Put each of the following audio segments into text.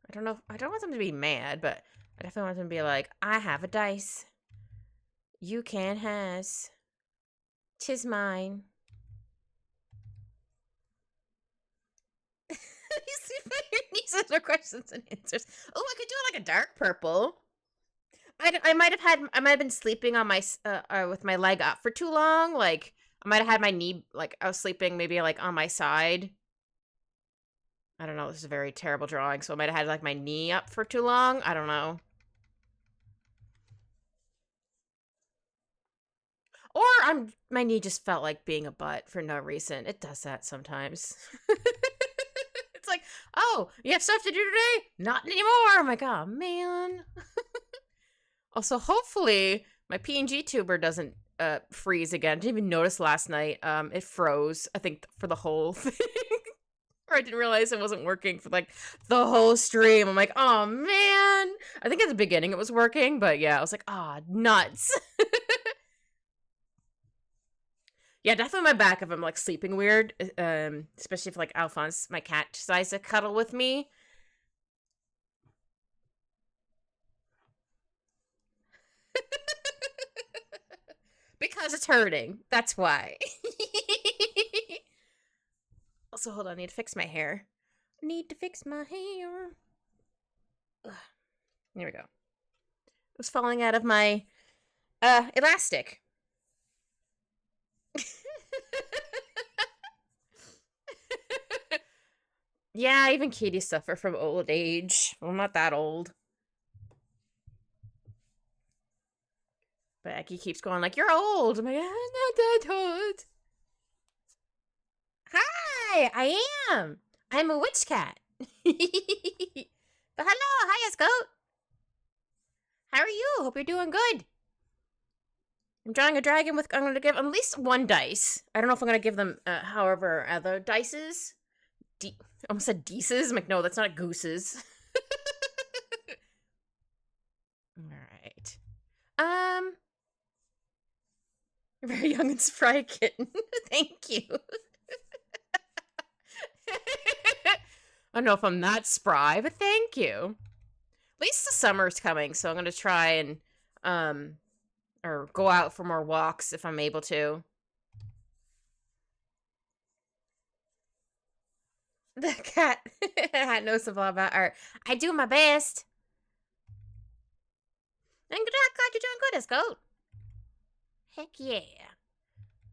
I don't know. I don't want them to be mad, but I definitely want them to be like, I have a dice. You can has. 'Tis mine. You see your nieces are questions and answers. Oh, I could do it like a dark purple. I might have been sleeping on my with my leg up for too long. Like I might have had my knee like I was sleeping maybe like on my side. I don't know. This is a very terrible drawing, so I might have had like my knee up for too long. I don't know. Or my knee just felt like being a butt for no reason. It does that sometimes. It's like, oh, you have stuff to do today? Not anymore. I'm like, oh man. Also, hopefully my PNG tuber doesn't freeze again. I didn't even notice last night. It froze, I think, for the whole thing. Or I didn't realize it wasn't working for like the whole stream. I'm like, oh man. I think at the beginning it was working, but yeah, I was like, ah, nuts. Yeah, definitely my back if I'm like sleeping weird. Especially if like Alphonse, my cat, decides to cuddle with me. Because it's hurting. That's why. Also, hold on, I need to fix my hair. I need to fix my hair. Ugh. There we go. It was falling out of my elastic. Yeah, even kitties suffer from old age. Well, I'm not that old. But Becky keeps going like, you're old. I'm like, I'm not that old. Hi, I am. I'm a witch cat. But hello, hiya, Scout. How are you? Hope you're doing good. I'm drawing a dragon with. I'm going to give at least one dice. I don't know if I'm going to give them, however, other dices. Almost said dices. I'm like, no, that's not gooses. Alright. Very young and spry kitten. Thank you. I don't know if I'm that spry, but thank you. At least the summer's coming, so I'm gonna try and or go out for more walks if I'm able to. The cat knows a lot about art. I do my best. I'm glad you're doing good, Escote. Heck yeah.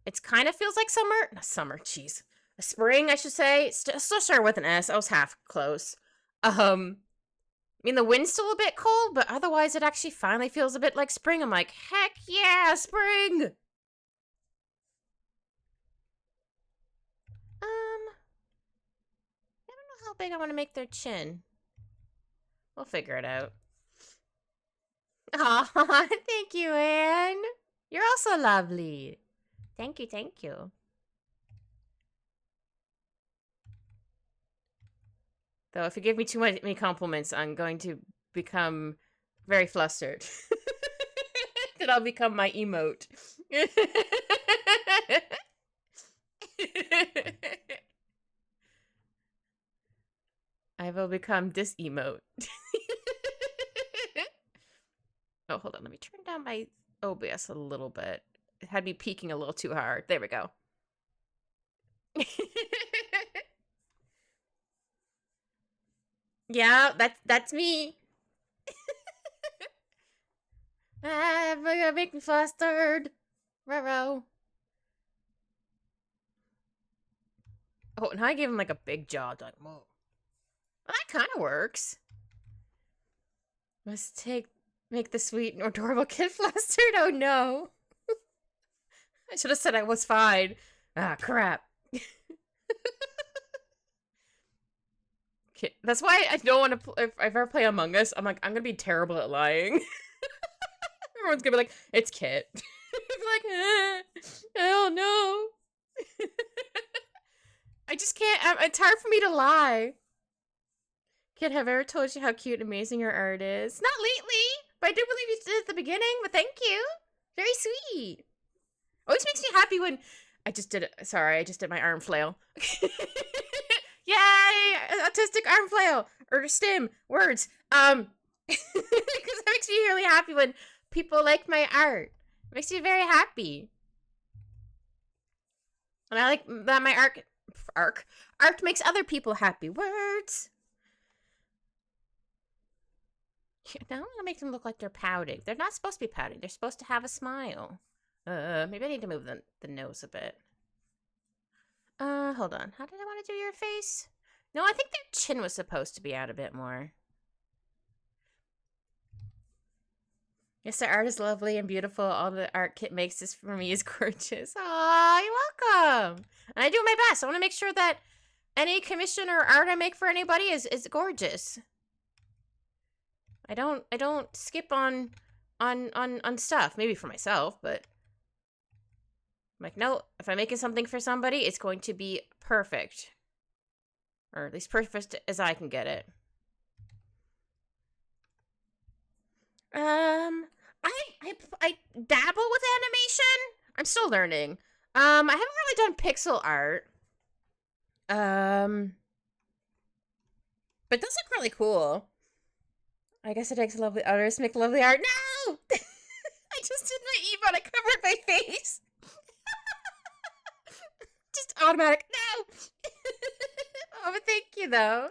It kind of feels like summer. Not summer, jeez. Spring, I should say. Still start with an S. I was half close. I mean, the wind's still a bit cold, but otherwise it actually finally feels a bit like spring. I'm like, heck yeah, spring! I don't know how big I want to make their chin. We'll figure it out. Aw, thank you, Anne. You're also lovely. Thank you, thank you. Though, if you give me too many compliments, I'm going to become very flustered. Then I'll become my emote. I will become this emote. Oh, hold on. Let me turn down my OBS a little bit. It had me peaking a little too hard. There we go. Yeah, that's me. Make me flustered. Raro. Oh, now I gave him like a big jaw. Like, whoa. Well, that kind of works. Must make the sweet and adorable kid flustered. Oh no. I should have said I was fine. Ah, crap. Okay, that's why I don't want to. If I ever play Among Us, I'm like, I'm gonna be terrible at lying. Everyone's gonna be like, it's Kit. I'm like, oh no. I just can't. It's hard for me to lie. Kid, have I ever told you how cute and amazing your art is? Not lately, but I do believe you did at the beginning. But thank you. Very sweet. Always makes me happy when I just did it. Sorry, I just did my arm flail. Yay! autistic arm flail or stim words. Because that makes me really happy when people like my art. It makes me very happy. And I like that my art makes other people happy. Words. Now I'm gonna make them look like they're pouting. They're not supposed to be pouting. They're supposed to have a smile. Maybe I need to move the nose a bit. Hold on. How did I want to do your face? No, I think their chin was supposed to be out a bit more. Yes, their art is lovely and beautiful. All the art Kit makes this for me is gorgeous. Aw, you're welcome. And I do my best. I want to make sure that any commission or art I make for anybody is gorgeous. I don't skip on stuff. Maybe for myself, but I'm like, no, if I'm making something for somebody, it's going to be perfect. Or at least perfect as I can get it. I dabble with animation. I'm still learning. I haven't really done pixel art. But it does look really cool. I guess it takes lovely artists to make lovely art. No! I just did my emote. I covered my face. Just automatic. No! Oh, but thank you, though.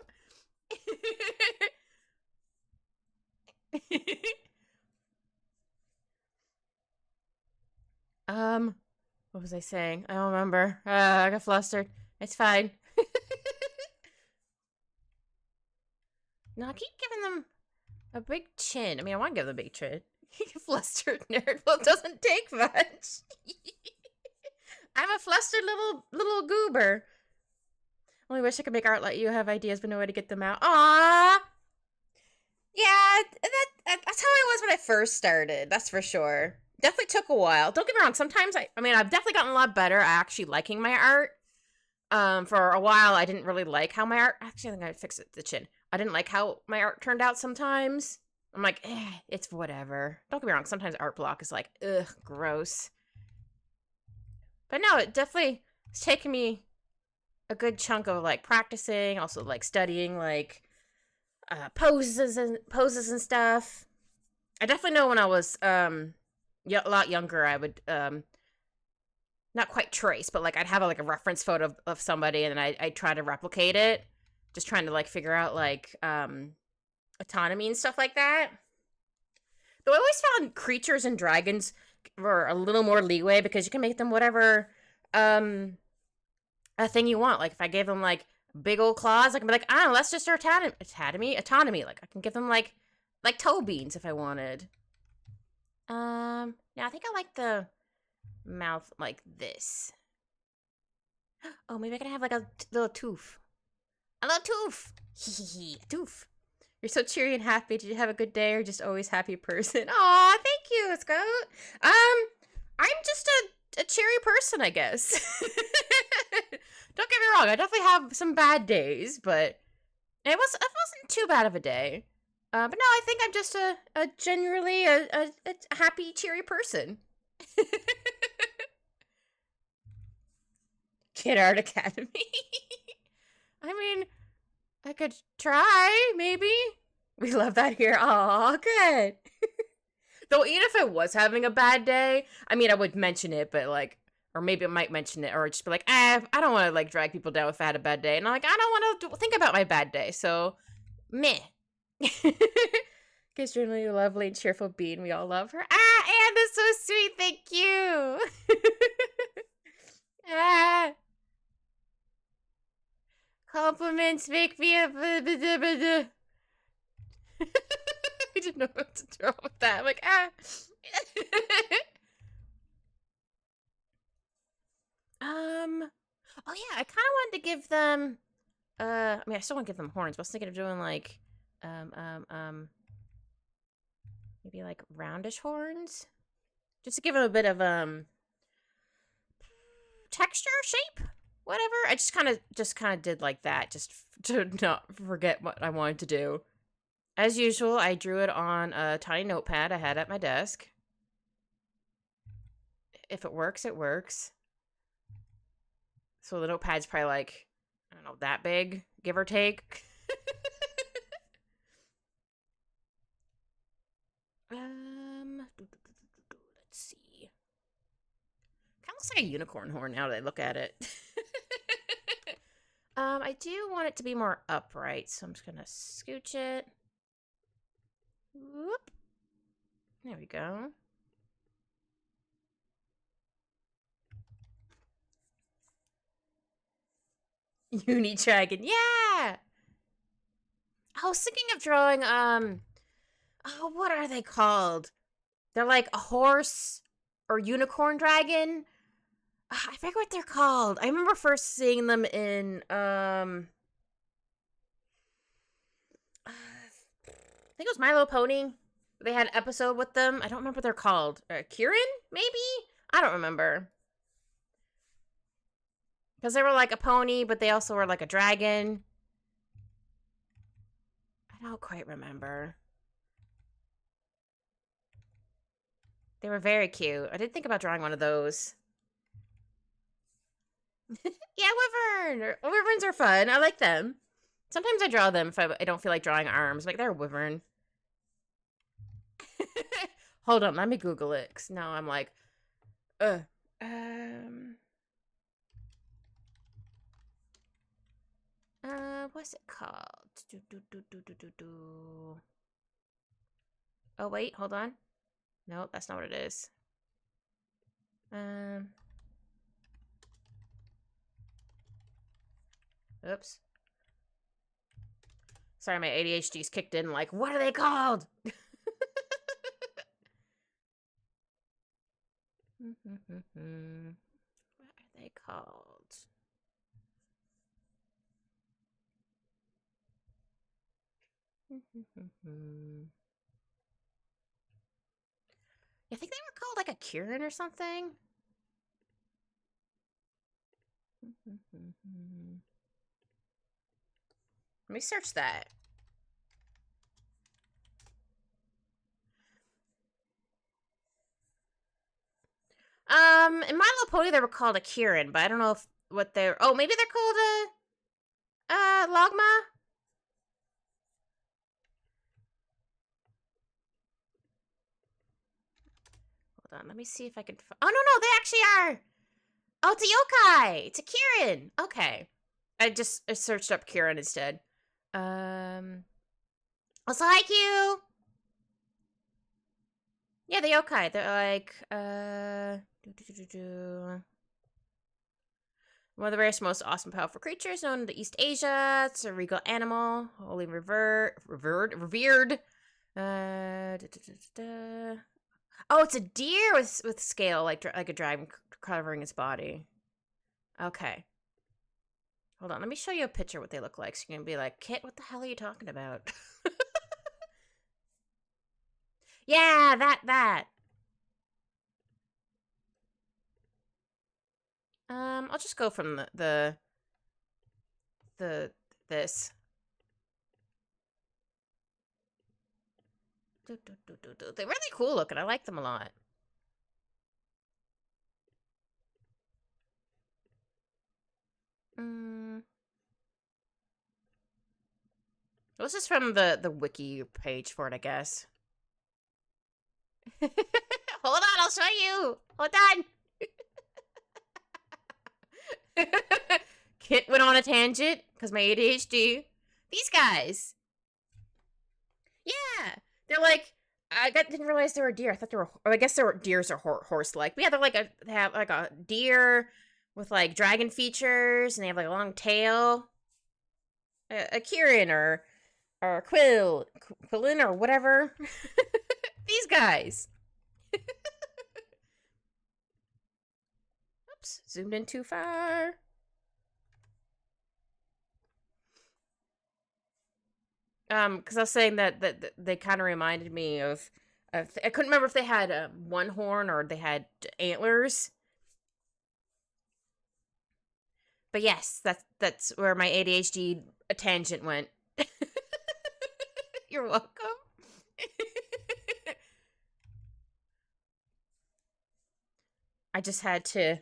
What was I saying? I don't remember. I got flustered. It's fine. No, I keep giving them a big chin. I mean, I want to give them a big chin. Flustered nerd. Well, it doesn't take much. I'm a flustered little goober. Only wish I could make art like you. Have ideas, but no way to get them out. Aww. Yeah, that's how I was when I first started. That's for sure. Definitely took a while. Don't get me wrong. Sometimes I mean, I've definitely gotten a lot better at actually liking my art. For a while, I didn't really like how my art. Actually, I think I fixed the chin. I didn't like how my art turned out sometimes. I'm like, it's whatever. Don't get me wrong. Sometimes art block is like, ugh, gross. But no, it definitely has taken me a good chunk of like practicing, also like studying like poses and stuff. I definitely know when I was a lot younger, I would not quite trace, but like I'd have like a reference photo of somebody, and then I'd try to replicate it, just trying to like figure out like autonomy and stuff like that. Though I always found creatures and dragons were a little more leeway because you can make them whatever a thing you want. Like if I gave them like big old claws, I can be like, I don't know, that's just their autonomy. Like I can give them like toe beans if I wanted. Yeah, I think I like the mouth like this. Oh, maybe I can have like a little tooth. A little tooth. Hee a tooth. You're so cheery and happy. Did you have a good day or just always happy person? Aw, thank you, Scout. I'm just a cheery person, I guess. Don't get me wrong, I definitely have some bad days, but it wasn't too bad of a day. But no, I think I'm just a genuinely a happy, cheery person. Kid Art Academy. I mean, I could try, maybe. We love that here. Aw, good. Though even if I was having a bad day, I mean, I would mention it, but like, or maybe I might mention it, or just be like, I don't want to like drag people down if I had a bad day. And I'm like, I don't want to think about my bad day, so meh. Because generally a lovely and cheerful being, we all love her. Anne, that's so sweet. Thank you. Compliments make me a I didn't know what to do with that. I'm like, oh yeah, I kind of wanted to give them, I mean, I still want to give them horns, but I was thinking of doing like, maybe like roundish horns, just to give them a bit of texture, shape, whatever. I just kind of did like that, just to not forget what I wanted to do. As usual, I drew it on a tiny notepad I had at my desk. If it works, it works. So the notepad's probably like, I don't know, that big, give or take. like a unicorn horn now that I look at it. I do want it to be more upright, so I'm just gonna scooch it. Whoop. There we go. Uni dragon, yeah! I was thinking of drawing, oh, what are they called? They're like a horse or unicorn dragon. I forget what they're called. I remember first seeing them in, I think it was My Little Pony. They had an episode with them. I don't remember what they're called. Kieran, maybe? I don't remember. Because they were like a pony, but they also were like a dragon. I don't quite remember. They were very cute. I did think about drawing one of those. Yeah, wyvern. Wyverns are fun. I like them. Sometimes I draw them if I don't feel like drawing arms. Like, they're a wyvern. Hold on, let me Google it. Because now I'm like, what's it called? Oh, wait, hold on. Nope, that's not what it is. Oops. Sorry, my ADHD's kicked in. Like, what are they called? What are they called? I think they were called like a Kieran or something. Let me search that. In My Little Pony, they were called a Kieran, but I don't know if what they're. Oh, maybe they're called a Logma. Hold on, let me see if I can. Oh no, they actually are. Oh, it's a yokai. It's a Kieran. Okay, I searched up Kieran instead. Also, hi Q. Yeah, the yokai. They're like one of the rarest, most awesome, powerful creatures known in East Asia. It's a regal animal, wholly revered. Oh, it's a deer with scale, like a dragon covering its body. Okay. Hold on, let me show you a picture of what they look like, so you can be like, Kit, what the hell are you talking about? Yeah, that. I'll just go from this. They're really cool looking. I like them a lot. This is from the wiki page for it, I guess. Hold on, I'll show you. Hold on. Kit went on a tangent because my ADHD. These guys. Yeah, they're like. Didn't realize they were deer. I thought they were. Or I guess they were deers or horse-like. But yeah, they have like a deer with like dragon features, and they have like a long tail. A Kieran or Quillin or whatever. These guys. Oops, zoomed in too far. Because I was saying that they kind of reminded me of. I couldn't remember if they had one horn or they had antlers. But yes, that's where my ADHD tangent went. You're welcome. I just had to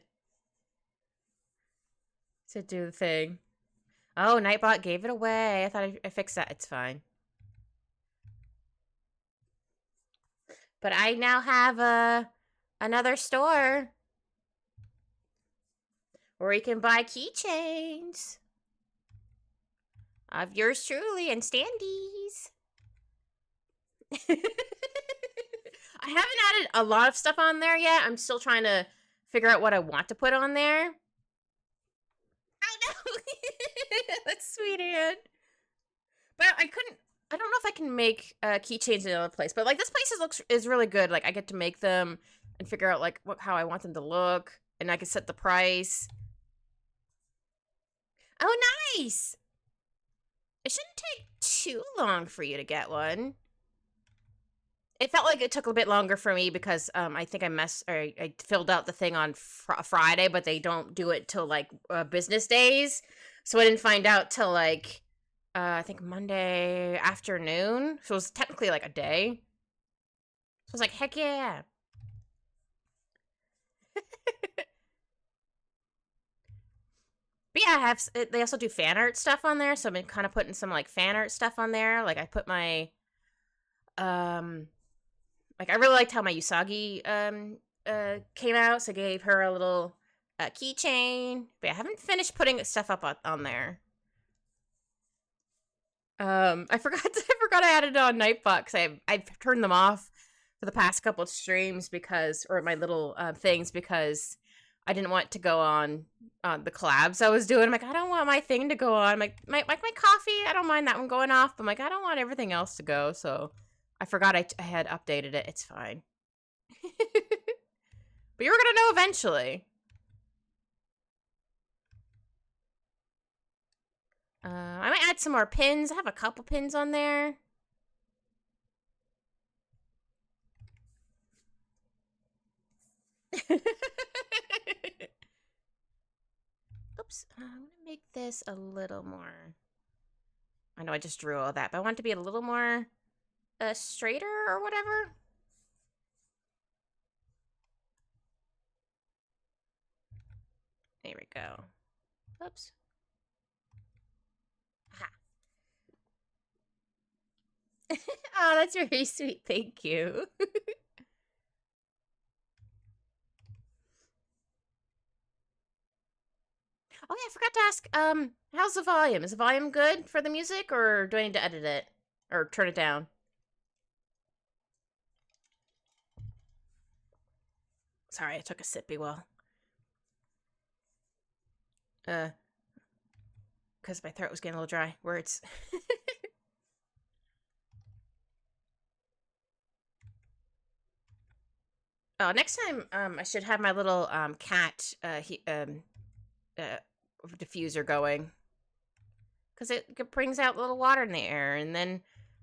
do the thing. Oh, Nightbot gave it away. I thought I fixed that. It's fine. But I now have another store. Or you can buy keychains of yours truly and standees. I haven't added a lot of stuff on there yet. I'm still trying to figure out what I want to put on there. Oh no! That's sweet, Anne. But I don't know if I can make keychains in another place. But like this place is really good. Like I get to make them and figure out like how I want them to look, and I can set the price. Oh, nice! It shouldn't take too long for you to get one. It felt like it took a bit longer for me because I think I filled out the thing on Friday, but they don't do it till like business days, so I didn't find out till like I think Monday afternoon. So it was technically like a day. So I was like, heck yeah. But yeah, they also do fan art stuff on there, so I've been kind of putting some like fan art stuff on there. Like I put my like I really liked how my Usagi came out, so I gave her a little keychain. But I haven't finished putting stuff up on there. I forgot I added it on Nightbox. I've turned them off for the past couple of streams or my little things because I didn't want to go on the collabs I was doing. I'm like, I don't want my thing to go on. I'm like my coffee, I don't mind that one going off, but I'm like, I don't want everything else to go. So I forgot I had updated it. It's fine. But you're gonna know eventually. I might add some more pins. I have a couple pins on there. Oops. I'm going to make this a little more... I know I just drew all that, but I want it to be a little more straighter or whatever. There we go. Oops. Ha. Oh, that's very sweet. Thank you. Oh yeah, I forgot to ask, how's the volume? Is the volume good for the music, or do I need to edit it? Or turn it down? Sorry, I took a sippy well. Because my throat was getting a little dry. Words. Oh, next time, I should have my little, cat, diffuser going. Because it brings out little water in the air, and then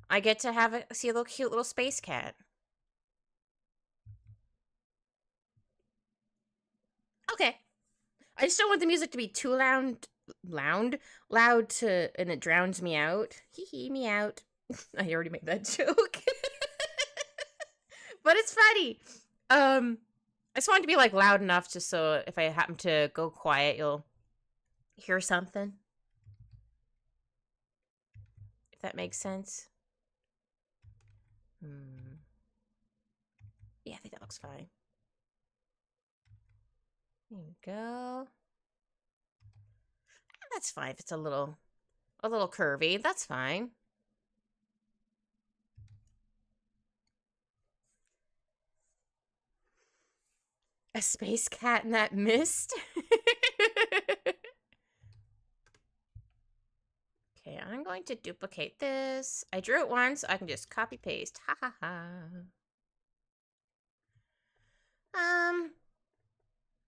I get to see a little cute little space cat. Okay. I just don't want the music to be too loud and it drowns me out. Hee hee, me out. I already made that joke. But it's funny. I just want it to be like loud enough just so if I happen to go quiet, you'll hear something. If that makes sense. Yeah, I think that looks fine. There we go. That's fine if it's a little curvy. That's fine. A space cat in that mist? Okay, I'm going to duplicate this. I drew it once, so I can just copy paste. Ha ha ha.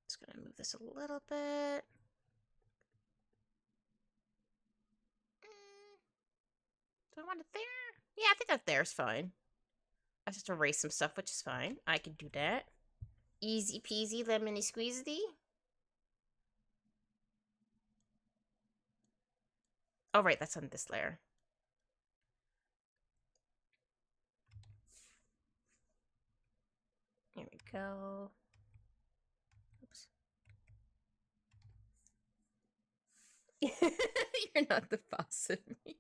Just gonna move this a little bit. Do I want it there? Yeah, I think that there's fine. I just erase some stuff, which is fine. I can do that. Easy peasy lemony squeezy. Oh, right, that's on this layer. Here we go. Oops. You're not the boss of me.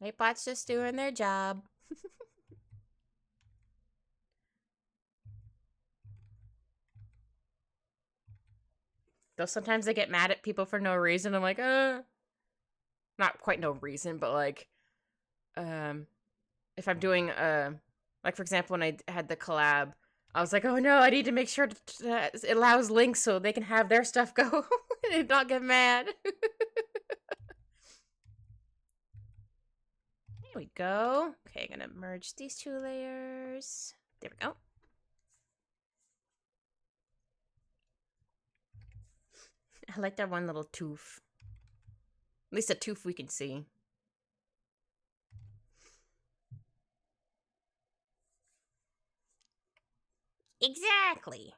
Nightbot's just doing their job. Though sometimes I get mad at people for no reason. I'm like, not quite no reason, but like, if I'm doing like for example, when I had the collab, I was like, oh no, I need to make sure that it allows links so they can have their stuff go and not get mad. There we go. Okay, gonna merge these two layers. There we go. I like that one little tooth. At least a tooth we can see. Exactly.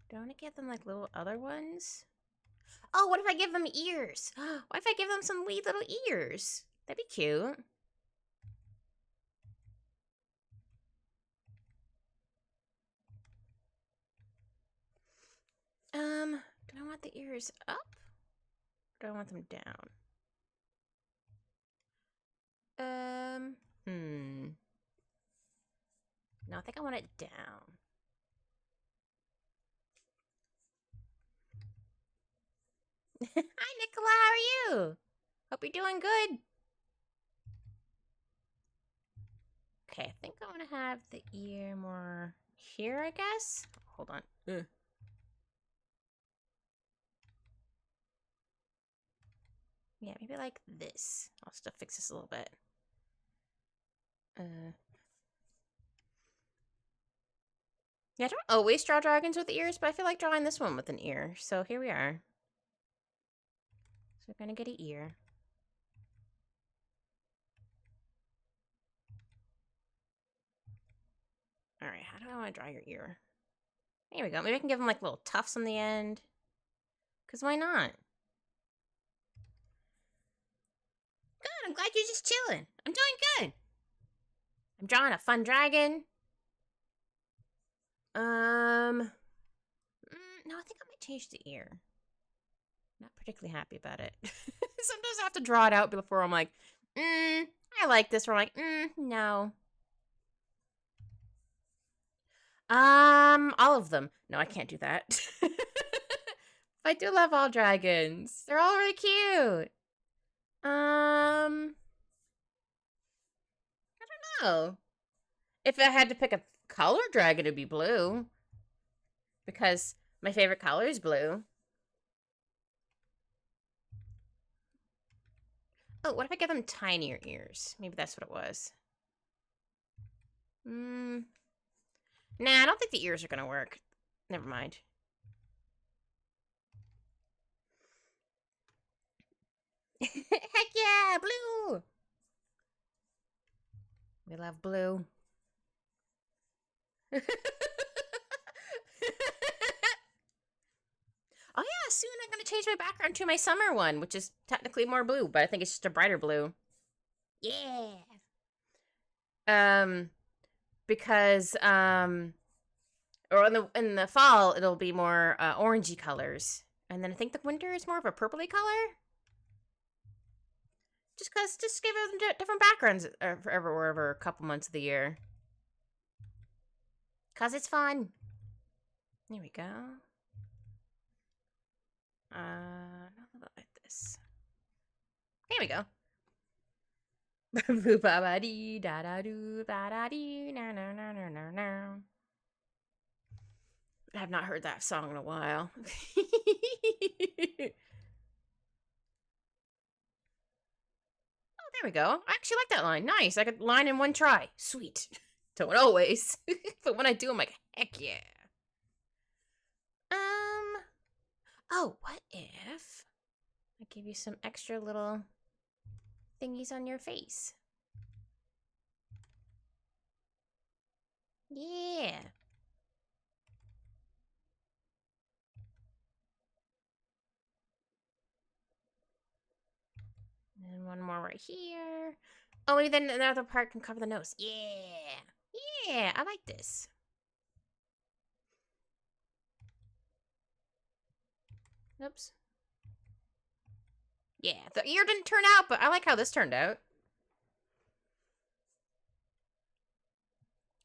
Do I want to give them like little other ones? Oh, what if I give them ears? What if I give them some wee little ears? That'd be cute. Do I want the ears up? Or do I want them down? No, I think I want it down. Hi, Nicola, how are you? Hope you're doing good. Okay, I think I want to have the ear more here, I guess. Hold on. Yeah, maybe like this. I'll just fix this a little bit. Yeah, I don't always draw dragons with ears, but I feel like drawing this one with an ear. So here we are. So we're gonna get an ear. Alright, how do I want to draw your ear? There we go. Maybe I can give them like little tufts on the end. Because why not? Good, I'm glad you're just chilling. I'm doing good. I'm drawing a fun dragon. No, I think I might change the ear. Not particularly happy about it. Sometimes I have to draw it out before I'm like, I like this. Or I'm like, no. All of them. No, I can't do that. I do love all dragons. They're all really cute. I don't know. If I had to pick a color dragon, it'd be blue. Because my favorite color is blue. Oh, what if I give them tinier ears? Maybe that's what it was. Nah, I don't think the ears are gonna work. Never mind. Heck yeah, blue! We love blue. Oh yeah, soon I'm gonna change my background to my summer one, which is technically more blue, but I think it's just a brighter blue. Yeah. Because or in the fall it'll be more orangey colors, and then I think the winter is more of a purpley color. Just give them different backgrounds for everywhere a couple months of the year. Cause it's fun. There we go. Not like this. There we go. I have not heard that song in a while. There we go. I actually like that line. Nice. I could line in one try. Sweet. Don't always. But when I do, I'm like, heck yeah. Oh, what if I give you some extra little thingies on your face? Yeah. And one more right here. Oh, and then another part can cover the nose. Yeah. Yeah, I like this. Oops. Yeah, the ear didn't turn out, but I like how this turned out.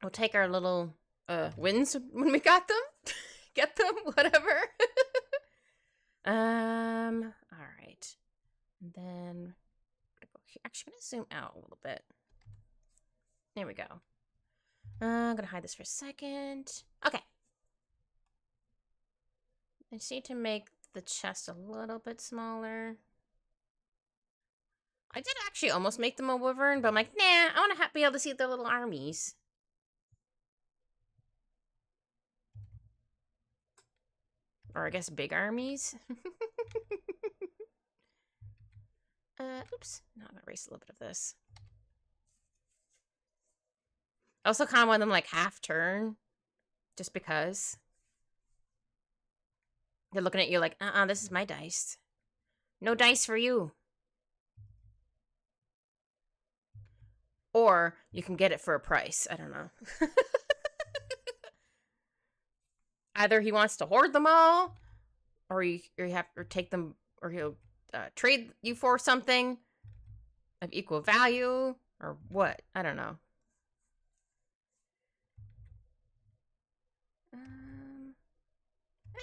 We'll take our little wins when we got them. Get them, whatever. All right. And then actually, I'm gonna zoom out a little bit. There we go. I'm gonna hide this for a second. Okay. I just need to make the chest a little bit smaller. I did actually almost make them a wyvern, but I'm like, nah, I want to be able to see their little armies. Or I guess big armies. Oops. No, I'm gonna erase a little bit of this. I also kind of want them like half turn. Just because. They're looking at you like, this is my dice. No dice for you. Or you can get it for a price. I don't know. Either he wants to hoard them all, or you have to take them, or he'll trade you for something of equal value, or what? I don't know.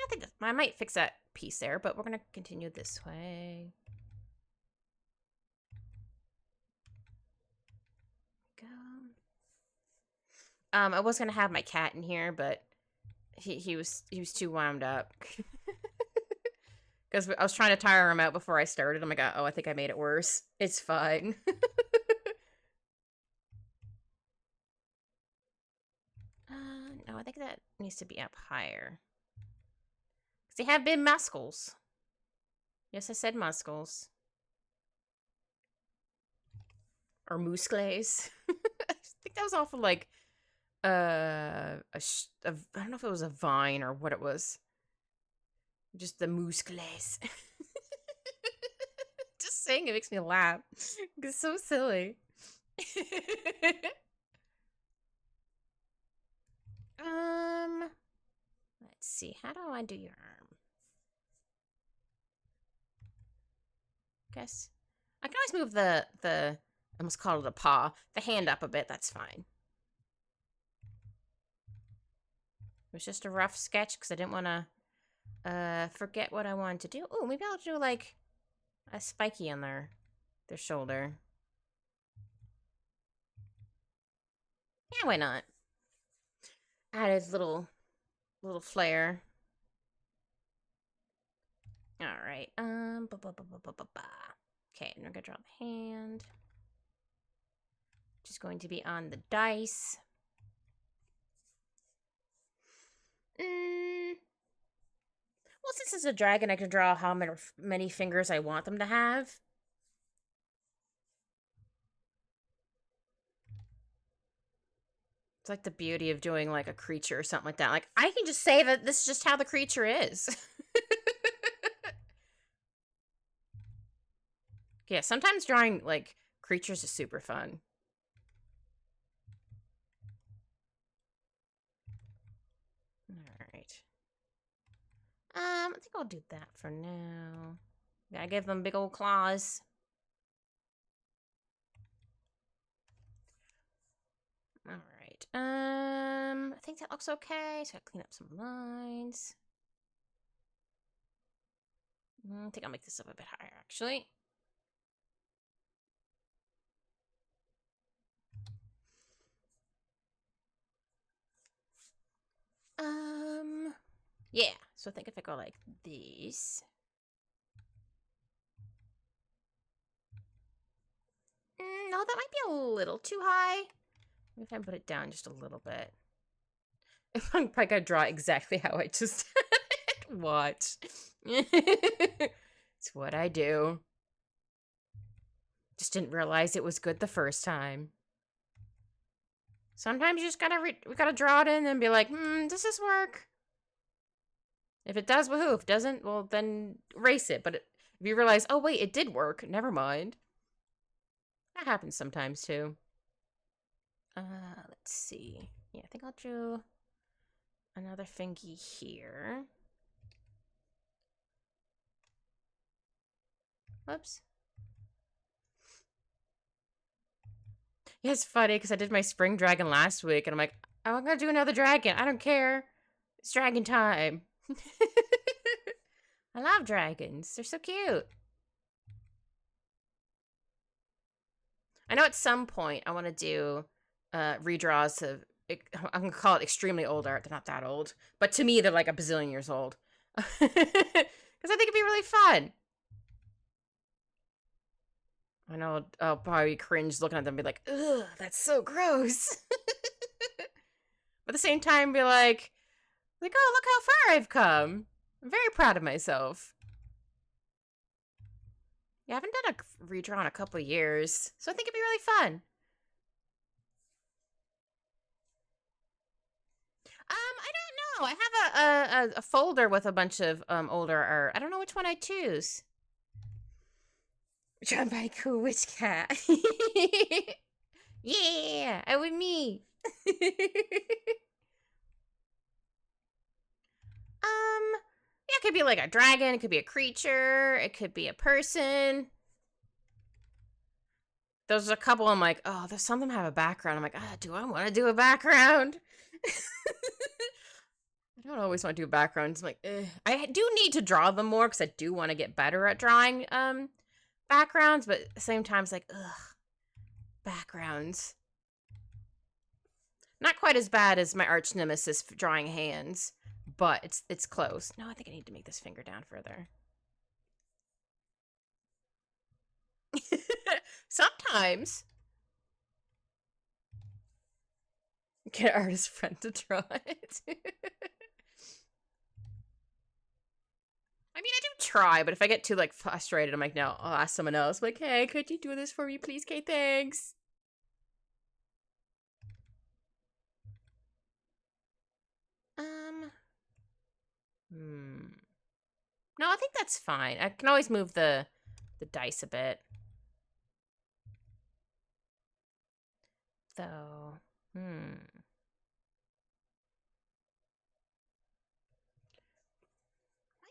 I think I might fix that piece there, but we're gonna continue this way. Go. I was gonna have my cat in here, but he was too wound up. Because I was trying to tire him out before I started. I'm like, oh, I think I made it worse. It's fine. No, I think that needs to be up higher. Because they have been muscles. Yes, I said muscles. Or muscles. I think that was off of like, I don't know if it was a vine or what it was. Just the muscles. Just saying it makes me laugh. It's so silly. Let's see. How do I do your arm? Guess I can always move the I almost call it a paw, the hand up a bit. That's fine. It was just a rough sketch because I didn't want to forget what I wanted to do. Oh, maybe I'll do like a spiky on their shoulder. Yeah, why not? Added little flair. All right. Okay, I'm gonna draw the hand. Just going to be on the dice. Well, since it's a dragon, I can draw how many fingers I want them to have. It's like the beauty of doing like a creature or something like that. Like, I can just say that this is just how the creature is. Yeah, sometimes drawing like creatures is super fun. Alright. I think I'll do that for now. Gotta give them big old claws. Alright. I think that looks okay. So I clean up some lines. I think I'll make this up a bit higher, actually. Yeah. So I think if I go like this. No, that might be a little too high. Maybe if I put it down just a little bit. I'm probably gonna draw exactly how I just what? It's what I do. Just didn't realize it was good the first time. Sometimes you just gotta draw it in and be like, does this work? If it does, woohoo. If it doesn't, well, then erase it. But if you realize, oh, wait, it did work, never mind. That happens sometimes, too. Let's see. Yeah, I think I'll do another fingy here. Whoops. Yeah, it's funny, because I did my spring dragon last week, and I'm like, I'm gonna do another dragon. I don't care. It's dragon time. I love dragons. They're so cute. I know at some point I want to do redraws of, I'm going to call it extremely old art. They're not that old. But to me, they're like a bazillion years old. Because I think it'd be really fun. I know I'll probably cringe looking at them and be like, ugh, that's so gross. But at the same time, be like, oh, look how far I've come. I'm very proud of myself. Yeah, I haven't done a redraw in a couple of years, so I think it'd be really fun. I don't know. I have a folder with a bunch of older art. I don't know which one I choose. Drawn by Cool Witch Cat. Yeah, it was me. Yeah, it could be like a dragon, it could be a creature, it could be a person. There's a couple I'm like, oh, there's some of them have a background. I'm like, do I want to do a background? I don't always want to do backgrounds. I'm like, I do need to draw them more because I do want to get better at drawing backgrounds, but at the same time, it's like, ugh, backgrounds. Not quite as bad as my arch nemesis for drawing hands, but it's close. No, I think I need to make this finger down further. Sometimes. Get an artist friend to draw it. I mean, I do try, but if I get too, like, frustrated, I'm like, no, I'll ask someone else. Like, hey, could you do this for me, please? Okay, thanks. No, I think that's fine. I can always move the dice a bit. Though, I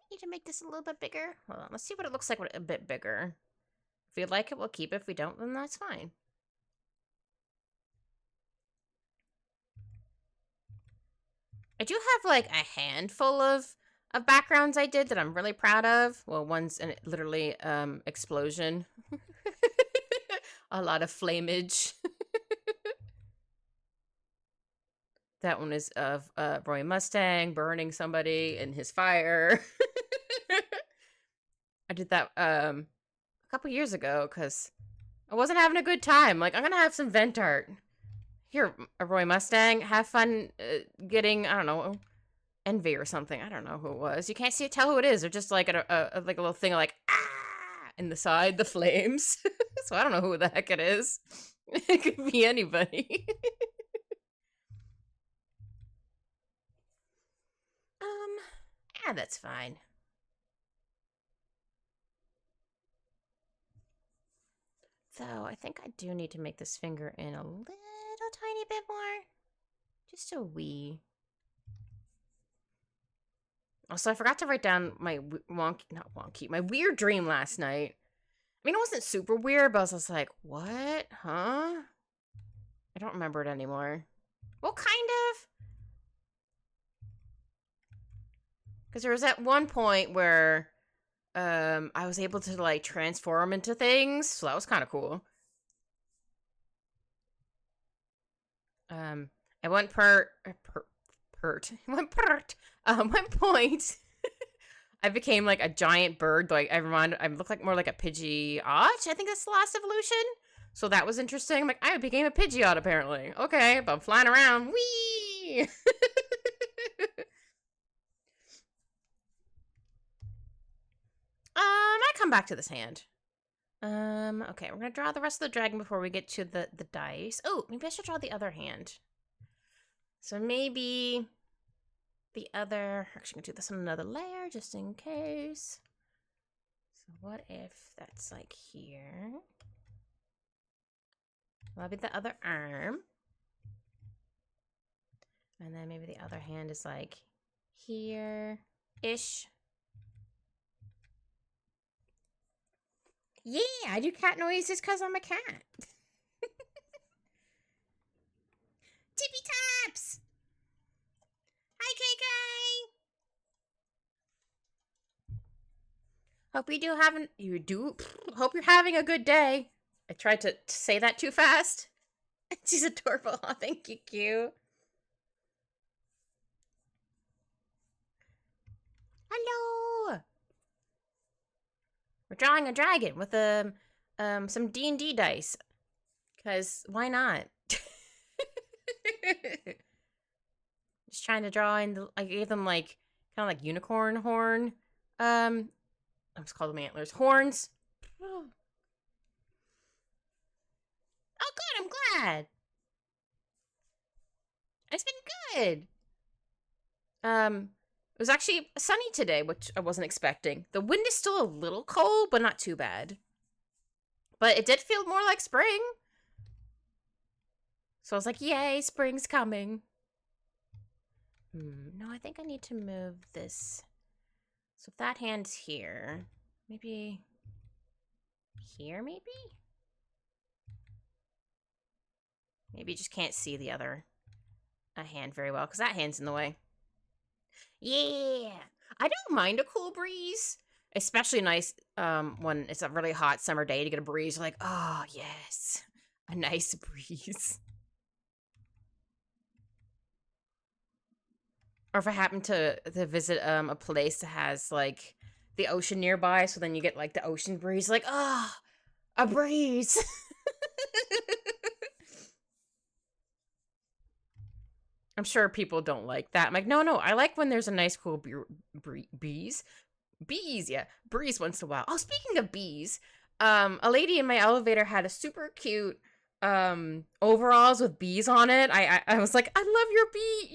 need to make this a little bit bigger. Hold on, let's see what it looks like a bit bigger. If we like it, we'll keep it. If we don't, then that's fine. I do have like a handful of backgrounds I did that I'm really proud of. Well, one's an literally explosion. A lot of flamage. That one is of Roy Mustang burning somebody in his fire. I did that a couple years ago because I wasn't having a good time. Like, I'm gonna have some vent art. Here, a Roy Mustang, have fun getting, I don't know, envy or something. I don't know who it was. You can't tell who it is. They're just like a little thing of like, ah, in the side, the flames. So I don't know who the heck it is. It could be anybody. Yeah, that's fine. Though, I think I do need to make this finger in a little tiny bit more. Just a wee. Also, I forgot to write down my my weird dream last night. I mean, it wasn't super weird, but I was just like, what? Huh? I don't remember it anymore. Well, kind of. Because there was at one point where I was able to, like, transform into things, so that was kind of cool. At one point, I became like a giant bird. Like, I look like more like a Pidgeot. I think that's the last evolution. So that was interesting. I'm like, I became a Pidgeot apparently. Okay, but I'm flying around. Whee! I come back to this hand. Okay, we're gonna draw the rest of the dragon before we get to the dice. Oh, maybe I should draw the other hand. So maybe the other, actually, I'm gonna do this on another layer just in case. So what if that's like here? That'll be the other arm. And then maybe the other hand is like here-ish. Yeah, I do cat noises because I'm a cat. Tippy taps! Hope hope you're having a good day. I tried to say that too fast. She's adorable. Oh, thank you, Q. Hello. We're drawing a dragon with some D&D dice. Cause why not? Just trying to draw in I gave them like kind of like unicorn horn. I'm just call them antlers. Horns. Oh good, I'm glad. It's been good. It was actually sunny today, which I wasn't expecting. The wind is still a little cold, but not too bad. But it did feel more like spring. So I was like, yay, spring's coming. No, I think I need to move this. So if that hand's here, maybe here, maybe? Maybe you just can't see the other hand very well, because that hand's in the way. Yeah! I don't mind a cool breeze. Especially nice when it's a really hot summer day to get a breeze. You're like, oh, yes. A nice breeze. Or if I happen to visit a place that has, like, the ocean nearby, so then you get, like, the ocean breeze. Like, oh, a breeze. I'm sure people don't like that. I'm like, no, I like when there's a nice, cool breeze. Bees, yeah. Breeze once in a while. Oh, speaking of bees, a lady in my elevator had a super cute overalls with bees on it. I was like, I love your bee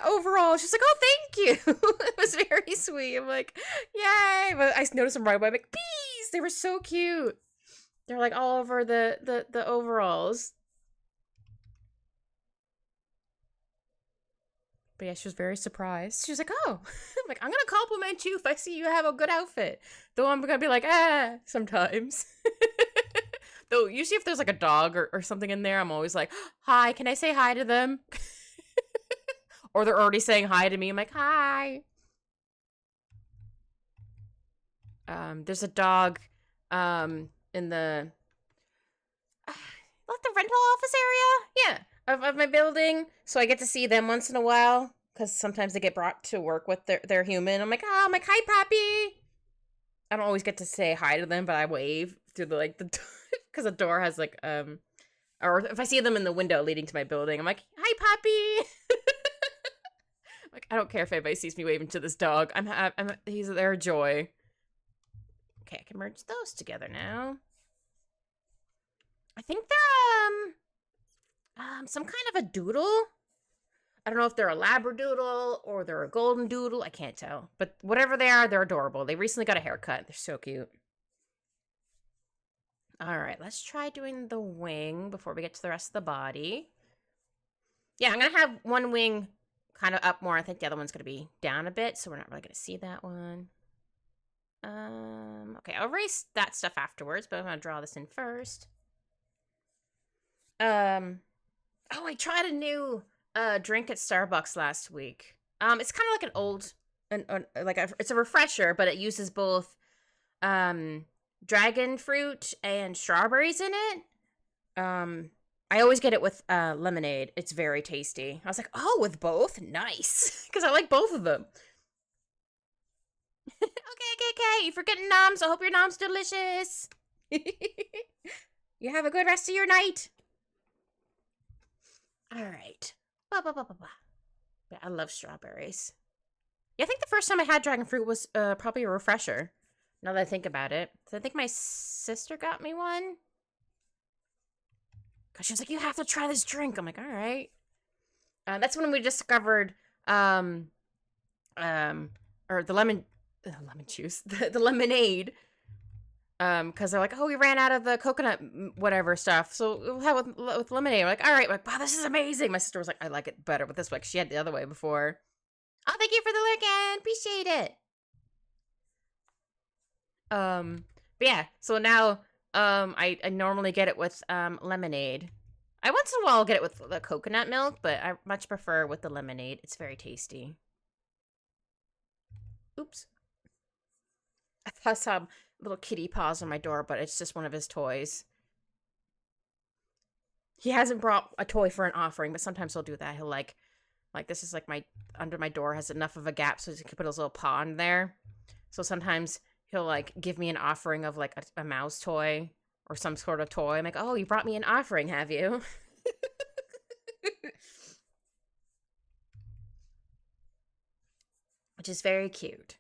overalls. She's like, oh, thank you. It was very sweet. I'm like, yay. But I noticed them right away. I'm like, bees. They were so cute. They're like all over the overalls. But yeah, she was very surprised. She was like, oh. I'm like, I'm gonna compliment you if I see you have a good outfit. Though I'm gonna be like, sometimes. Though usually if there's like a dog or something in there, I'm always like, hi, can I say hi to them? Or they're already saying hi to me. I'm like, hi. There's a dog in the like the rental office area? Yeah. Of my building. So I get to see them once in a while. Because sometimes they get brought to work with their human. I'm like, hi, Pappy. I don't always get to say hi to them, but I wave through the because the door has like or if I see them in the window leading to my building, I'm like, hi, Pappy. Like, I don't care if anybody sees me waving to this dog. He's their joy. Okay, I can merge those together now. I think they're some kind of a doodle. I don't know if they're a labradoodle or they're a golden doodle. I can't tell. But whatever they are, they're adorable. They recently got a haircut. They're so cute. All right, let's try doing the wing before we get to the rest of the body. Yeah, I'm going to have one wing kind of up more. I think the other one's going to be down a bit, so we're not really going to see that one. Okay, I'll erase that stuff afterwards, but I'm going to draw this in first. Oh, I tried a new drink at Starbucks last week. It's kind of like an old, it's a refresher, but it uses both dragon fruit and strawberries in it. I always get it with lemonade. It's very tasty. I was like, oh, with both? Nice. Because I like both of them. Okay. You're forgetting noms. I hope your nom's delicious. You have a good rest of your night. All right. Yeah, I love strawberries. Yeah, I think the first time I had dragon fruit was probably a refresher. Now that I think about it. So I think my sister got me one. Cause she was like, you have to try this drink. I'm like, all right. That's when we discovered or the lemon juice, the lemonade. Because they're like, oh, we ran out of the coconut whatever stuff, so we'll have with lemonade. I'm like, all right, like, wow, this is amazing. My sister was like, I like it better with this way. She had the other way before. Oh, thank you for the lurk, Ann. Appreciate it. But yeah, so now I normally get it with lemonade. I once in a while get it with the coconut milk, but I much prefer with the lemonade. It's very tasty. Oops. I thought little kitty paws on my door, but it's just one of his toys. He hasn't brought a toy for an offering, but sometimes he'll do that. He'll like this is like my under my door has enough of a gap so he can put his little paw in there. So sometimes he'll like give me an offering of like a mouse toy or some sort of toy. I'm like, oh, you brought me an offering, have you? Which is very cute.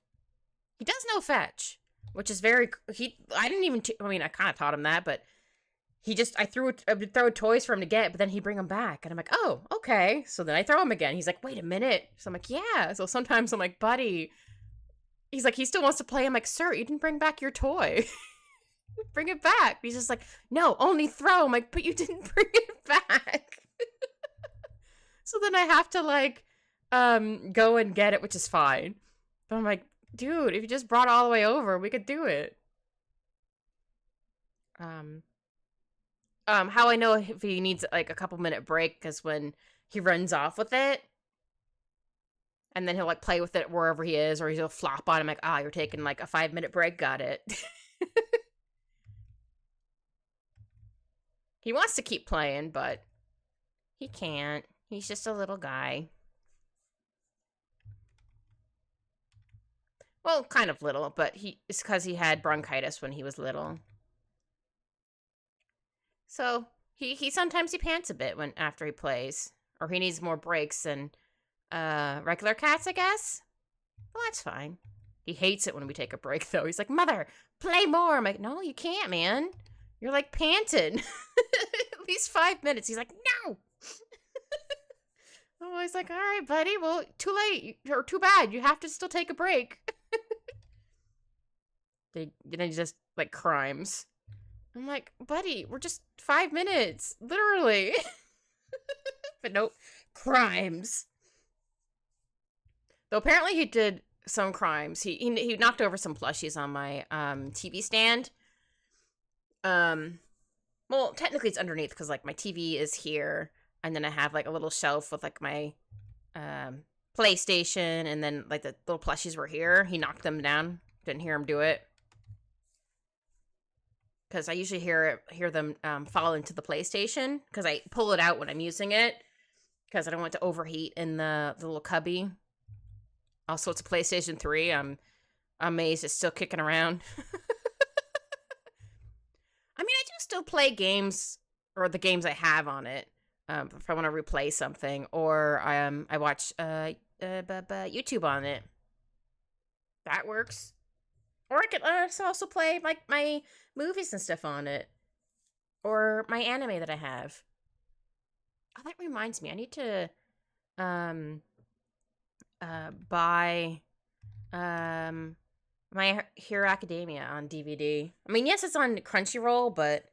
He does know fetch, which is very I didn't even I mean I kind of taught him that, but I would throw toys for him to get, but then he'd bring them back. And I'm like, oh, okay. So then I throw them again. He's like, wait a minute. So I'm like, yeah. So sometimes I'm like, buddy. He's like, he still wants to play. I'm like, sir, you didn't bring back your toy. Bring it back. He's just like, no, only throw. I'm like, but you didn't bring it back. So then I have to like go and get it, which is fine. But I'm like, dude, if you just brought it all the way over, we could do it. How I know if he needs like a couple-minute break is when he runs off with it. And then he'll like play with it wherever he is, or he'll flop on him like, you're taking like a 5-minute break, got it. He wants to keep playing, but he can't. He's just a little guy. Well, kind of little, but it's because he had bronchitis when he was little. So he sometimes he pants a bit after he plays, or he needs more breaks than regular cats, I guess. Well, that's fine. He hates it when we take a break, though. He's like, Mother, play more. I'm like, no, you can't, man. You're like panting. At least 5 minutes. He's like, no. I'm always like, all right, buddy. Well, too late or too bad. You have to still take a break. Then he just like crimes. I'm like, buddy, we're just 5 minutes, literally. But nope, crimes. Though apparently he did some crimes. He knocked over some plushies on my TV stand. Well, technically it's underneath because like my TV is here, and then I have like a little shelf with like my PlayStation, and then like the little plushies were here. He knocked them down. Didn't hear him do it. Because I usually hear them fall into the PlayStation, because I pull it out when I'm using it, because I don't want it to overheat in the little cubby. Also, it's a PlayStation 3. I'm amazed it's still kicking around. I mean, I do still play games, or the games I have on it, if I want to replay something, or I watch YouTube on it. That works. Or I could also play like my movies and stuff on it, or my anime that I have. Oh, that reminds me, I need to buy My Hero Academia on DVD. I mean, yes, it's on Crunchyroll, but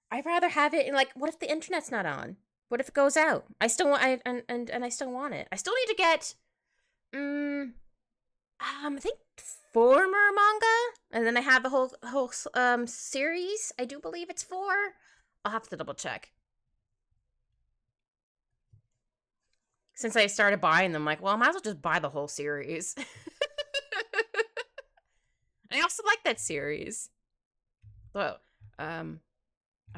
I'd rather have it in like, what if the internet's not on? What if it goes out? I still want I still want it. I still need to get I think 4 more manga, and then I have the whole series. I do believe it's 4. I'll have to double check. Since I started buying them, like, well, I might as well just buy the whole series. I also like that series. So, I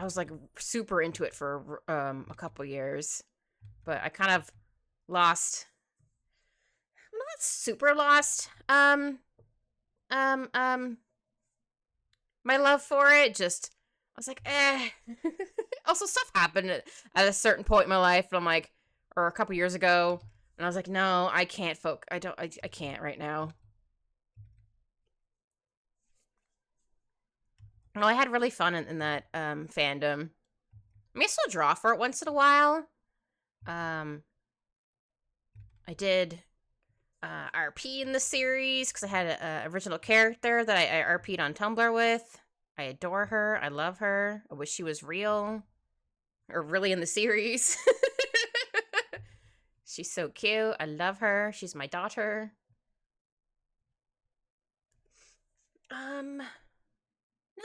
was like super into it for a couple years, but I kind of lost. I'm not super lost. My love for it just, I was like, eh. Also, stuff happened at a certain point in my life, and I'm like, or a couple years ago, and I was like, no, I can't I can't right now. Well, I had really fun in that fandom. I mean, I still draw for it once in a while. I did RP in the series because I had an original character that I RP'd on Tumblr with. I adore her. I love her. I wish she was real. Or really in the series. She's so cute. I love her. She's my daughter. No,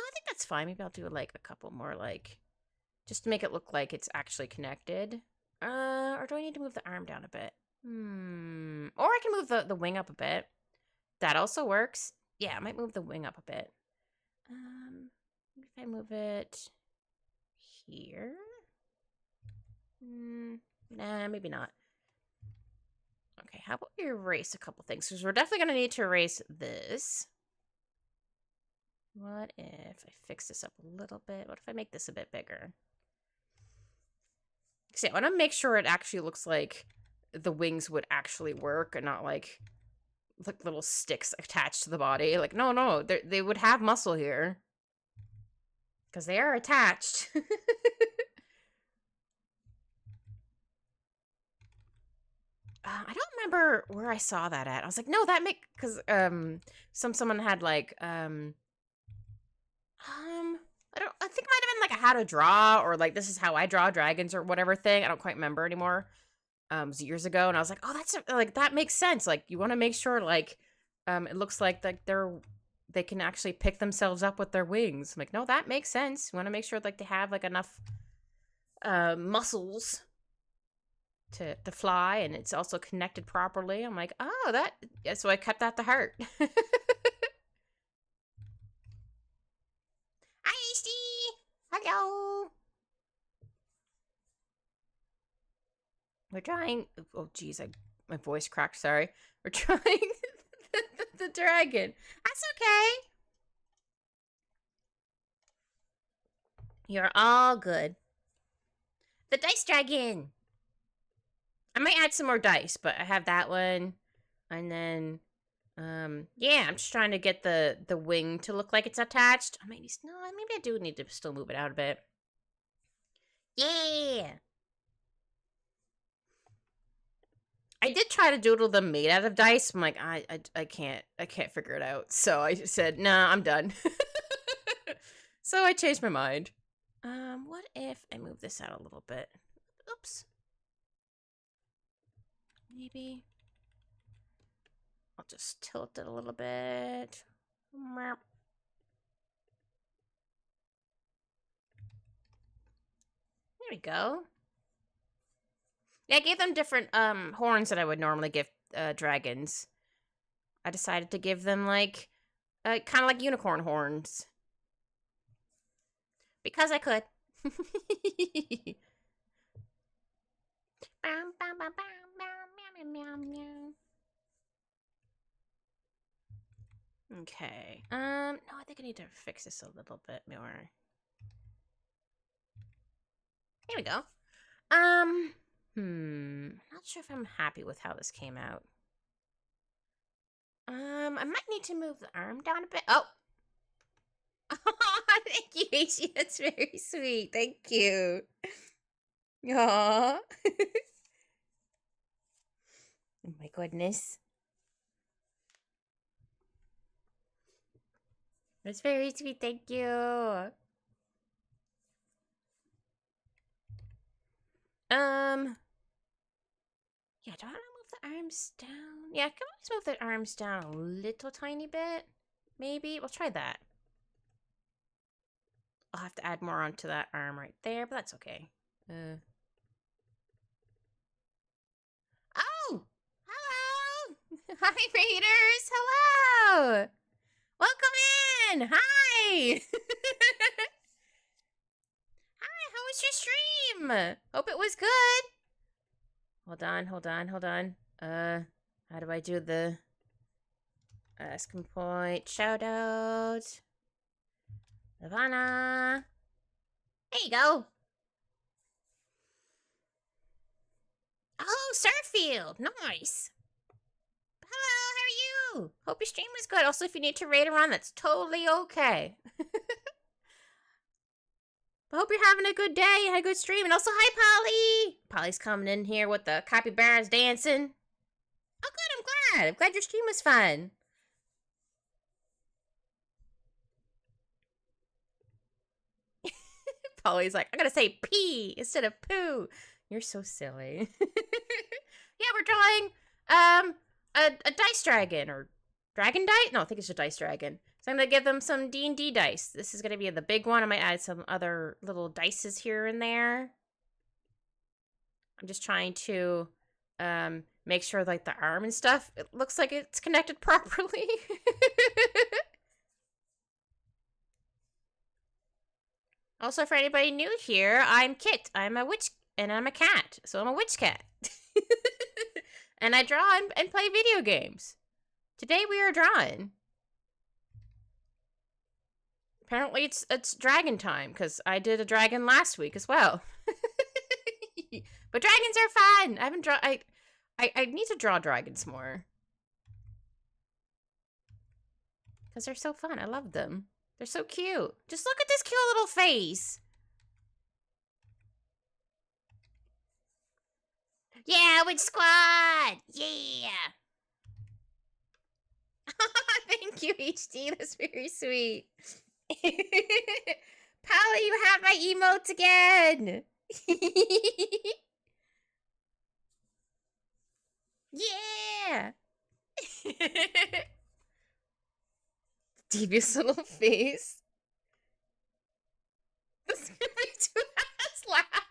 I think that's fine. Maybe I'll do like a couple more, like, just to make it look like it's actually connected. Or do I need to move the arm down a bit? Or I can move the wing up a bit. That also works. Yeah, I might move the wing up a bit. If I move it here. Nah, maybe not. Okay, how about we erase a couple things? Because we're definitely going to need to erase this. What if I fix this up a little bit? What if I make this a bit bigger? See, I want to make sure it actually looks like the wings would actually work and not like little sticks attached to the body. Like, no, they would have muscle here. Because they are attached. I don't remember where I saw that at. I was like, no, that make because someone had like I think it might have been like a how to draw or like this is how I draw dragons or whatever thing. I don't quite remember anymore. It was years ago, and I was like, oh, that's like that makes sense. Like you want to make sure like it looks like they can actually pick themselves up with their wings. I'm like, no, that makes sense. You want to make sure like they have like enough muscles to fly, and it's also connected properly. I'm like, oh, that. Yeah, so I cut that to heart. Hi, Steve. Hello. We're trying. Oh, geez, my voice cracked. Sorry. We're trying the dragon. That's okay. You're all good. The dice dragon. I might add some more dice, but I have that one. And then, yeah, I'm just trying to get the wing to look like it's attached. Maybe I do need to still move it out a bit. Yeah. I did try to doodle them made out of dice. I'm like, I can't figure it out. So I said, nah, I'm done. So I changed my mind. What if I move this out a little bit? Oops. Maybe I'll just tilt it a little bit. There we go. Yeah, I gave them different horns that I would normally give dragons. I decided to give them like kind of like unicorn horns. Because I could. Okay. No, I think I need to fix this a little bit more. Here we go. Not sure if I'm happy with how this came out. I might need to move the arm down a bit. Oh. Thank you, Ishi. That's very sweet. Thank you. Aww. Oh my goodness. That's very sweet. Thank you. Yeah, do I want to move the arms down? Yeah, can we just move the arms down a little tiny bit? Maybe. We'll try that. I'll have to add more onto that arm right there, but that's okay. Oh! Hello! Hi, Raiders! Hello! Welcome in! Hi! Hi, how was your stream? Hope it was good. Hold on. How do I do the asking point shout out? Ivana. There you go. Oh, Starfield. Nice. Hello, how are you? Hope your stream was good. Also, if you need to raid around, that's totally okay. I hope you're having a good day. You had a good stream. And also, hi, Polly. Polly's coming in here with the capybaras dancing. Oh, good. I'm glad. I'm glad your stream was fun. Polly's like, I gotta say pee instead of poo. You're so silly. Yeah, we're drawing a dice dragon or dragon dice. No, I think it's a dice dragon. So I'm gonna give them some D&D dice. This is gonna be the big one. I might add some other little dices here and there. I'm just trying to make sure like the arm and stuff, it looks like it's connected properly. Also, for anybody new here, I'm Kit. I'm a witch, and I'm a cat, so I'm a witch cat. And I draw and play video games. Today we are drawing. Apparently it's dragon time, because I did a dragon last week as well. But dragons are fun. I haven't drawn. I need to draw dragons more. Because they're so fun. I love them. They're so cute. Just look at this cute little face. Yeah, witch squad. Yeah. Thank you, HD. That's very sweet. Paula, you have my emotes again. Yeah. Devious little face. This is gonna be too fast laugh.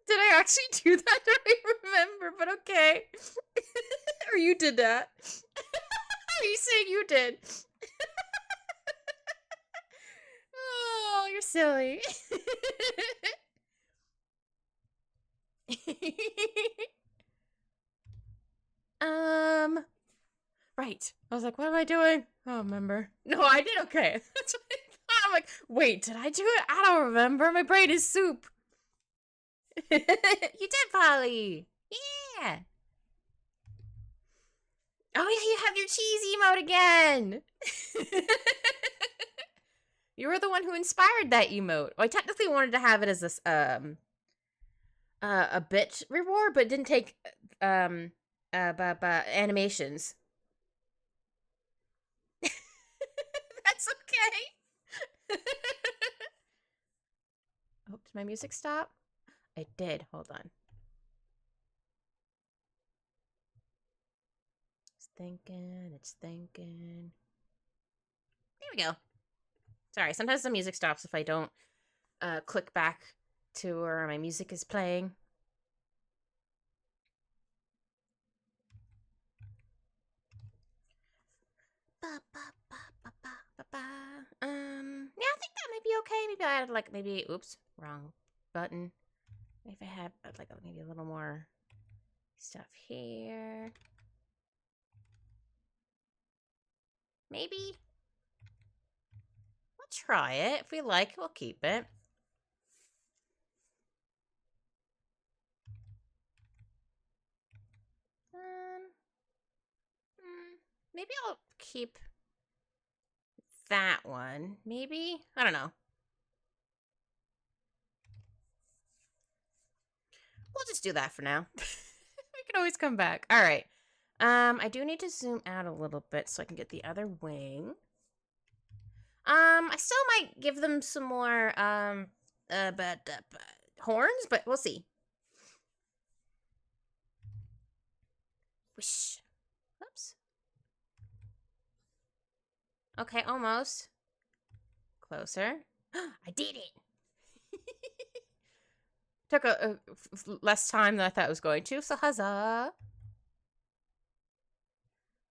Did I actually do that? I don't remember, but okay. Or you did that. Are you saying you did? Oh, you're silly. Right. I was like, what am I doing? I don't remember. No, I did okay. That's what I thought. I'm like, wait, did I do it? I don't remember. My brain is soup. You did, Polly. Yeah. Oh, yeah, you have your cheese emote again. You were the one who inspired that emote. Well, I technically wanted to have it as this, a bit reward, but it didn't take, animations. That's okay. Oh, did my music stop? It did. Hold on. It's thinking. It's thinking. There we go. Sorry, sometimes the music stops if I don't click back to where my music is playing. Yeah, I think that might be okay. Maybe I had oops, wrong button. Maybe if I had maybe a little more stuff here. Maybe. We'll try it. If we like, we'll keep it. Maybe I'll keep that one. Maybe? I don't know. We'll just do that for now. We can always come back. All right. I do need to zoom out a little bit so I can get the other wing. I still might give them some more, horns, but we'll see. Whoosh. Oops. Okay, almost. Closer. I did it! Took a less time than I thought it was going to, so huzzah!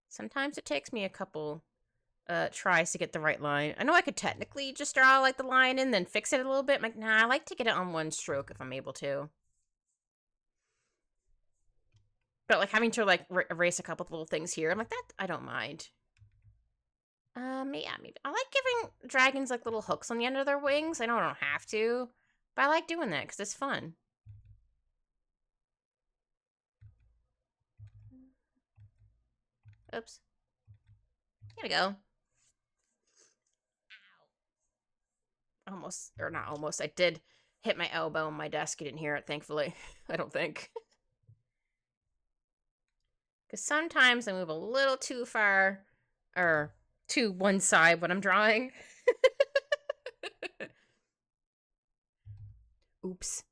Sometimes it takes me a couple tries to get the right line. I know I could technically just draw like the line and then fix it a little bit. I'm like, nah, I like to get it on one stroke if I'm able to. But like having to like erase a couple of little things here, I'm like, that I don't mind. Yeah, maybe. I like giving dragons like little hooks on the end of their wings. I know I don't have to, but I like doing that because it's fun. Oops. Here we go. Ow. Almost, or not almost. I did hit my elbow on my desk. You didn't hear it, thankfully. I don't think. Because sometimes I move a little too far, or to one side when I'm drawing. Oops.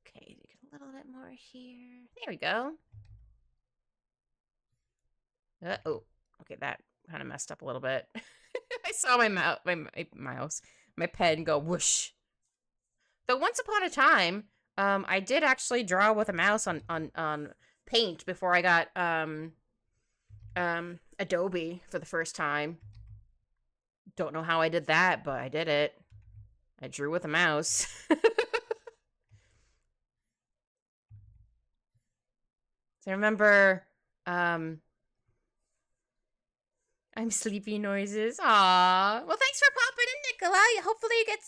Okay, get a little bit more here. There we go. Oh, okay, that kind of messed up a little bit. I saw my mouse, my pen go whoosh. Though once upon a time, I did actually draw with a mouse on paint before I got Adobe for the first time. Don't know how I did that, but I did it. I drew with a mouse. So I remember I'm sleepy noises. Aw. Well, thanks for popping in, Nicola. Hopefully you get,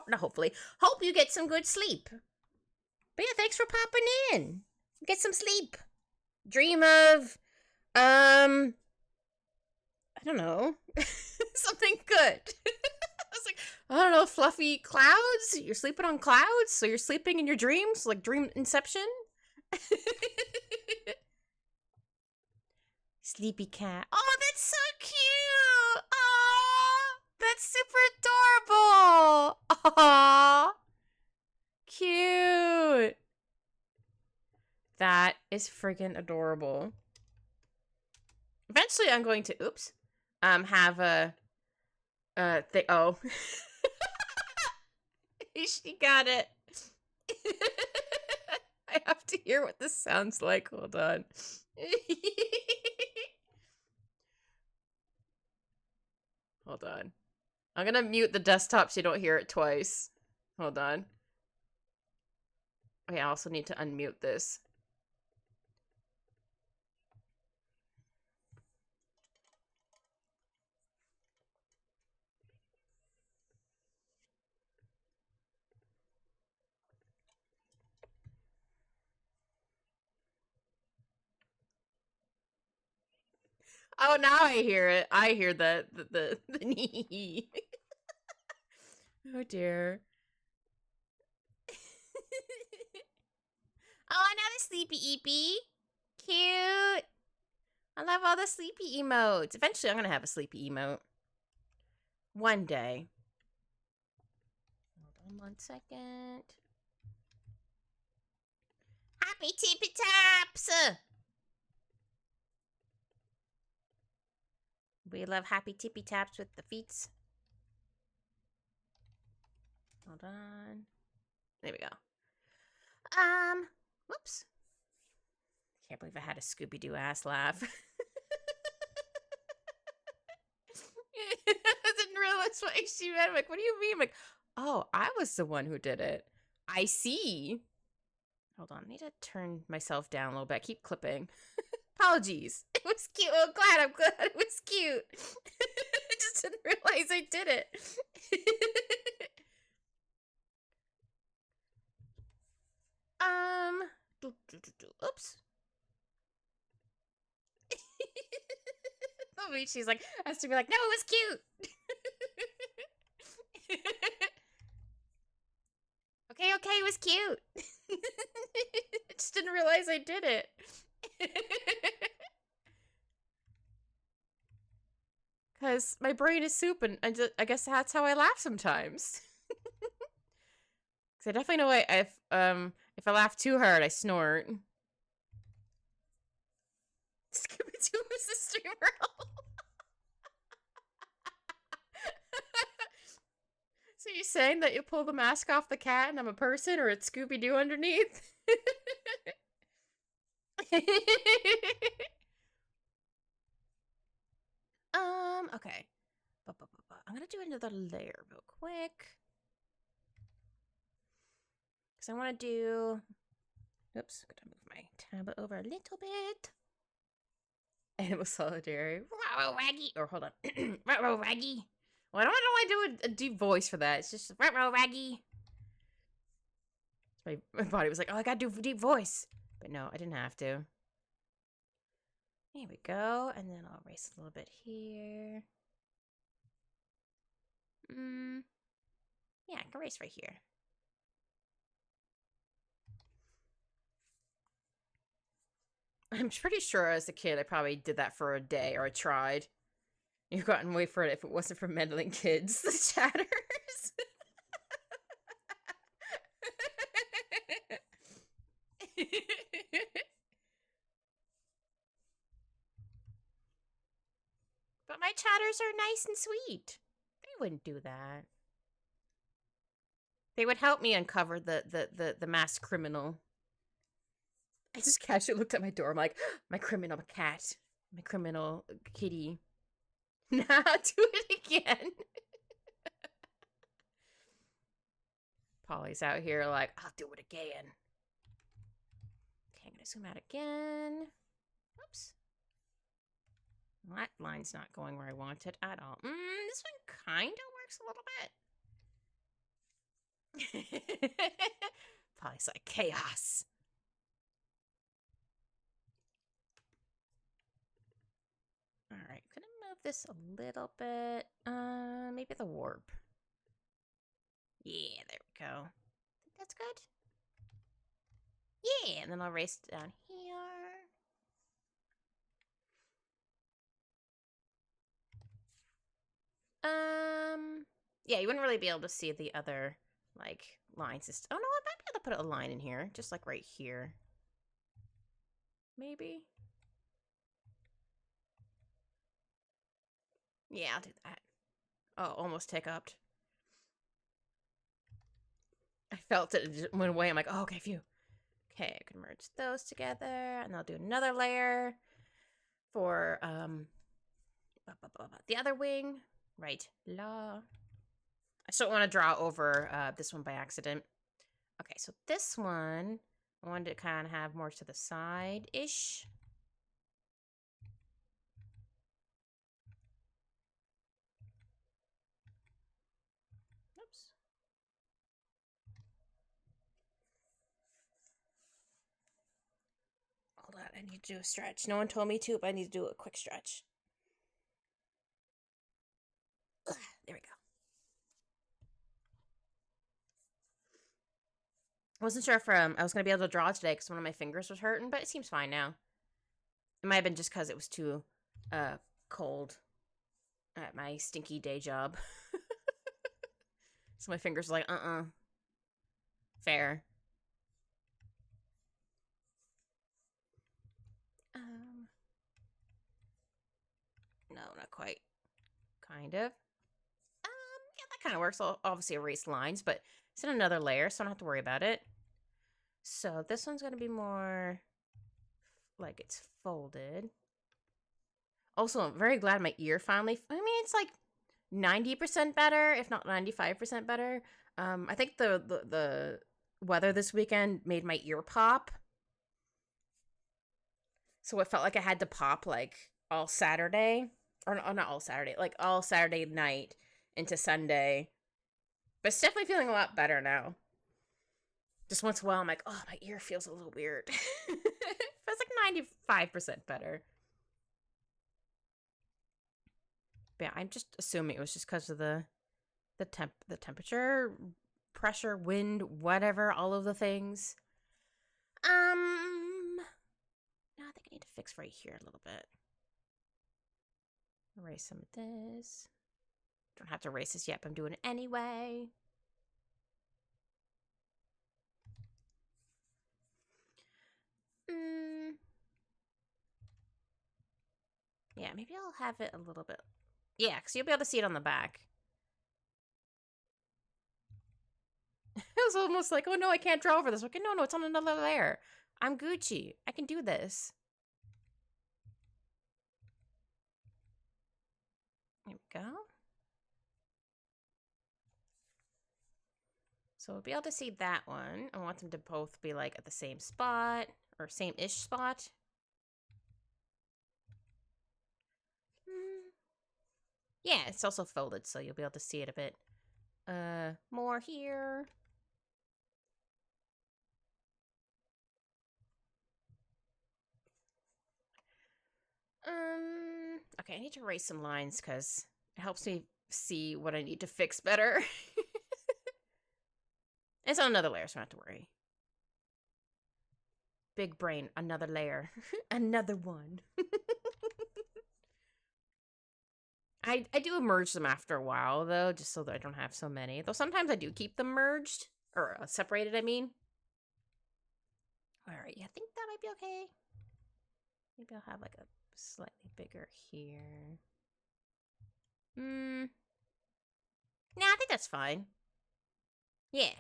not hopefully, hope you get some good sleep. But yeah, thanks for popping in. Get some sleep. Dream of, I don't know, something good. I was like, I don't know, fluffy clouds? You're sleeping on clouds? So you're sleeping in your dreams? Like dream inception? Sleepy cat. Oh, that's so cute. Oh, that's super adorable. Oh, cute. That is freaking adorable. Eventually, I'm going to, have a, oh. She got it. I have to hear what this sounds like. Hold on. Hold on. I'm gonna mute the desktop so you don't hear it twice. Hold on. Okay, I also need to unmute this. Oh, now I hear it. I hear the knee. Oh dear. Oh, another sleepy eepy. Cute. I love all the sleepy emotes. Eventually, I'm gonna have a sleepy emote. One day. Hold on 1 second. Happy tippy taps! We love happy tippy taps with the feets. Hold on. There we go. Whoops. Can't believe I had a Scooby-Doo ass laugh. I didn't realize what she meant. I'm like, what do you mean? I'm like, oh, I was the one who did it. I see. Hold on, I need to turn myself down a little bit. I keep clipping. Apologies. It was cute. Oh, I'm glad it was cute. I just didn't realize I did it. Oops. She's like, has to be like, no, it was cute. Okay, it was cute. I just didn't realize I did it. Because my brain is soup, and I guess that's how I laugh sometimes. Because I definitely know if I laugh too hard, I snort. Scooby-Doo is a streamer. So you're saying that you pull the mask off the cat and I'm a person, or it's Scooby-Doo underneath? Okay. I'm gonna do another layer real quick. Because I want to do... Oops, I'm gonna move my tablet over a little bit. Animal Solidarity. Raggy. Or hold on. Raggy. Well, I don't know why I do a deep voice for that. It's just Raggy. My body was like, oh, I gotta do a deep voice. But no, I didn't have to. Here we go. And then I'll erase a little bit here. Yeah, I can erase right here. I'm pretty sure as a kid I probably did that for a day, or I tried. You've gotten away for it if it wasn't for meddling kids. The chatters. But my chatters are nice and sweet. They wouldn't do that. They would help me uncover the masked criminal. I just casually looked at my door. I'm like, my criminal cat. My criminal kitty. Nah, do it again. Polly's out here like, I'll do it again. Okay, I'm gonna zoom out again. Oops. Well, that line's not going where I want it at all. This one kind of works a little bit. Polly's like, chaos. All right, gonna move this a little bit. Maybe the warp. Yeah, there we go. Think that's good. Yeah, and then I'll race it down here. Yeah, you wouldn't really be able to see the other, like, lines. Oh, no, I might be able to put a line in here, just, like, right here. Maybe? Yeah, I'll do that. Oh, almost hiccuped. I felt it just went away. I'm like, oh, okay, phew. Okay, I can merge those together, and I'll do another layer for, the other wing. Right, la. I still want to draw over this one by accident. Okay, so this one, I wanted to kind of have more to the side-ish. Oops. Hold on, I need to do a stretch. No one told me to, but I need to do a quick stretch. Ugh, there we go. I wasn't sure if I was going to be able to draw today because one of my fingers was hurting, but it seems fine now. It might have been just because it was too cold at my stinky day job. So my fingers were like, fair. No, not quite. Kind of. Yeah, that kind of works. I'll obviously erase lines, but it's in another layer, so I don't have to worry about it. So this one's going to be more like it's folded. Also, I'm very glad my ear finally, I mean, it's like 90% better, if not 95% better. I think the weather this weekend made my ear pop. So it felt like I had to pop like all Saturday. Or not all Saturday, like all Saturday night into Sunday. But it's definitely feeling a lot better now. Just once in a while, I'm like, oh, my ear feels a little weird. Feels like 95% better. But yeah, I'm just assuming it was just because of the temperature, pressure, wind, whatever, all of the things. No, I think I need to fix right here a little bit. Erase some of this. Don't have to erase this yet, but I'm doing it anyway. Yeah, maybe I'll have it a little bit. Yeah, because you'll be able to see it on the back. It was almost like, oh no, I can't draw over this. Okay, no, it's on another layer. I'm Gucci. I can do this. There we go. So we'll be able to see that one. I want them to both be like at the same spot or same-ish spot. Yeah, it's also folded, so you'll be able to see it a bit more here. Okay, I need to erase some lines because it helps me see what I need to fix better. It's on another layer, so I don't have to worry. Big brain, another layer. Another one. I do merge them after a while, though, just so that I don't have so many. Though sometimes I do keep them merged. Or separated, I mean. Alright, yeah, I think that might be okay. Maybe I'll have like a slightly bigger here. Nah, I think that's fine. Yeah.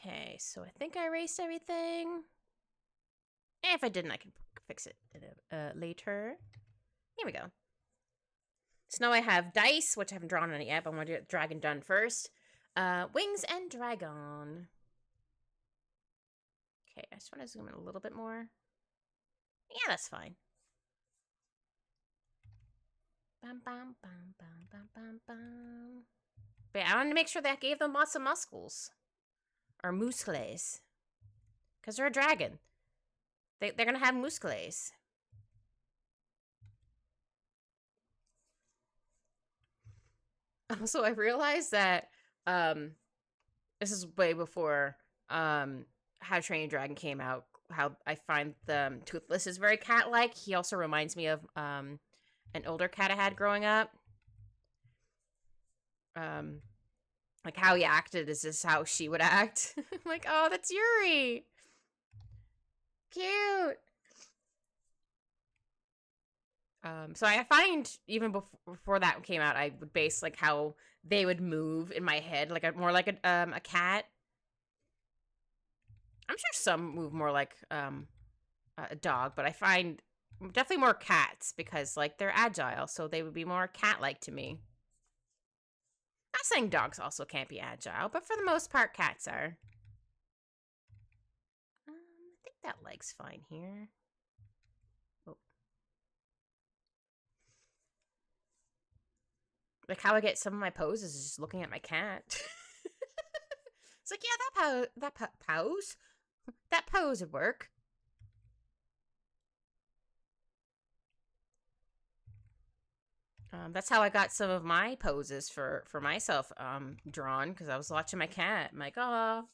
Okay, so I think I erased everything. If I didn't, I can fix it later. Here we go. So now I have dice, which I haven't drawn any yet, but I want to get dragon done first. Wings and dragon. Okay, I just want to zoom in a little bit more. Yeah, that's fine. Bam, bam, bam, bam, bam, bam, bam. But I wanted to make sure that I gave them lots of muscles. Or muscles. Because they're a dragon. They're going to have muscles. Also, I realized that this is way before How to Train Your Dragon came out. How I find the Toothless is very cat-like. He also reminds me of an older cat I had growing up. Like how he acted is just how she would act. Like, oh, that's Yuri. Cute. So I find even before that came out, I would base like how they would move in my head, like more like a cat. I'm sure some move more like a dog, but I find definitely more cats because like they're agile, so they would be more cat-like to me. Not saying dogs also can't be agile, but for the most part, cats are. I think that leg's fine here. Oh. Like how I get some of my poses is just looking at my cat. It's like, yeah, that pose would work. That's how I got some of my poses for myself drawn, because I was watching my cat. I'm like, oh.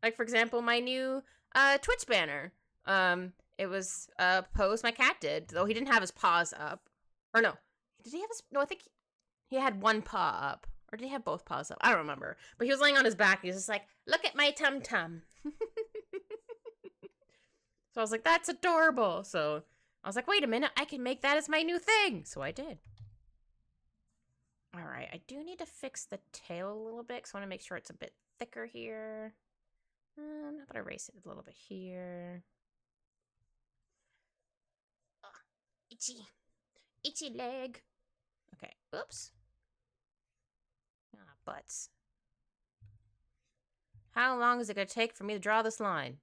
Like, for example, my new Twitch banner. It was a pose my cat did, though he didn't have his paws up. Or no. Did he have his... No, I think he had one paw up. Or did he have both paws up? I don't remember. But he was laying on his back. He was just like, look at my tum-tum. So I was like, that's adorable. So I was like, wait a minute. I can make that as my new thing. So I did. All right. I do need to fix the tail a little bit, because I want to make sure it's a bit thicker here. How about I erase it a little bit here? Oh, itchy. Itchy leg. Okay. Oops. Ah, butts. How long is it going to take for me to draw this line?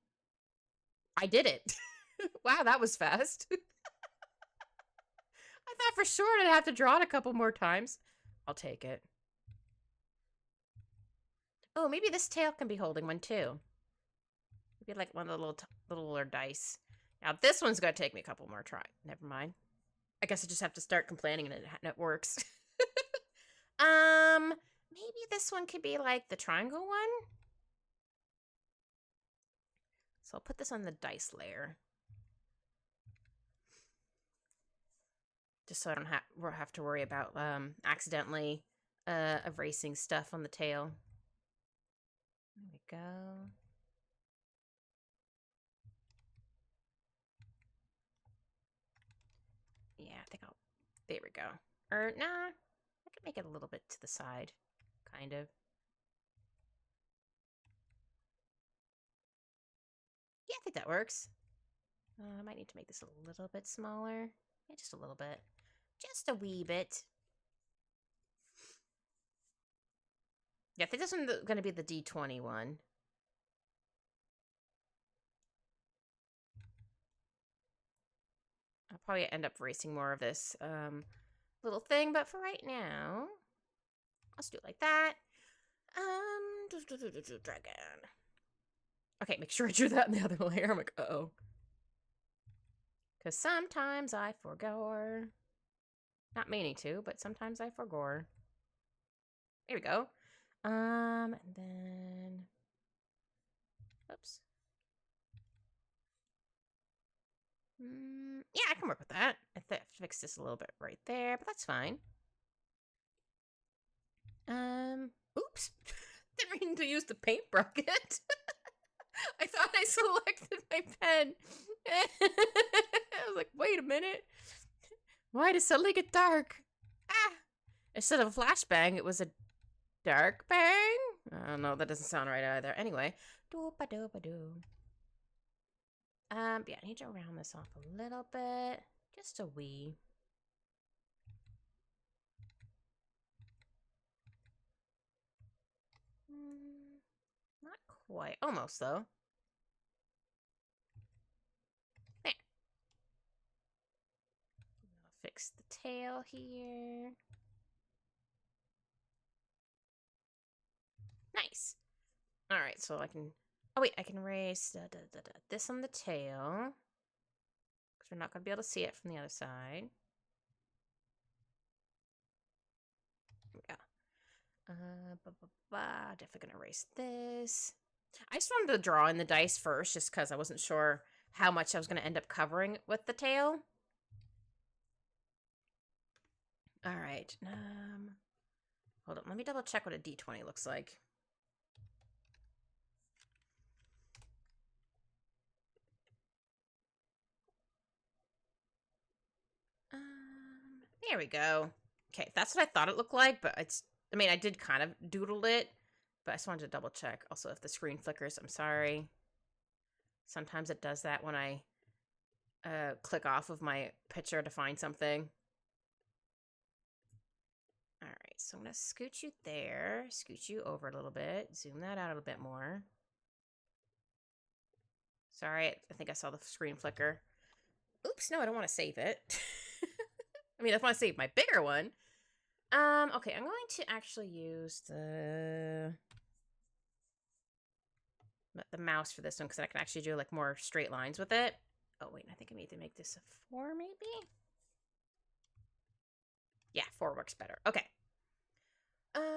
I did it. Wow, that was fast. I thought for sure I'd have to draw it a couple more times. I'll take it. Oh, maybe this tail can be holding one too. Maybe like one of the little dice. Now this one's going to take me a couple more tries. Never mind. I guess I just have to start complaining and it works. Maybe this one could be like the triangle one. So I'll put this on the dice layer. Just so I don't have to worry about accidentally erasing stuff on the tail. There we go. Yeah, I think I'll... There we go. Or, nah, I could make it a little bit to the side, kind of. Yeah, I think that works. I might need to make this a little bit smaller. Yeah, just a little bit. Just a wee bit. Yeah, I think this one's going to be the D20 one. I'll probably end up erasing more of this little thing, but for right now, I'll just do it like that. Dragon. Okay, make sure I drew that in the other layer. I'm like, uh-oh. Because sometimes I forgo. Not meaning to, but sometimes I forgo. There we go. And then... Oops. Yeah, I can work with that. I have to fix this a little bit right there, but that's fine. Oops. Didn't mean to use the paint bucket. I thought I selected my pen. I was like, wait a minute. Why did it suddenly get dark? Ah! Instead of a flashbang, it was a dark bang? No, that doesn't sound right either. Anyway. Doop-a-doop-a-doo. Yeah, I need to round this off a little bit. Just a wee. Not quite. Almost, though. There. I'll fix the tail here. Nice. All right, so I can... Oh, wait, I can erase this on the tail. Because we're not going to be able to see it from the other side. There we go. Definitely going to erase this. I just wanted to draw in the dice first, just because I wasn't sure how much I was going to end up covering with the tail. All right. Hold on. Let me double check what a d20 looks like. There we go. Okay, that's what I thought it looked like, but it's... I mean, I did kind of doodle it, but I just wanted to double check. Also, if the screen flickers, I'm sorry. Sometimes it does that when I click off of my picture to find something. All right, so I'm going to scoot you there, scoot you over a little bit, zoom that out a little bit more. Sorry, I think I saw the screen flicker. Oops, no, I don't want to save it. I mean, I want to save my bigger one. Okay, I'm going to actually use the mouse for this one because I can actually do like more straight lines with it. Oh, wait, I think I need to make this a 4 maybe? Yeah, 4 works better. Okay. Hold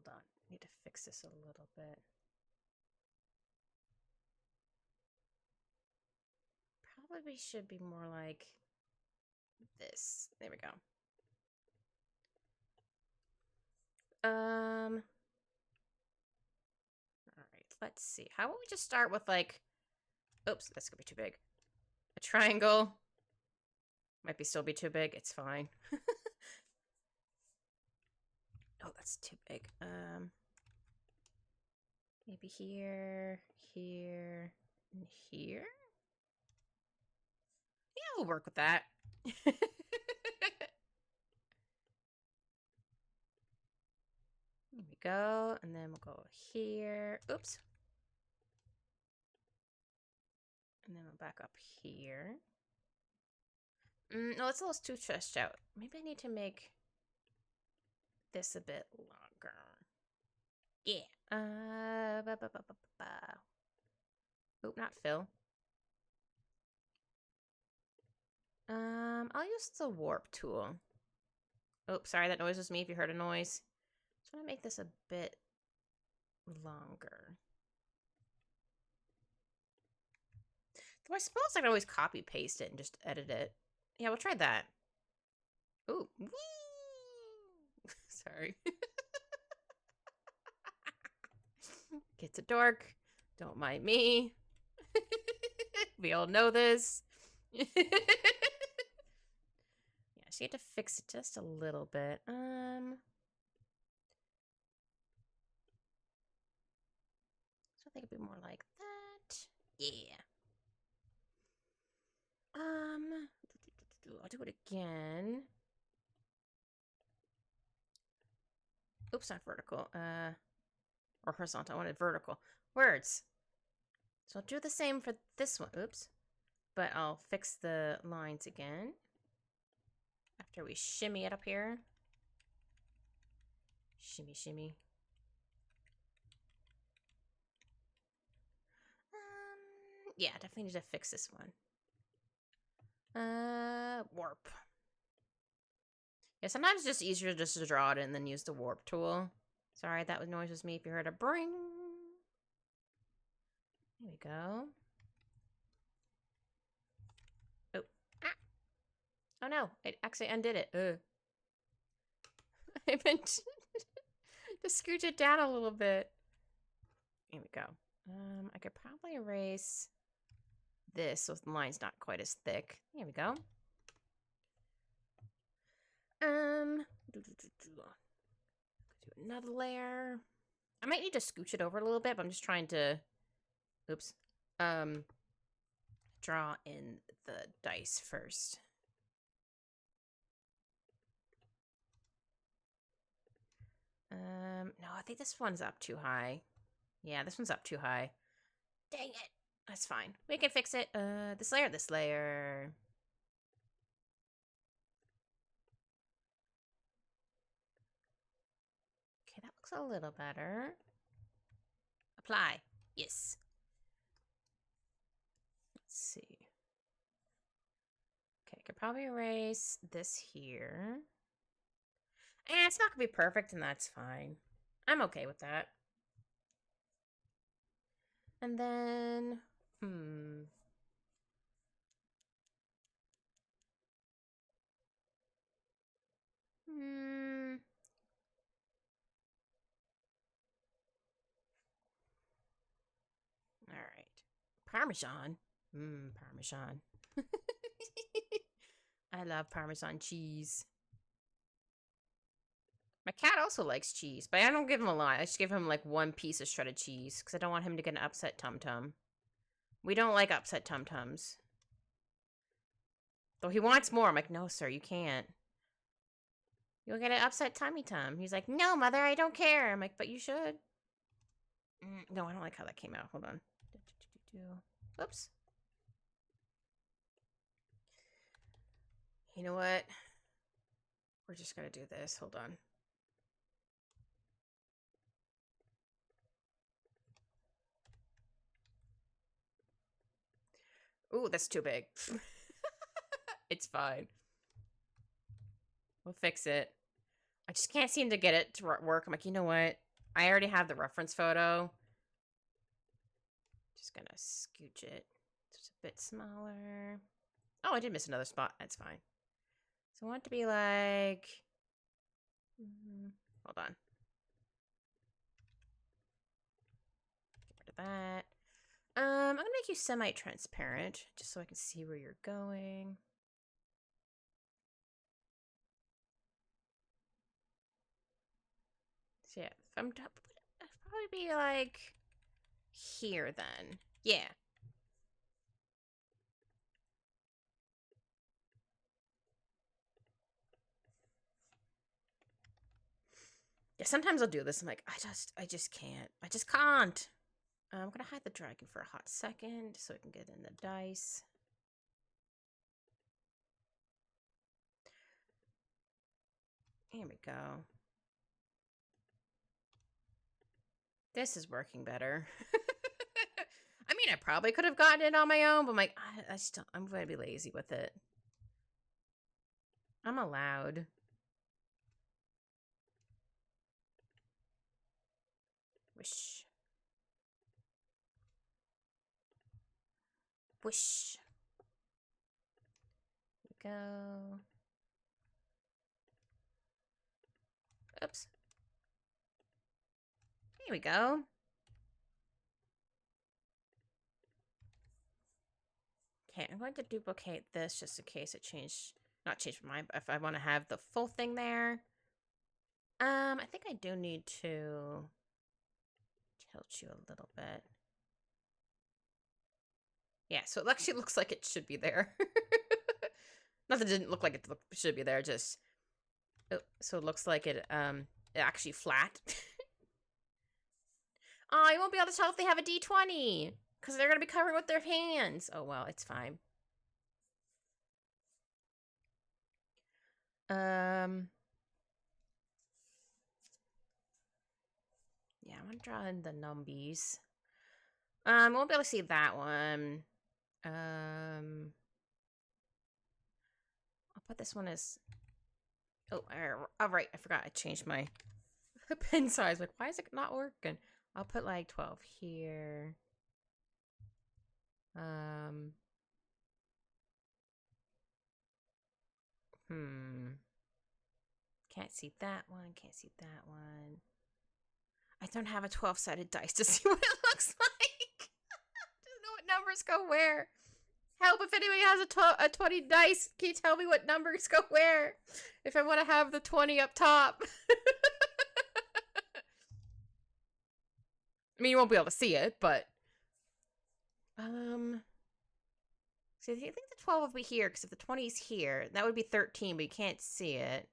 on. I need to fix this a little bit. Probably should be more like this. There we go. All right, let's see. How about we just start with like, oops, that's gonna be too big. A triangle. Might still be too big. It's fine. Oh, that's too big. Maybe here, here, and here. Yeah, we'll work with that. There we go. And then we'll go here. Oops. And then we'll back up here. No, it's a little too stretched out. Maybe I need to make this a bit longer. Yeah. Oop, not fill. I'll use the warp tool. Oh, sorry, that noise was me if you heard a noise. Just want to make this a bit longer. Though I suppose I can always copy paste it and just edit it. Yeah, we'll try that. Ooh, woo! Sorry. Gets a dork. Don't mind me. We all know this. Yeah, she had to fix it just a little bit. So I think it'd be more like that. Yeah. I'll do it again. Oops, not vertical. Or horizontal. I wanted vertical. Words. So I'll do the same for this one. Oops. But I'll fix the lines again. After we shimmy it up here. Shimmy, shimmy. Yeah, definitely need to fix this one. Warp. Yeah, sometimes it's just easier just to draw it and then use the warp tool. Sorry, that noise was me if you heard a bring. There we go. Oh. Ah. Oh no, it actually undid it. I meant to scooch it down a little bit. Here we go. I could probably erase this so the line's not quite as thick. Here we go. Do another layer. I might need to scooch it over a little bit, but I'm just trying to, oops, draw in the dice first. No, I think this one's up too high. Yeah, this one's up too high. Dang it. That's fine. We can fix it. This layer, this layer. Okay, that looks a little better. Apply. Yes. Let's see. Okay, I could probably erase this here. It's not gonna be perfect, and that's fine. I'm okay with that. And then, all right. Parmesan. Parmesan. I love Parmesan cheese. My cat also likes cheese, but I don't give him a lot. I just give him like one piece of shredded cheese because I don't want him to get an upset tum-tum. We don't like upset tum-tums. Though he wants more. I'm like, no, sir, you can't. You'll get an upset tummy-tum. He's like, no, mother, I don't care. I'm like, but you should. No, I don't like how that came out. Hold on. Oops. You know what? We're just gonna do this. Hold on. Ooh, that's too big. It's fine. We'll fix it. I just can't seem to get it to work. I'm like, you know what? I already have the reference photo. Just gonna scooch it just a bit smaller. Oh, I did miss another spot. That's fine. So I want it to be like... hold on. Get rid of that. I'm gonna make you semi-transparent, just so I can see where you're going. So yeah, if I'm it'd probably be like here then. Yeah. Yeah, sometimes I'll do this. I'm like, I just can't. I just can't. I'm gonna hide the dragon for a hot second so I can get in the dice. Here we go. This is working better. I mean, I probably could have gotten it on my own, but I'm like, I'm going to be lazy with it. I'm allowed. Wish. Wish. Here we go. Oops. Here we go. Okay, I'm going to duplicate this just in case it changed. Not changed my mind, but if I want to have the full thing there. I think I do need to tilt you a little bit. Yeah, so it actually looks like it should be there. Not that it didn't look like it should be there, just... Oh, so it looks like it actually flat. Oh, you won't be able to tell if they have a D20. Because they're going to be covering with their hands. Oh, well, it's fine. Yeah, I'm going to draw in the numbies. Won't be able to see that one. I'll put this one as... Oh, right. I forgot. I changed my pen size. Like, why is it not working? I'll put like 12 here. Can't see that one. Can't see that one. I don't have a 12-sided dice to see what it looks like. I don't know what numbers go where. Help if anybody has a 20 dice. Can you tell me what numbers go where? If I want to have the 20 up top. I mean, you won't be able to see it, but... So I think the 12 will be here, because if the 20 is here, that would be 13, but you can't see it.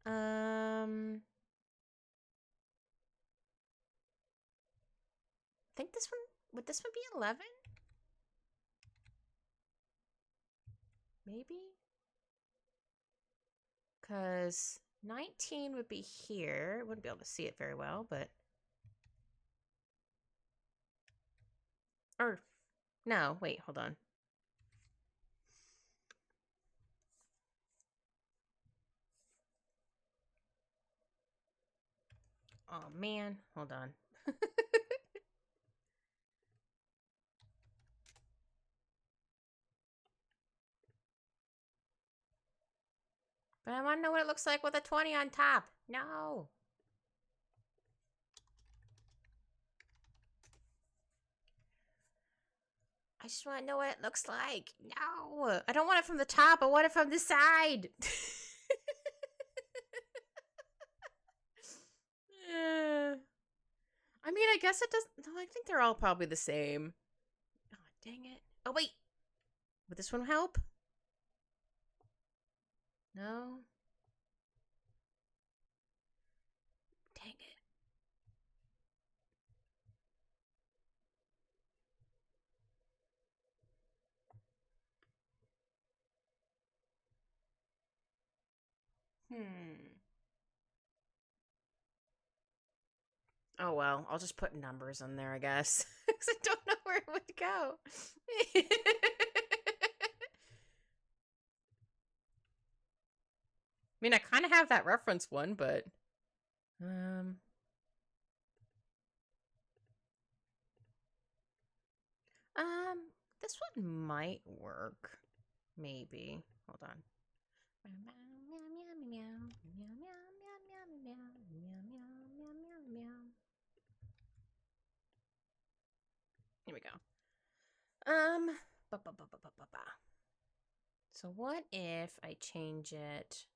I think this one... Would this one be 11? Maybe? Because 19 would be here. Wouldn't be able to see it very well, but... Or... No, wait, hold on. Oh, man. Hold on. But I want to know what it looks like with a 20 on top. No. I just want to know what it looks like. No. I don't want it from the top. I want it from the side. I mean, I guess it doesn't... No, I think they're all probably the same. Oh, dang it. Oh, wait. Would this one help? No? Dang it. Oh, well. I'll just put numbers on there, I guess. Because I don't know where it would go. I mean, I kind of have that reference one, but... This one might work. Maybe. Hold on. Here we go. So what if I change it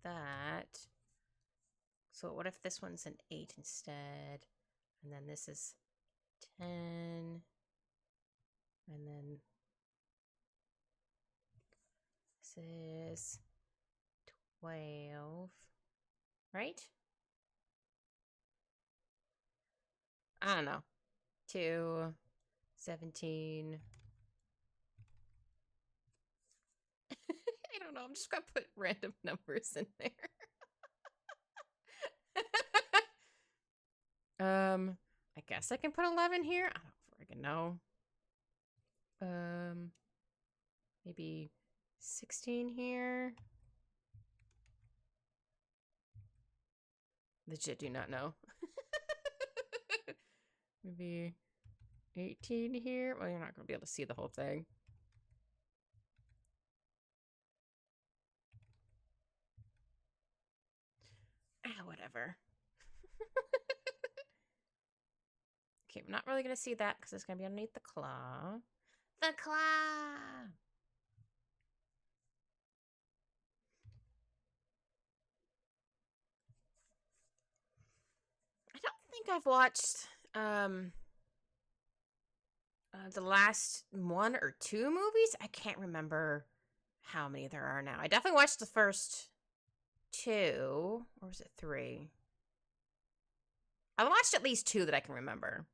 that? So what if this one's an 8 instead? And then this is 10. And then this is 12. Right? I don't know. 2, 17. I don't know. I'm just going to put random numbers in there. I guess I can put 11 here. I don't friggin' know. Maybe 16 here. Legit do not know. Maybe 18 here. Well, you're not going to be able to see the whole thing. Whatever. Okay, I'm not really going to see that because it's going to be underneath the claw. The claw! I don't think I've watched the last 1 or 2 movies. I can't remember how many there are now. I definitely watched the first 2. Or was it 3? I watched at least 2 that I can remember.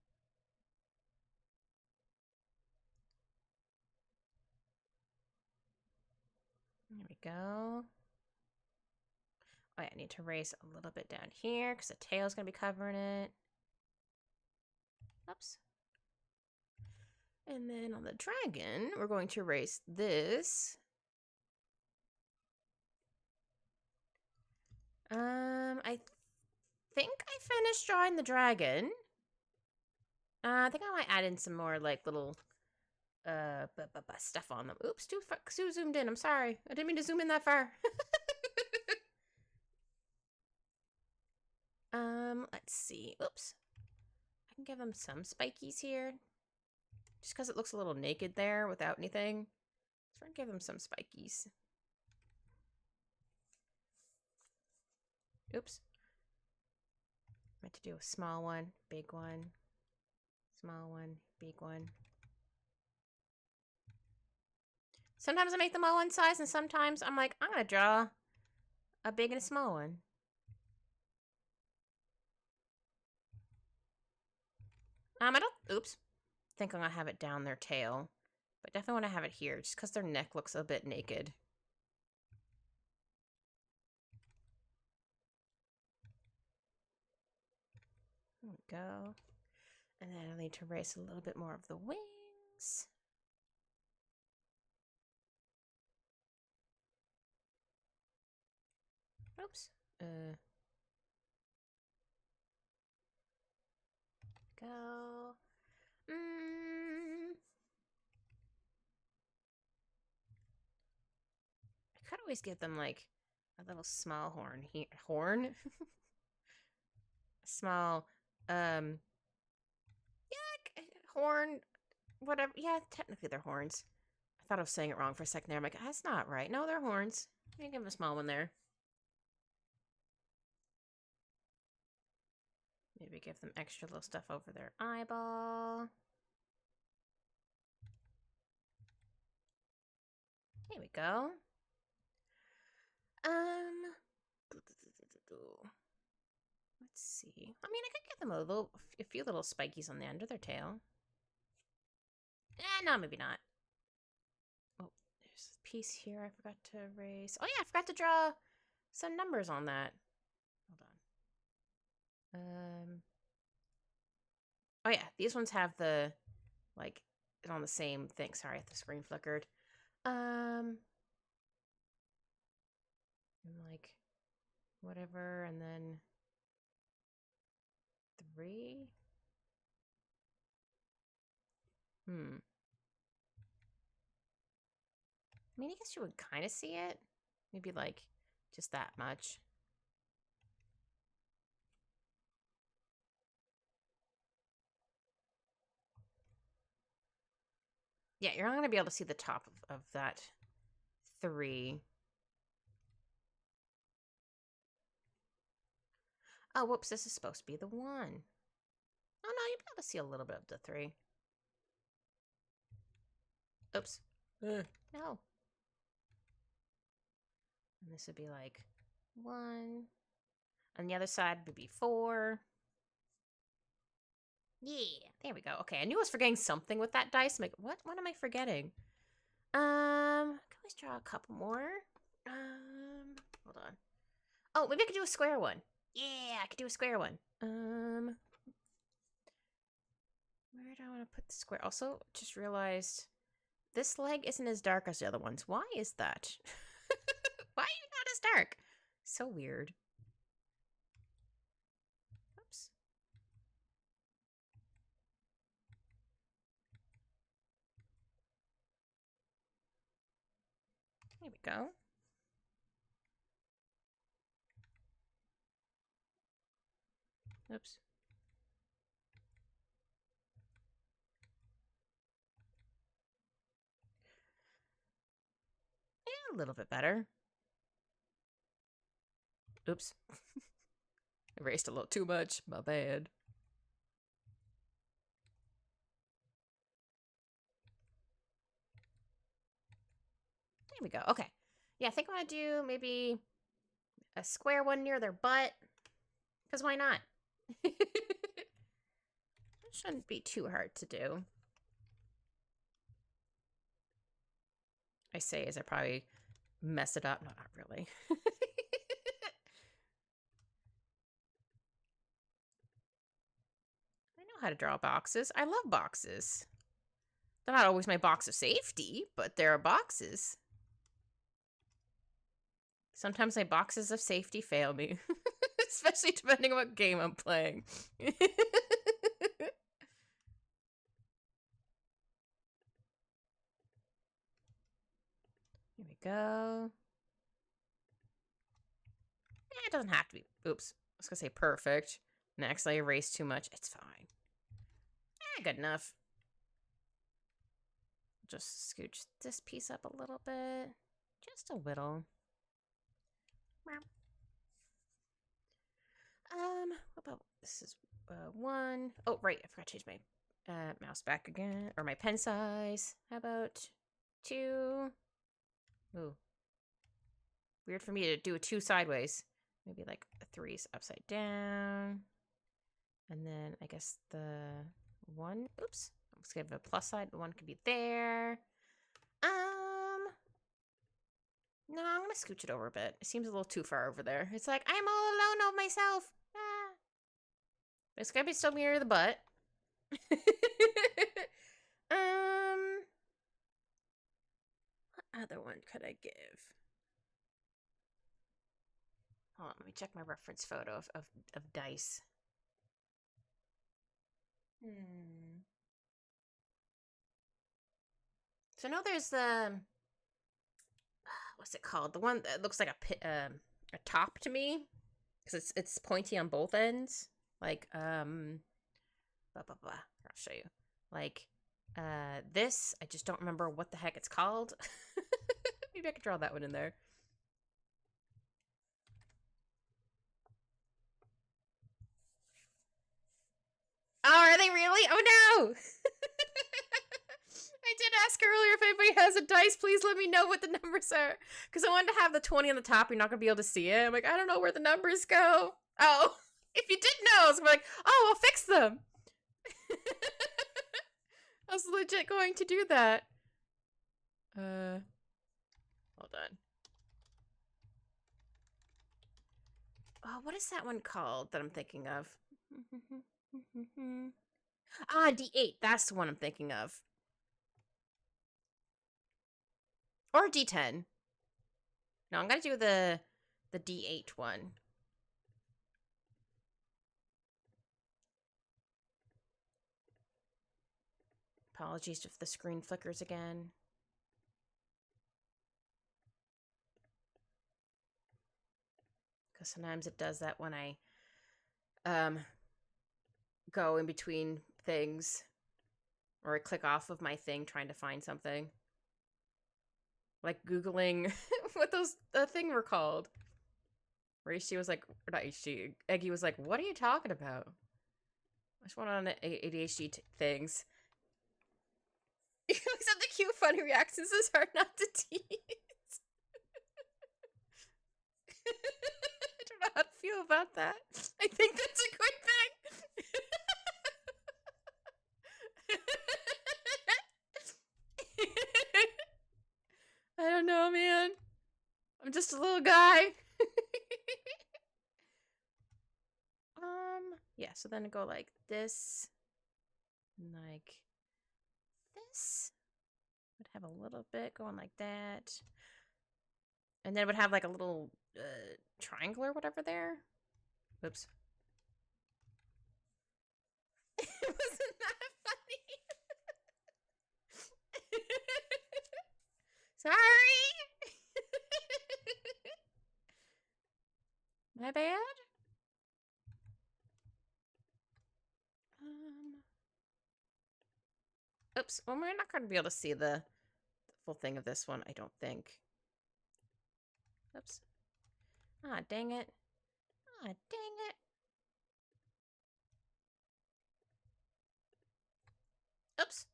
There we go. Oh, yeah, I need to erase a little bit down here because the tail's going to be covering it. Oops. And then on the dragon, we're going to erase this. I think I finished drawing the dragon. I think I might add in some more, like, little, stuff on them. Oops, too zoomed in. I'm sorry. I didn't mean to zoom in that far. Let's see. Oops. I can give them some spikies here. Just because it looks a little naked there without anything. So we're going to give him some spikies. Oops. Meant to do a small one, big one, small one, big one. Sometimes I make them all one size, and sometimes I'm like, I'm going to draw a big and a small one. I don't, oops. Think I'm going to have it down their tail. But definitely want to have it here, just because their neck looks a bit naked. There we go. And then I need to erase a little bit more of the wings. Oops. Go. I could always give them like a little small horn here. Horn? Small, yeah, horn, whatever. Yeah, technically they're horns. I thought I was saying it wrong for a second there. I'm like, that's not right. No, they're horns. You can give them a small one there. Maybe give them extra little stuff over their eyeball. There we go. Let's see. I mean, I could give them a few little spikies on the end of their tail. No, maybe not. Oh, there's a piece here I forgot to erase. Oh yeah, I forgot to draw some numbers on that. Hold on. Oh yeah, these ones have the, like, on the same thing. Sorry, the screen flickered. And like, whatever, and then 3. I mean, I guess you would kind of see it. Maybe like just that much. Yeah, you're not going to be able to see the top of that 3. Oh, whoops, this is supposed to be the 1. Oh, no, you'll be able to see a little bit of the 3. Oops. No. And this would be like 1. On the other side would be 4. Yeah, there we go. Okay, I knew I was forgetting something with that dice. I'm like, what am I forgetting? I can always draw a couple more. Hold on. Oh, maybe I could do a square one. Yeah, I could do a square one. Where do I want to put the square? Also, just realized this leg isn't as dark as the other ones. Why is that? Why are you not as dark? So weird. Oops. There we go. Oops. Yeah, a little bit better. Oops. Erased a little too much. My bad. There we go. Okay. Yeah, I think I want to do maybe a square one near their butt. Because why not? It shouldn't be too hard to do. I say as I probably mess it up. No, not really. I know how to draw boxes. I love boxes. They're not always my box of safety, but there are boxes. Sometimes my boxes of safety fail me. Especially depending on what game I'm playing. Here we go. It doesn't have to be. Oops. I was going to say perfect. And actually I erased too much. It's fine. Good enough. just scooch this piece up a little bit. Just a little. What about this is one. Oh, right, I forgot to change my mouse back again, or my pen size. How about 2? Ooh, weird for me to do a 2 sideways. Maybe like a 3's upside down, and then I guess the 1. Oops, let's give it a plus side. The 1 could be there. No, I'm gonna scooch it over a bit. It seems a little too far over there. It's like, I'm all alone of myself. Ah. It's gotta be still near the butt. What other one could I give? Hold on, let me check my reference photo of dice. So I know there's the what's it called? The one that looks like a top to me, because it's pointy on both ends. Like blah blah blah. I'll show you. Like this. I just don't remember what the heck it's called. Maybe I could draw that one in there. Oh, are they really? Oh no! I did ask earlier if anybody has a dice. Please let me know what the numbers are. Because I wanted to have the 20 on the top. You're not going to be able to see it. I'm like, I don't know where the numbers go. Oh, if you didn't know, I was like, oh, I'll fix them. I was legit going to do that. Hold on. Oh, what is that one called that I'm thinking of? D8. That's the one I'm thinking of. Or D10. No, I'm gonna do the D8 one. Apologies if the screen flickers again. Because sometimes it does that when I go in between things, or I click off of my thing trying to find something. Like Googling what those thing were called. Where HG was like, or not HG, Eggy was like, what are you talking about? I just went on ADHD things. Except the cute funny reactions is hard not to tease. I don't know how to feel about that. I think that's a good thing. I don't know, man. I'm just a little guy. Yeah, so then I go like this. And like this. Would have a little bit going like that. And then it would have like a little triangle or whatever there. Oops. Wasn't that funny? Sorry. My bad. Oops. Well, we're not going to be able to see the full thing of this one, I don't think. Oops. Ah, dang it. Ah, dang it. Oops.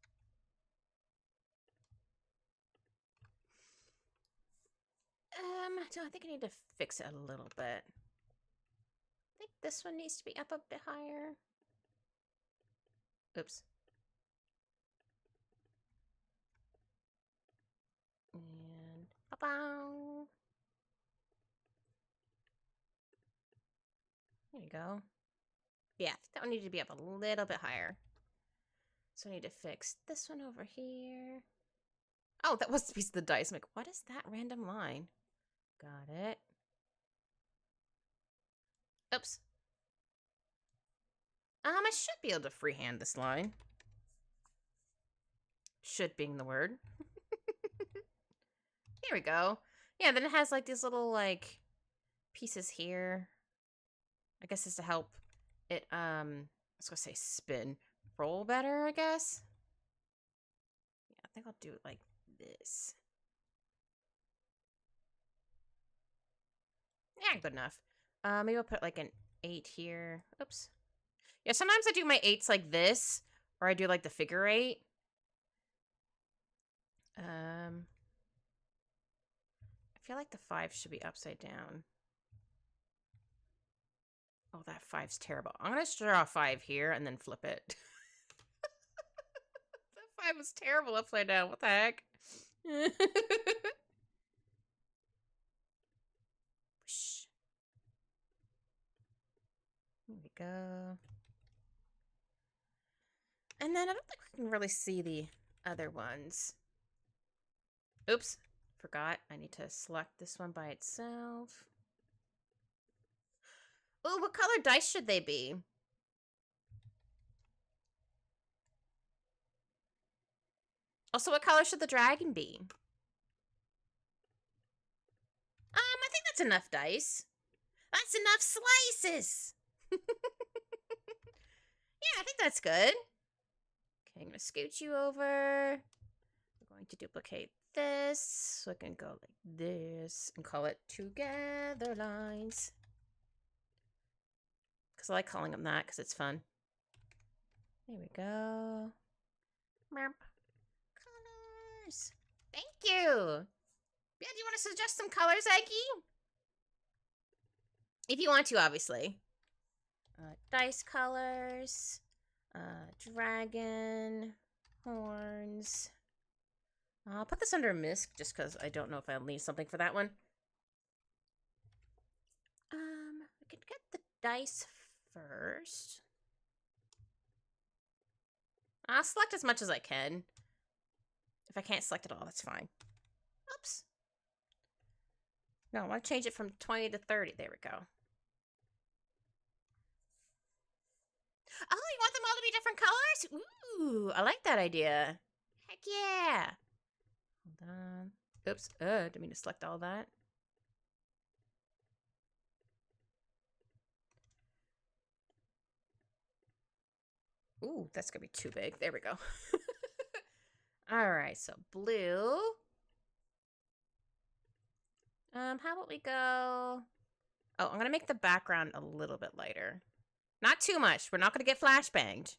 So I think I need to fix it a little bit. I think this one needs to be up a bit higher. Oops. And ba-bow. There you go. Yeah, I think that one needed to be up a little bit higher. So I need to fix this one over here. Oh, that was the piece of the dice. I'm like, what is that random line? Got it. Oops. I should be able to freehand this line. Should being the word. Here we go. Yeah, then it has like these little like pieces here. I guess it's to help it I was gonna say spin. Roll better, I guess. Yeah, think I'll do it like this. Yeah, good enough. Maybe I'll put like an 8 here. Oops. Yeah, sometimes I do my 8s like this, or I do like the figure 8. I feel like the 5 should be upside down. Oh, that 5's terrible. I'm gonna draw a 5 here and then flip it. That 5 was terrible upside down. What the heck? Here we go. And then I don't think we can really see the other ones. Oops, forgot. I need to select this one by itself. Oh, what color dice should they be? Also, what color should the dragon be? I think that's enough dice. That's enough slices. Yeah, I think that's good. Okay, I'm gonna scoot you over. We're going to duplicate this, so I can go like this and call it together lines. Because I like calling them that because it's fun. There we go. Merp. Colors. Thank you. Yeah, do you want to suggest some colors, Eggy? If you want to, obviously. Dice colors. Dragon. Horns. I'll put this under misc just because I don't know if I'll need something for that one. We could get the dice first. I'll select as much as I can. If I can't select it all, that's fine. Oops. No, I want to change it from 20 to 30. There we go. Oh, you want them all to be different colors? Ooh, I like that idea. Heck yeah. Hold on. Oops. Didn't mean to select all that. Ooh, that's gonna be too big. There we go. All right, so blue. How about we go? Oh, I'm gonna make the background a little bit lighter. Not too much. We're not gonna get flashbanged.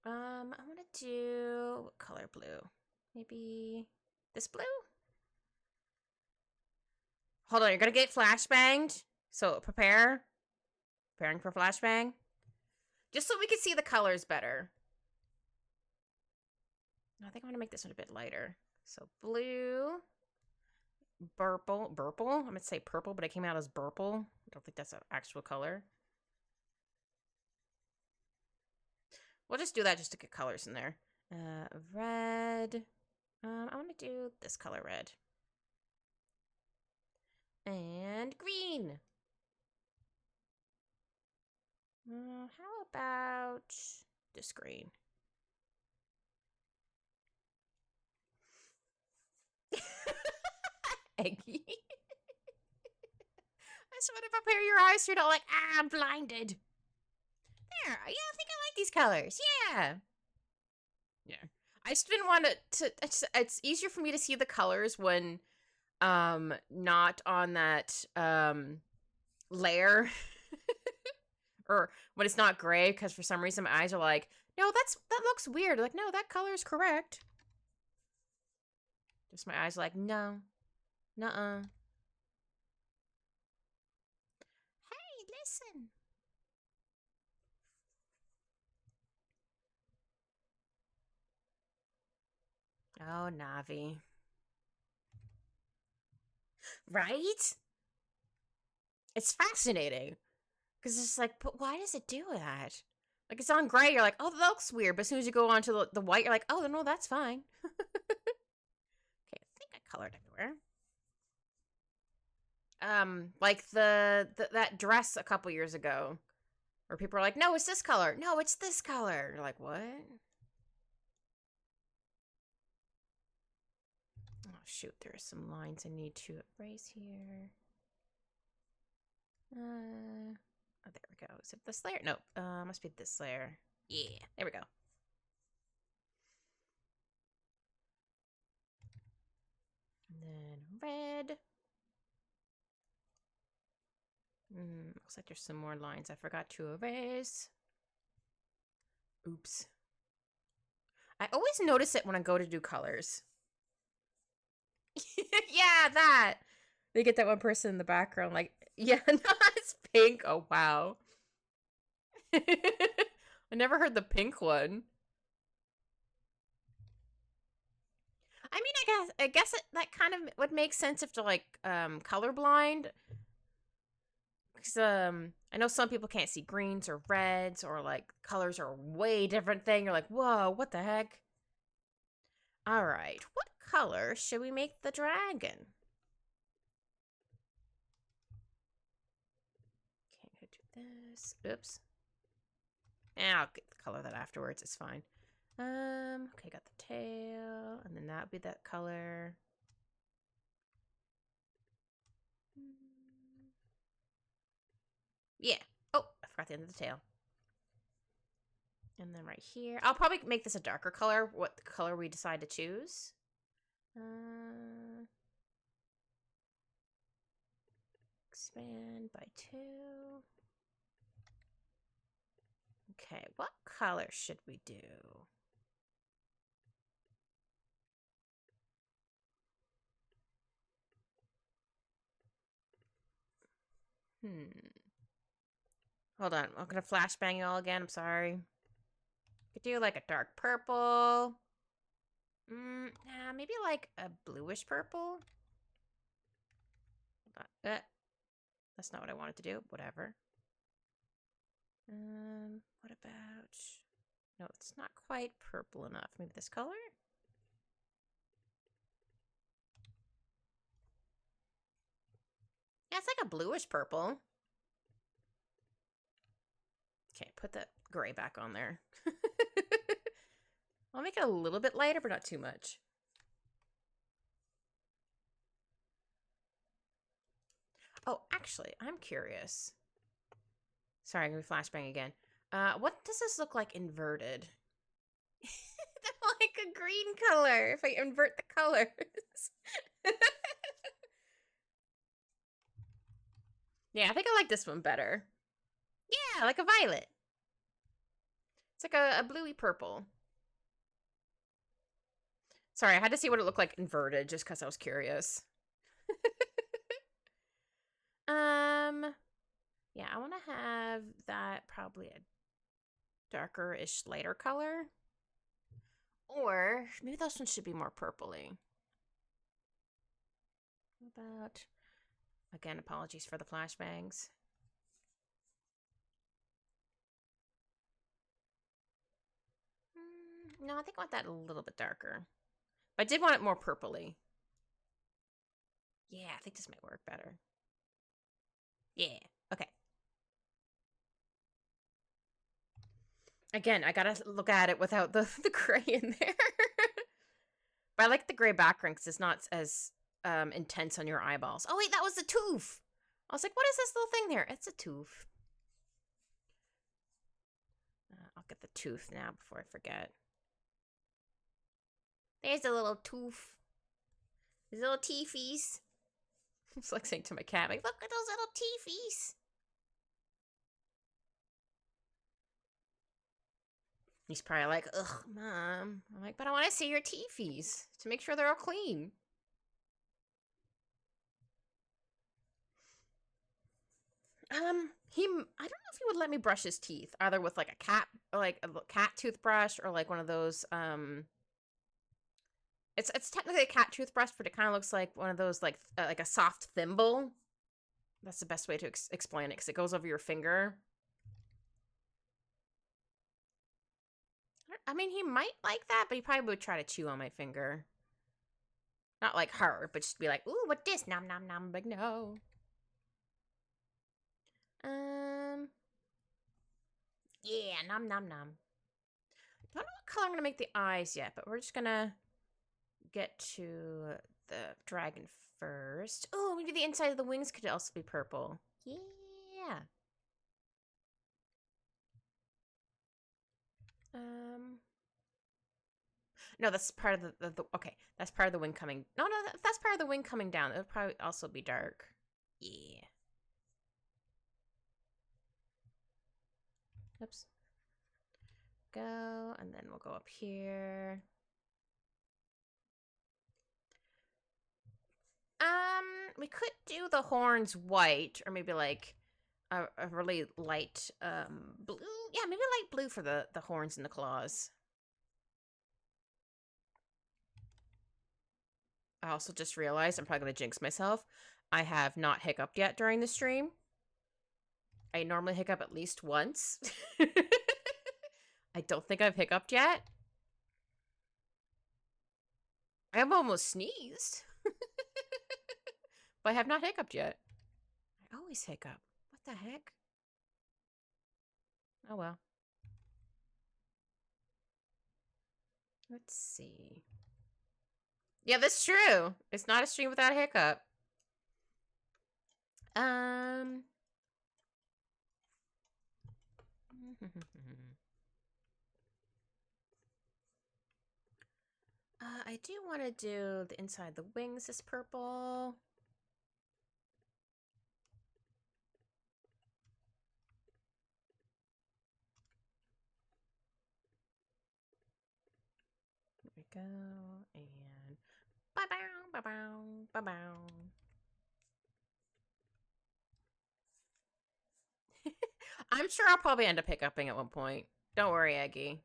I'm gonna do what color blue? Maybe this blue? Hold on, you're gonna get flashbanged. So prepare. Preparing for flashbang. Just so we can see the colors better. I think I'm gonna make this one a bit lighter. So blue. Purple. I'm gonna say purple, but it came out as purple. I don't think that's an actual color. We'll just do that just to get colors in there. Red. I want to do this color red. And green. How about this green? Eggy. I just want to prepare your eyes so you're not like, I'm blinded. There. Yeah, I think I like these colors. Yeah. Yeah. I just didn't want to it's easier for me to see the colors when not on that layer or when it's not gray, because for some reason my eyes are like, no, that looks weird. Like, no, that color is correct. Just my eyes are like, no. Nuh-uh. Hey, listen. Oh, Navi. Right? It's fascinating. Because it's like, but why does it do that? Like, it's on gray, you're like, oh, that looks weird. But as soon as you go on to the white, you're like, oh, no, that's fine. Okay, I think I colored everywhere. Like that dress a couple years ago. Where people are like, no, it's this color. No, it's this color. You're like, what? Oh, shoot, there are some lines I need to erase here. Oh, there we go. Is it this layer? Nope. Must be this layer. Yeah, there we go. red. Looks like there's some more lines I forgot to erase. Oops. I always notice it when I go to do colors. Yeah, that. They get that one person in the background, like, yeah, no, it's pink. Oh, wow. I never heard the pink one. I mean, I guess that kind of would make sense if they're like colorblind. Because I know some people can't see greens or reds, or like colors are a way different thing. You're like, whoa, what the heck? All right, what color should we make the dragon? Okay, I'm gonna do this. Oops. I'll get the color that afterwards. It's fine. Okay, got the tail, and then that would be that color. Yeah. Oh, I forgot the end of the tail. And then right here, I'll probably make this a darker color, what color we decide to choose. Expand by 2. Okay, what color should we do? Hold on, I'm gonna flashbang you all again. I'm sorry. Could do like a dark purple. Nah, maybe like a bluish purple. That's not what I wanted to do. Whatever. What about... No, it's not quite purple enough. Maybe this color? Yeah, it's like a bluish purple. Okay, put that gray back on there. I'll make it a little bit lighter, but not too much. Oh, actually, I'm curious. Sorry, I'm going to be flashbang again. What does this look like inverted? Like a green color, if I invert the colors. Yeah, I think I like this one better. Yeah, like a violet. It's like a bluey purple. Sorry, I had to see what it looked like inverted just because I was curious. Yeah, I want to have that probably a darker-ish lighter color. Or maybe this one should be more purpley. What about... Again, apologies for the flashbangs. No, I think I want that a little bit darker. But I did want it more purpley. Yeah, I think this might work better. Yeah, okay. Again, I gotta look at it without the gray in there. But I like the gray background because it's not as intense on your eyeballs. Oh wait, that was the tooth! I was like, what is this little thing there? It's a tooth. I'll get the tooth now before I forget. There's a little tooth. His little teethies. It's like saying to my cat, like, look at those little teethies. He's probably like, ugh, Mom. I'm like, but I want to see your teethies to make sure they're all clean. I don't know if he would let me brush his teeth, either with like a cat toothbrush, or like one of those, it's technically a cat toothbrush, but it kind of looks like one of those, like a soft thimble. That's the best way to explain it, because it goes over your finger. I mean, he might like that, but he probably would try to chew on my finger. Not like hard, but just be like, ooh, what this? Nom nom nom. Like, no. Yeah, nom nom nom. Don't know what color I'm gonna make the eyes yet, but we're just gonna get to the dragon first. Oh, maybe the inside of the wings could also be purple. Yeah. No, that's part of the okay. That's part of the wing coming. No, that's part of the wing coming down. It would probably also be dark. Yeah. Oops. Go, and then we'll go up here. We could do the horns white, or maybe like a really light blue. Yeah, maybe light blue for the horns and the claws. I also just realized I'm probably gonna jinx myself. I have not hiccuped yet during the stream. I normally hiccup at least once. I don't think I've hiccuped yet. I have almost sneezed. But I have not hiccuped yet. I always hiccup. What the heck? Oh well. Let's see. Yeah, that's true. It's not a stream without a hiccup. I do want to do the inside the wings is purple. Here we go, and ba-bow, ba-bow, ba-bow. I'm sure I'll probably end up hiccuping at one point. Don't worry, Eggie.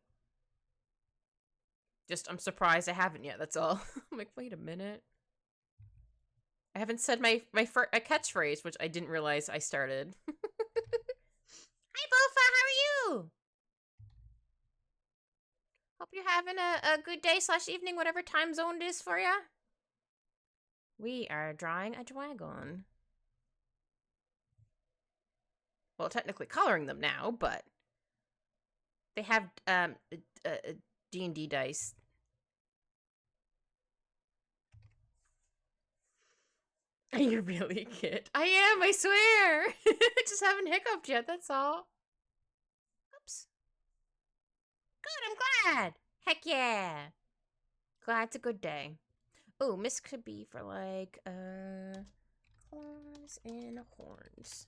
Just, I'm surprised I haven't yet, that's all. I'm like, wait a minute. I haven't said my catchphrase, which I didn't realize I started. Hi, Bofa, how are you? Hope you're having a good day / evening, whatever time zone it is for ya. We are drawing a dragon. Well, technically coloring them now, but they have D&D dice. Are you really, kid? I am, I swear. Just haven't hiccuped yet, that's all. Oops. Good, I'm glad. Heck yeah. Glad it's a good day. Oh, Miss could be for like, claws and horns.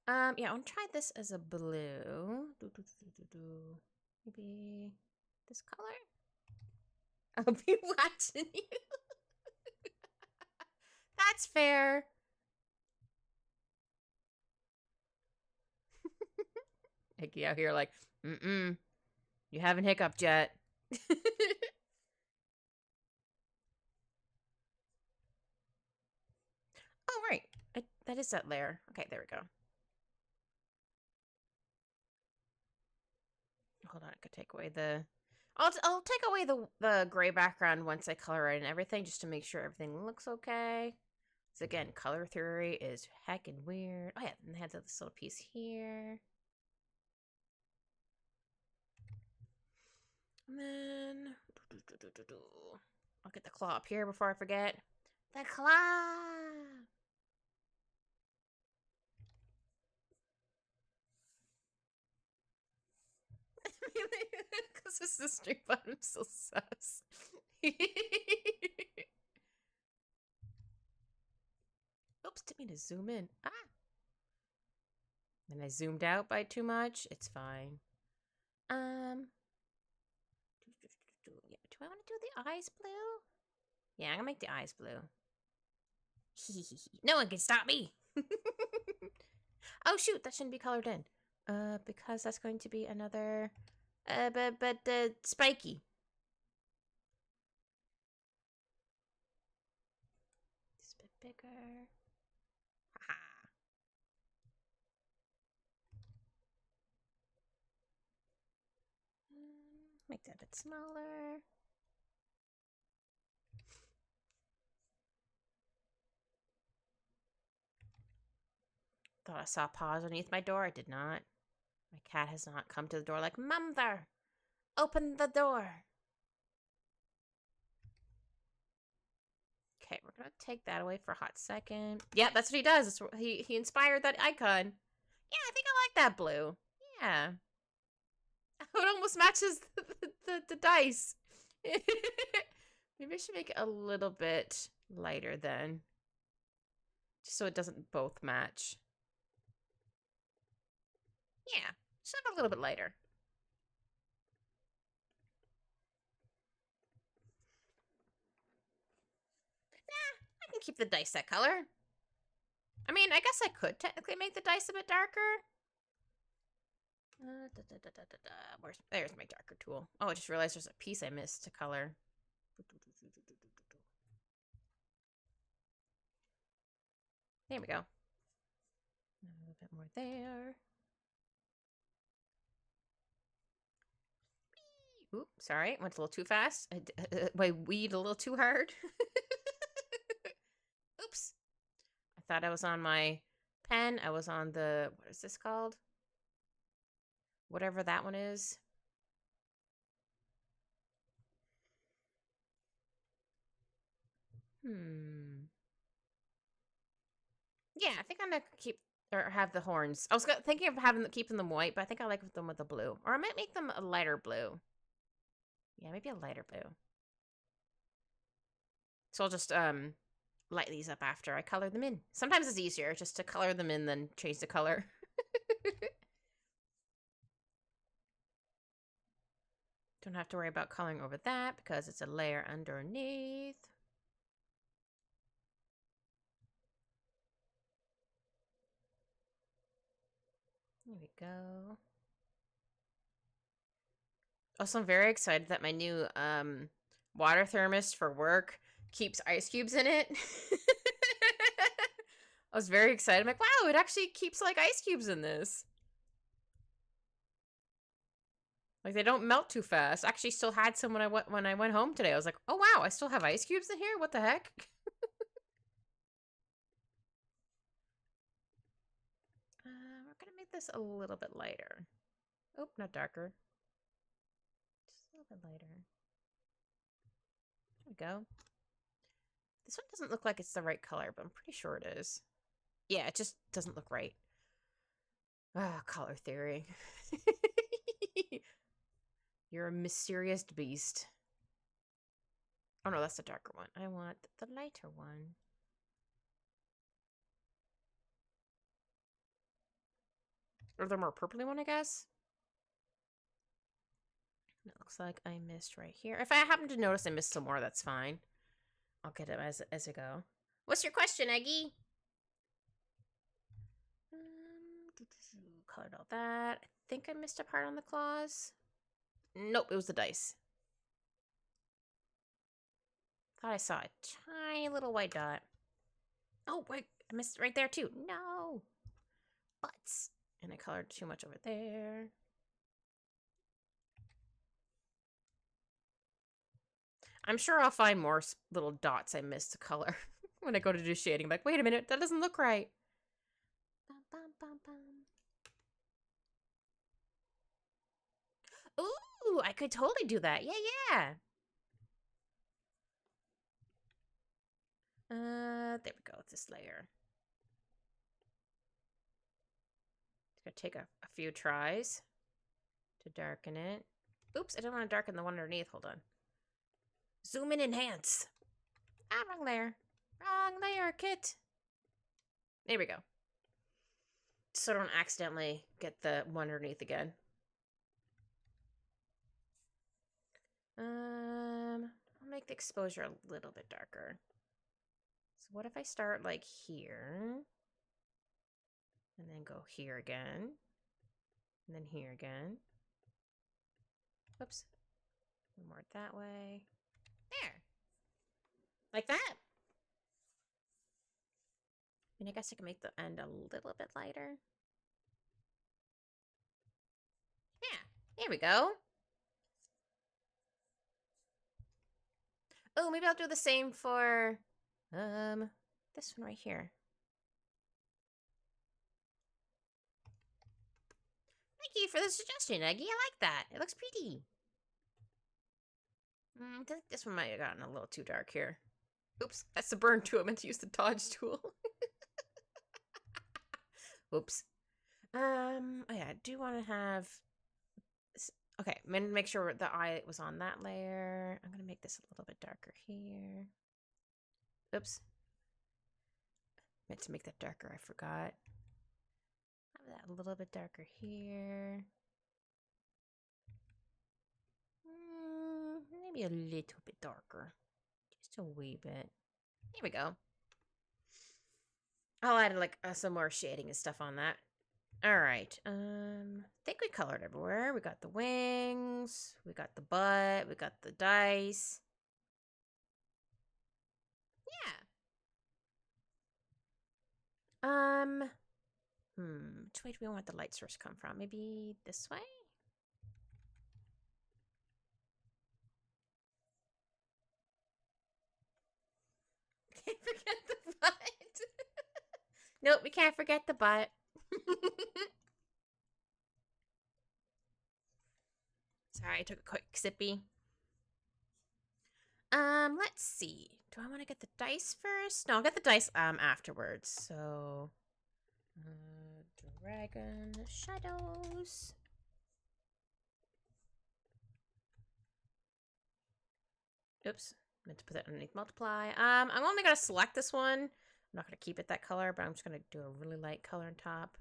Yeah, I'll try this as a blue. Maybe this color? I'll be watching you. That's fair. Hickey out here like, you haven't hiccuped yet. Oh, right. That is that layer. Okay, there we go. Hold on, I could take away the... I'll take away the gray background once I color in everything, just to make sure everything looks okay. So again, color theory is heckin' weird. Oh yeah, and they had this little piece here. And then... I'll get the claw up here before I forget. The claw! Because this is a stream, but I'm so sus. Oops, didn't mean to zoom in. Ah! And I zoomed out by too much. It's fine. Do I want to do the eyes blue? Yeah, I'm gonna make the eyes blue. No one can stop me. Oh shoot, that shouldn't be colored in. Because that's going to be another but spiky. Just a bit bigger. Haha. Make that a bit smaller. Thought I saw paws underneath my door. I did not. My cat has not come to the door like, Mother, open the door. Okay, we're gonna take that away for a hot second. Yeah, that's what he does. He inspired that icon. Yeah, I think I like that blue. Yeah. It almost matches the dice. Maybe I should make it a little bit lighter then. Just so it doesn't both match. Yeah, just have a little bit lighter. Nah, I can keep the dice that color. I mean, I guess I could technically make the dice a bit darker. There's my darker tool. Oh, I just realized there's a piece I missed to color. There we go. A little bit more there. Oop, sorry, went a little too fast. I weed a little too hard. Oops. I thought I was on my pen. I was on the, what is this called? Whatever that one is. Yeah, I think I'm gonna keep or have the horns. I was thinking of keeping them white, but I think I like them with the blue. Or I might make them a lighter blue. Yeah, maybe a lighter blue. So I'll just light these up after I color them in. Sometimes it's easier just to color them in than change the color. Don't have to worry about coloring over that because it's a layer underneath. There we go. Also, I'm very excited that my new water thermos for work keeps ice cubes in it. I was very excited. I'm like, wow, it actually keeps like ice cubes in this. Like they don't melt too fast. I actually still had some when I went home today. I was like, oh wow, I still have ice cubes in here? What the heck? We're gonna make this a little bit lighter. Oh, not darker. Just a little bit lighter. There we go. This one doesn't look like it's the right color, but I'm pretty sure it is. Yeah, it just doesn't look right. Ah, color theory. You're a mysterious beast. Oh no, that's the darker one. I want the lighter one. Or the more purpley one, I guess. It looks like I missed right here. If I happen to notice I missed some more, that's fine. I'll get it as I go. What's your question, Eggie? Colored all that. I think I missed a part on the claws. Nope, it was the dice. Thought I saw a tiny little white dot. Oh, wait, I missed it right there too. No. Butts. And I colored too much over there. I'm sure I'll find more little dots I missed to color when I go to do shading. I'm like, wait a minute, that doesn't look right. Bum, bum, bum, bum. Ooh, I could totally do that. Yeah. There we go with this layer. It's gonna take a few tries to darken it. Oops, I don't want to darken the one underneath. Hold on. Zoom in, enhance. Ah, wrong layer. Wrong layer, Kit. There we go. So I don't accidentally get the one underneath again. I'll make the exposure a little bit darker. So what if I start like here, and then go here again, and then here again. Oops. More that way. There. Like that. I mean, I guess I can make the end a little bit lighter. Yeah, there we go. Oh, maybe I'll do the same for this one right here. Thank you for the suggestion, Eggie. I like that. It looks pretty. I think this one might have gotten a little too dark here. Oops, that's the burn tool. I meant to use the dodge tool. Oops. Oh yeah, I do want to have Okay, I'm gonna make sure the eye was on that layer. I'm gonna make this a little bit darker here. Oops. Meant to make that darker, I forgot. Have that a little bit darker here. Maybe a little bit darker. Just a wee bit. Here we go. I'll add like some more shading and stuff on that. All right. I think we colored everywhere. We got the wings. We got the butt. We got the dice. Yeah. Which way do we want the light source to come from? Maybe this way? Can't forget the butt. Nope, we can't forget the butt. Sorry, I took a quick sippy. Let's see. Do I want to get the dice first? No, I'll get the dice afterwards. So, dragon shadows. Oops, meant to put that underneath multiply. I'm only gonna select this one. I'm not gonna keep it that color, but I'm just gonna do a really light color on top.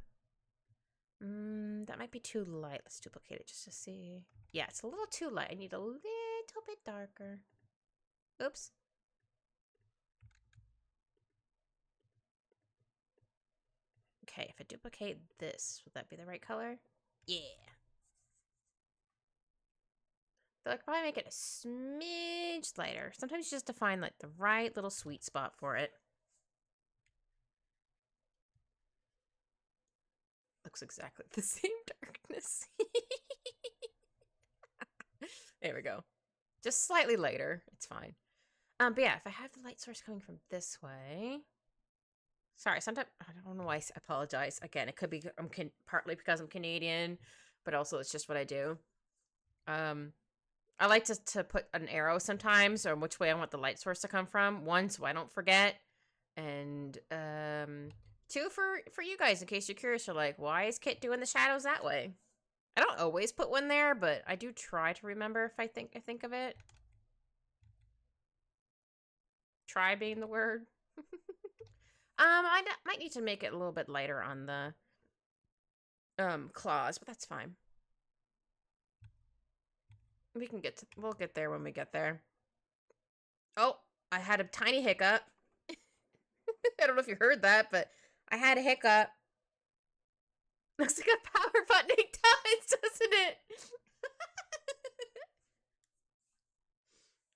That might be too light. Let's duplicate it just to see. Yeah, it's a little too light. I need a little bit darker. Oops. Okay, if I duplicate this, would that be the right color? Yeah. So I could probably make it a smidge lighter. Sometimes you just have to find like the right little sweet spot for it. Looks exactly the same darkness. There we go. Just slightly lighter. It's fine. But yeah, if I have the light source coming from this way. Sorry, sometimes I don't know why I apologize. Again, it could be partly because I'm Canadian, but also it's just what I do. I like to put an arrow sometimes on which way I want the light source to come from. One, so I don't forget, and two, for you guys in case you're curious. You're like, why is Kit doing the shadows that way? I don't always put one there, but I do try to remember if I think of it. Try being the word. I might need to make it a little bit lighter on the claws, but that's fine. We'll get there when we get there. Oh, I had a tiny hiccup. I don't know if you heard that, but I had a hiccup. Looks like a power button does, doesn't it?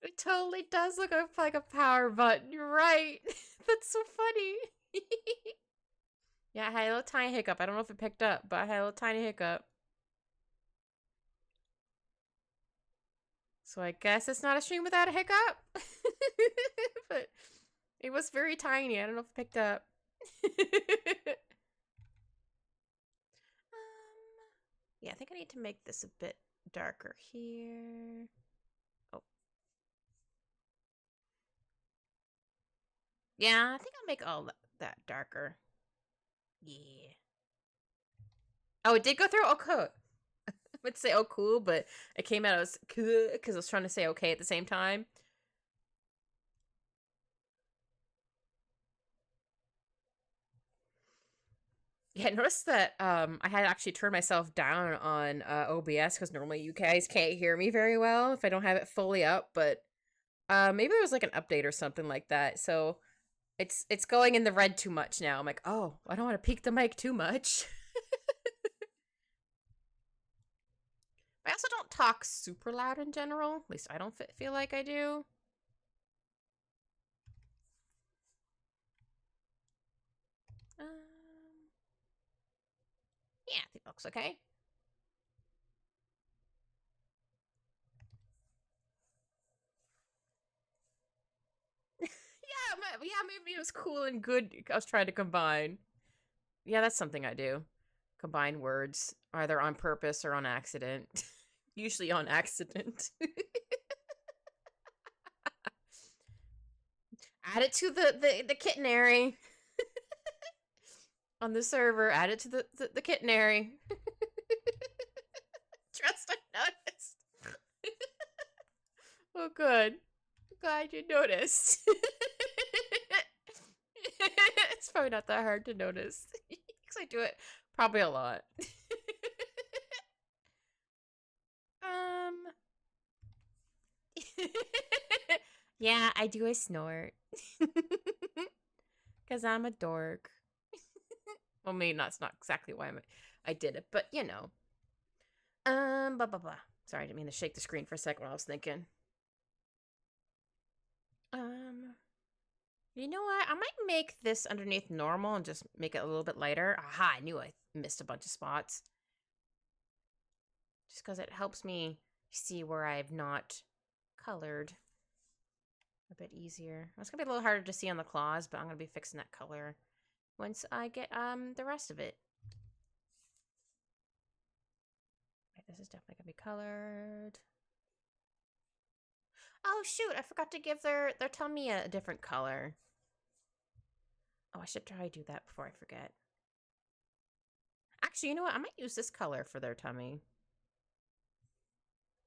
It totally does look like a power button. You're right. That's so funny. Yeah, I had a little tiny hiccup. I don't know if it picked up, but I had a little tiny hiccup. So I guess it's not a stream without a hiccup. But it was very tiny. I don't know if it picked up. Yeah, I think I need to make this a bit darker here. Oh. Yeah, I think I'll make all that darker. Yeah. Oh, it did go through? Oh, cool. I would say, oh, cool, but it came out as cool because I was trying to say okay at the same time. Yeah, I noticed that I had actually turned myself down on OBS because normally you guys can't hear me very well if I don't have it fully up, but maybe there was like an update or something like that. So it's going in the red too much now. I'm like, oh, I don't want to peak the mic too much. I also don't talk super loud in general. At least I don't feel like I do. Yeah, I think that looks okay. Yeah, maybe it was cool and good. I was trying to combine. Yeah, that's something I do. Combine words, either on purpose or on accident. Usually on accident. Add it to the kittenary. On the server, add it to the kittenary. Trust I know. good. Glad you noticed. It's probably not that hard to notice. Because I do it probably a lot. Yeah, I do a snort. Because I'm a dork. Well, maybe that's not exactly why I did it, but you know. Blah, blah, blah. Sorry, I didn't mean to shake the screen for a second while I was thinking. You know what? I might make this underneath normal and just make it a little bit lighter. Aha, I knew I missed a bunch of spots. Just because it helps me see where I've not colored a bit easier. It's going to be a little harder to see on the claws, but I'm going to be fixing that color once I get the rest of it. Okay, this is definitely going to be colored. Oh, shoot. I forgot to give their tummy a different color. Oh, I should try to do that before I forget. Actually, you know what? I might use this color for their tummy.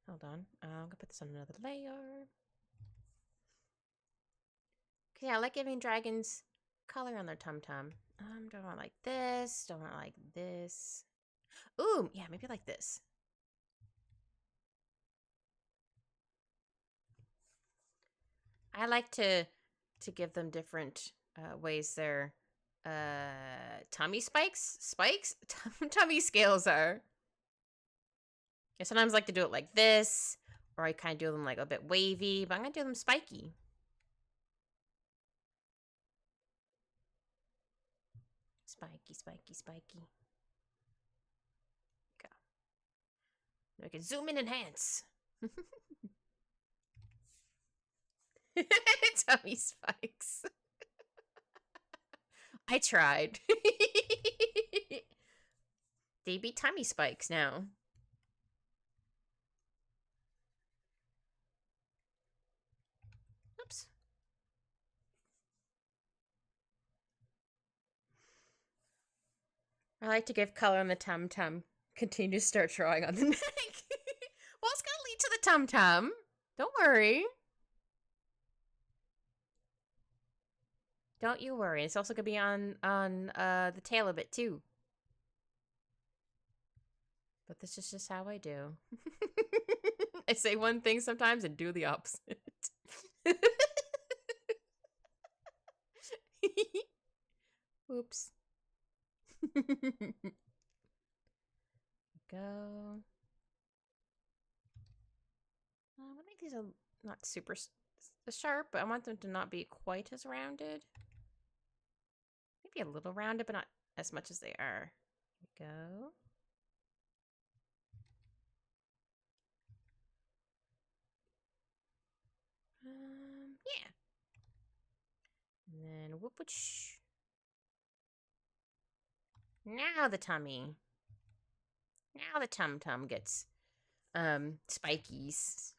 Hold on. I'm going to put this on another layer. Yeah, I like giving dragons color on their tum-tum. Don't want it like this. Don't want it like this. Ooh, yeah, maybe like this. I like to give them different ways their tummy spikes, tummy scales are. I sometimes like to do it like this, or I kind of do them like a bit wavy, but I'm gonna do them spiky. Spiky, spiky, spiky. Go. Now we can zoom in and enhance. Tummy spikes. I tried. They be tummy spikes now. Oops. I like to give color on the tum-tum. Continue to start drawing on the neck. Well, it's gonna lead to the tum-tum. Don't worry. Don't you worry. It's also gonna be on the tail a bit too. But this is just how I do. I say one thing sometimes and do the opposite. Oops. Go. I want to make these not super sharp, but I want them to not be quite as rounded. Maybe a little rounded, but not as much as they are. Here we go. Yeah. And then whoop whoosh. Now the tummy. Now the tum-tum gets spikies.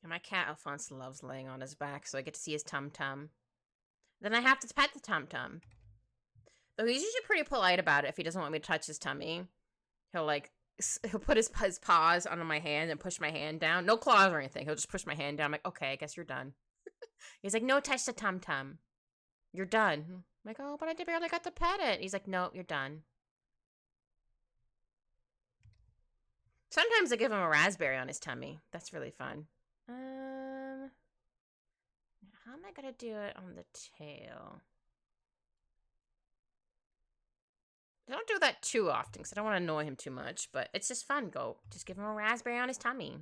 And my cat Alphonse loves laying on his back, so I get to see his tum-tum. Then I have to pet the tum-tum. Though he's usually pretty polite about it if he doesn't want me to touch his tummy. He'll put his paws on my hand and push my hand down. No claws or anything. He'll just push my hand down. I'm like, okay, I guess you're done. He's like, no, touch the tum-tum. You're done. I'm like, oh, but I barely got to pet it. He's like, no, you're done. Sometimes I give him a raspberry on his tummy. That's really fun. How am I gonna do it on the tail? I don't do that too often because I don't want to annoy him too much, but it's just fun. Just give him a raspberry on his tummy.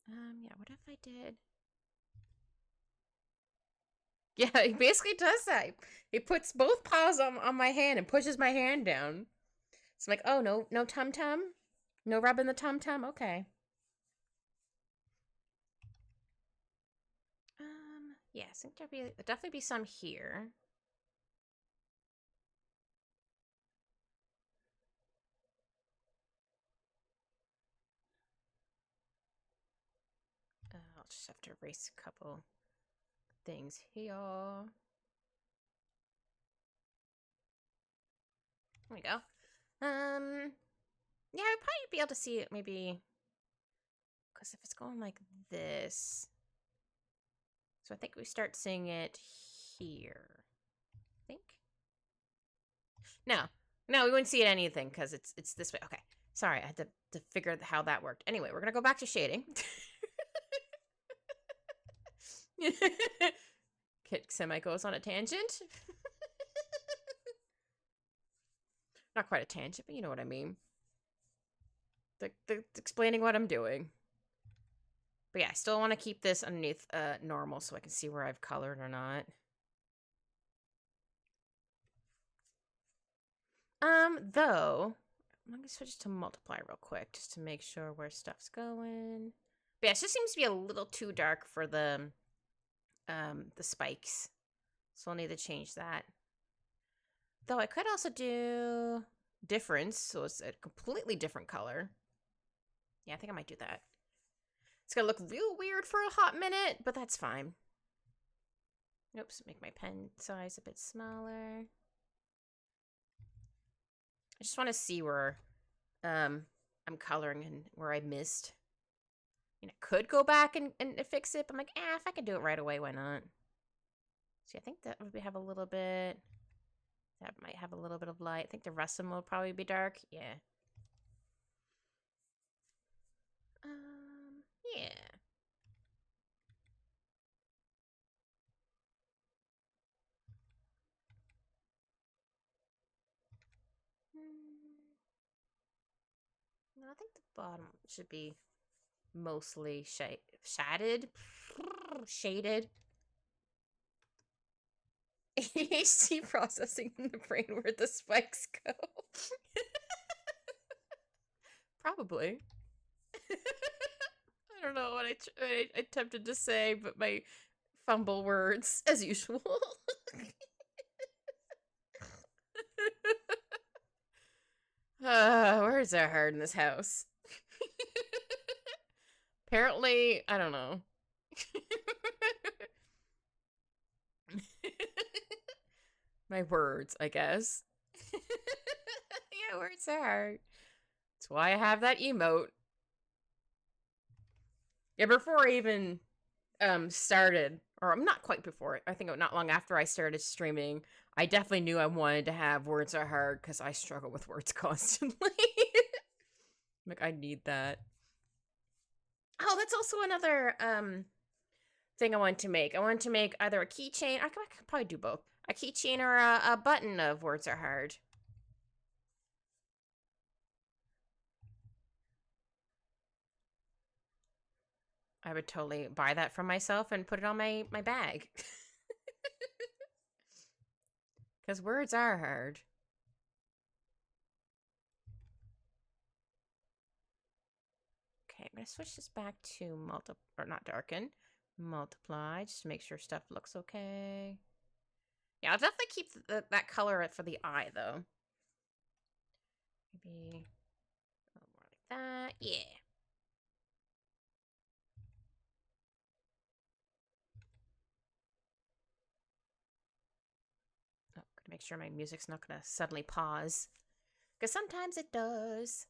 Yeah, what if I did? Yeah, he basically does that. He puts both paws on my hand and pushes my hand down. So I'm like, oh, no tum-tum? No rubbing the tum-tum? Okay. Yes, I think there'll definitely be some here. I'll just have to erase a couple things here. There we go. Yeah, I'd probably be able to see it maybe, because if it's going like this, so I think we start seeing it here. I think. No, no, we wouldn't see anything because it's this way. Okay, sorry, I had to figure out how that worked. Anyway, we're gonna go back to shading. Kit semi goes on a tangent. Not quite a tangent, but you know what I mean. The explaining what I'm doing. But yeah, I still want to keep this underneath normal so I can see where I've colored or not. Though, I'm gonna switch to multiply real quick just to make sure where stuff's going. But yeah, it just seems to be a little too dark for the spikes. So I'll need to change that. Though I could also do difference, so it's a completely different color. Yeah, I think I might do that. It's gonna look real weird for a hot minute, but that's fine. Oops, make my pen size a bit smaller. I just want to see where I'm coloring and where I missed. I could go back and fix it, but I'm like, if I can do it right away, why not? See, I think that would have a little bit. That might have a little bit of light. I think the rest of them will probably be dark. Yeah. Yeah. No, I think the bottom should be mostly shaded. Shaded. ADHD processing in the brain where the spikes go. Probably. I don't know what I attempted to say, but my fumble words, as usual. Words are hard in this house. Apparently, I don't know. My words, I guess. Yeah, words are hard. That's why I have that emote. Yeah, before I even started, or I'm not quite before it, I think not long after I started streaming, I definitely knew I wanted to have words are hard because I struggle with words constantly. Like, I need that. Oh, that's also another thing I want to make. I want to make either a keychain. I could probably do both. A keychain or a button of words are hard. I would totally buy that for myself and put it on my bag. Because words are hard. Okay, I'm going to switch this back to or not darken. Multiply, just to make sure stuff looks okay. Yeah, I'll definitely keep that color for the eye, though. Maybe a little more like that. Yeah. Oh, gotta make sure my music's not gonna suddenly pause. Because sometimes it does.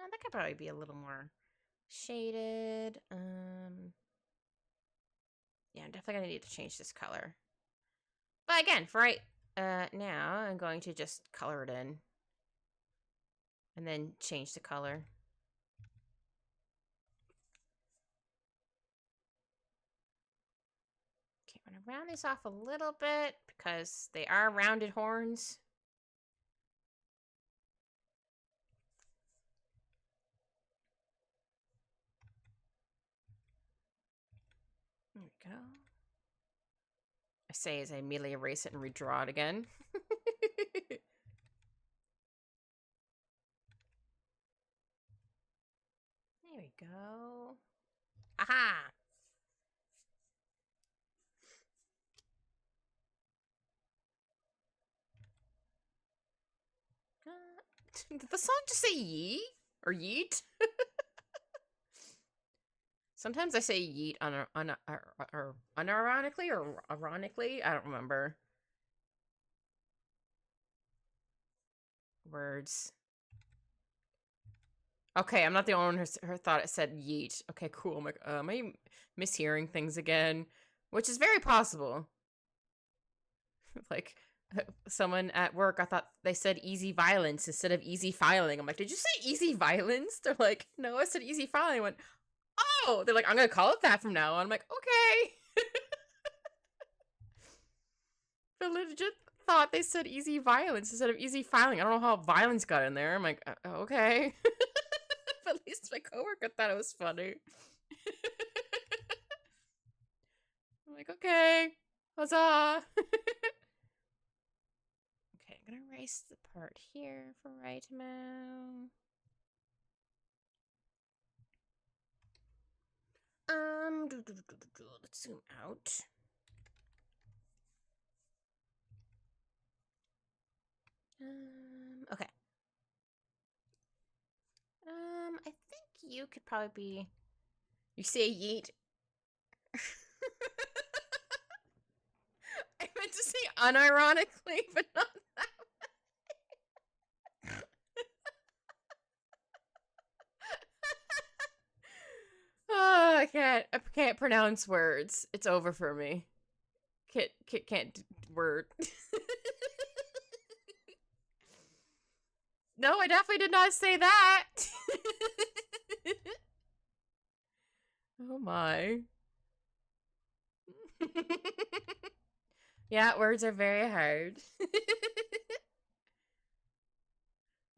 That could probably be a little more shaded. Yeah, I'm definitely gonna need to change this color. But again, for right now, I'm going to just color it in. And then change the color. Okay, I'm gonna round these off a little bit because they are rounded horns. There we go. I say as I immediately erase it and redraw it again. There we go. Aha! Did the song just say yee? Or yeet? Sometimes I say yeet or unironically or ironically. I don't remember words. Okay, I'm not the only one who thought it said yeet. Okay, cool. I'm like, am I mishearing things again? Which is very possible. Like, someone at work, I thought they said easy violence instead of easy filing. I'm like, did you say easy violence? They're like, no, I said easy filing. I went, oh! They're like, I'm gonna call it that from now on. I'm like, okay. They legit thought they said easy violence instead of easy filing. I don't know how violence got in there. I'm like, okay. But at least my coworker thought it was funny. I'm like, okay, huzzah. Okay, I'm gonna erase the part here for right now. Let's zoom out. Okay. I think you could probably be. You say yeet. I meant to say unironically, but not that. Oh, I can't pronounce words. It's over for me. Can't word. No, I definitely did not say that. Oh my. Yeah, words are very hard.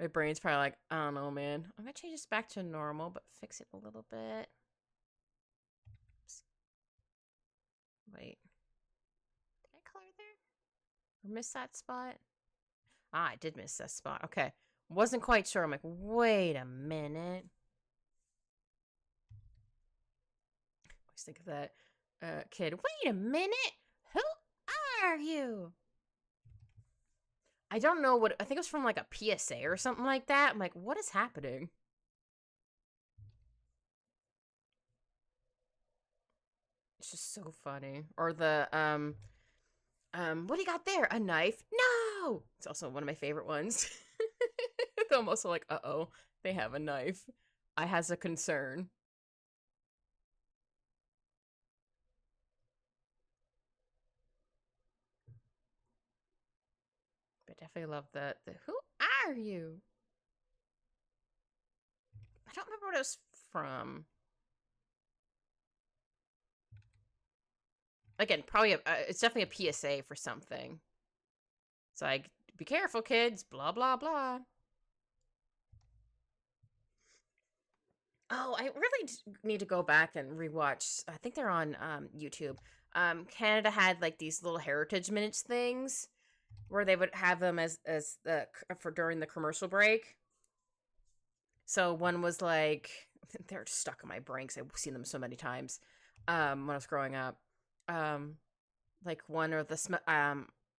My brain's probably like, I don't know, man. I'm gonna change this back to normal, but fix it a little bit. Oops. Wait. Did I color there? Or miss that spot? Ah, I did miss that spot. Okay. Wasn't quite sure. I'm like, wait a minute. I always think of that kid. Wait a minute. Who are you? I don't know what. I think it was from like a PSA or something like that. I'm like, what is happening? It's just so funny. Or the what do you got there? A knife? No. It's also one of my favorite ones. I'm also like, uh-oh, they have a knife. I has a concern. But definitely love the who are you? I don't remember what it was from. Again, probably it's definitely a PSA for something. It's like, be careful, kids. Blah blah blah. Oh, I really need to go back and rewatch. I think they're on YouTube. Canada had like these little heritage minutes things where they would have them as the for during the commercial break. So one was like they're stuck in my brain because I've seen them so many times when I was growing up. Um, like one or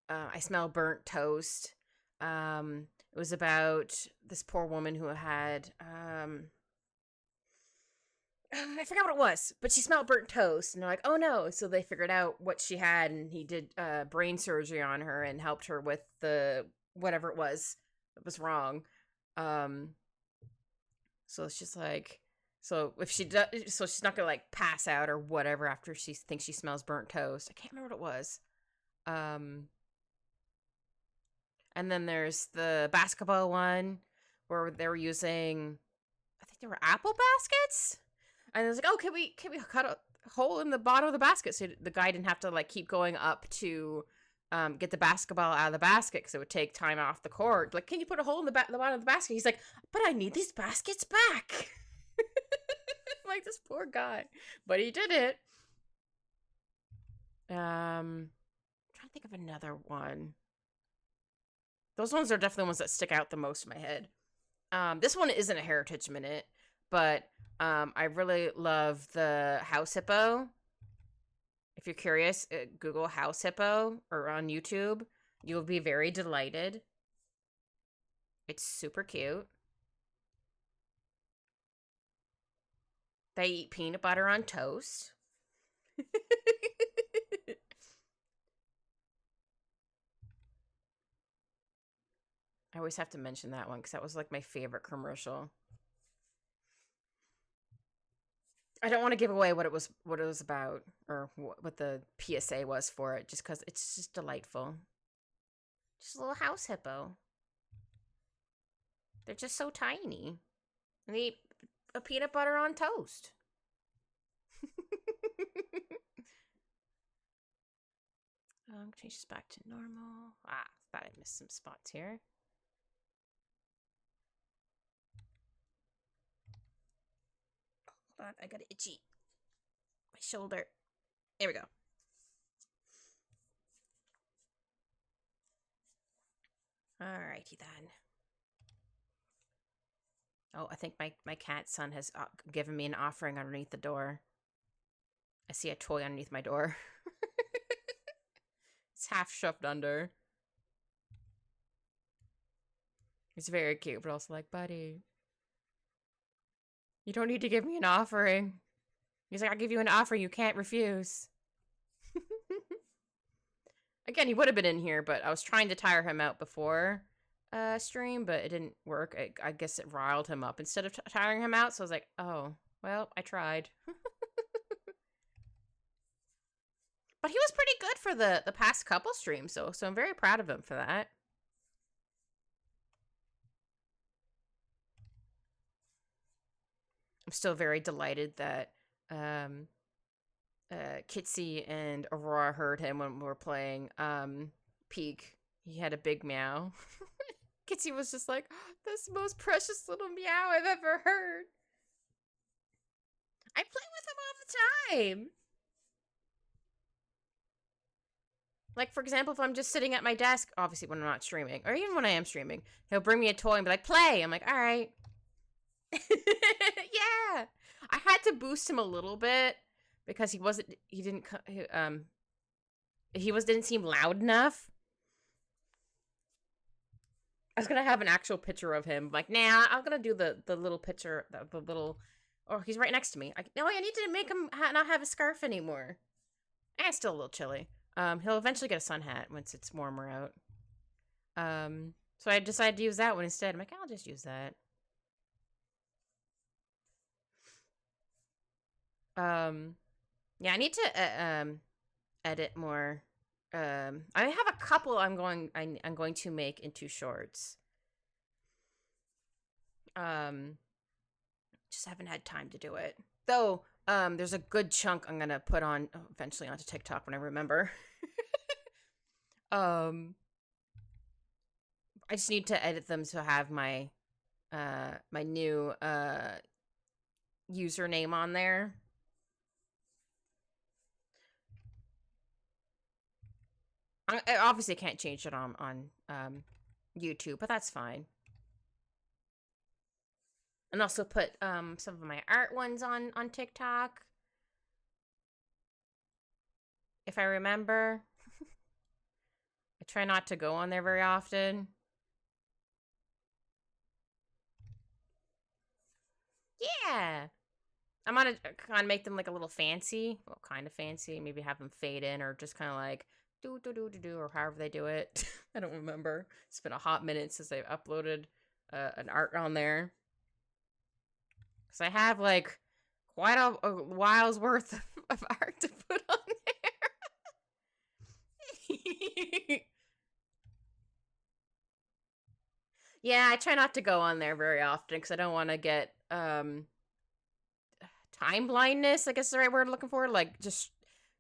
I smell burnt toast. It was about this poor woman who had I forgot what it was, but she smelled burnt toast, and they're like, "Oh no!" So they figured out what she had, and he did brain surgery on her and helped her with the whatever it was that was wrong. Um, so it's just like, so if she does, so she's not gonna like pass out or whatever after she thinks she smells burnt toast. I can't remember what it was. Um, and then there's the basketball one where they were using, I think they were apple baskets. And I was like, oh, can we cut a hole in the bottom of the basket so the guy didn't have to like keep going up to get the basketball out of the basket because it would take time off the court. Like, can you put a hole in the bottom of the basket? He's like, but I need these baskets back. Like this poor guy, but he did it. I'm trying to think of another one. Those ones are definitely ones that stick out the most in my head. This one isn't a heritage minute, but I really love the house hippo. If you're curious, Google house hippo or on YouTube. You'll be very delighted. It's super cute. They eat peanut butter on toast. I always have to mention that one because that was like my favorite commercial. I don't want to give away what it was about, or what the PSA was for it, just because it's just delightful. Just a little house hippo. They're just so tiny. And they eat a peanut butter on toast. Change this back to normal. Thought I missed some spots here. Hold on, I got itchy. My shoulder. There we go. Alrighty then. Oh, I think my cat son has given me an offering underneath the door. I see a toy underneath my door. It's half shoved under. He's very cute, but also like, buddy, you don't need to give me an offering. He's like, I'll give you an offer you can't refuse. Again, he would have been in here, but I was trying to tire him out before stream, but it didn't work. I guess it riled him up instead of tiring him out, so I was like, oh, well, I tried. But he was pretty good for the past couple streams, so I'm very proud of him for that. I'm still very delighted that Kitsy and Aurora heard him when we were playing Peak. He had a big meow. Kitsy was just like, that's the most precious little meow I've ever heard. I play with him all the time. Like, for example, if I'm just sitting at my desk, obviously when I'm not streaming, or even when I am streaming, he'll bring me a toy and be like, play. I'm like, all right. Yeah. I had to boost him a little bit because he didn't seem loud enough. I was gonna have an actual picture of him. Like, nah, I'm gonna do the little picture, the little. Oh, he's right next to me. I need to make him not have a scarf anymore. It's still a little chilly. He'll eventually get a sun hat once it's warmer out. So I decided to use that one instead. I'm like, I'll just use that. Yeah, I need to edit more. I have a couple I'm going to make into shorts. Just haven't had time to do it. Though, there's a good chunk I'm gonna put on eventually onto TikTok when I remember. I just need to edit them to have my my new username on there. I obviously can't change it on YouTube, but that's fine. And also put some of my art ones on TikTok. If I remember. I try not to go on there very often. Yeah. I'm gonna kind of make them like a little fancy. Well, kind of fancy. Maybe have them fade in or just kind of like do or however they do it. I don't remember. It's been a hot minute since I've uploaded an art on there. Because I have like quite a while's worth of art to put on there. Yeah, I try not to go on there very often because I don't want to get time blindness, I guess is the right word I'm looking for. Like, just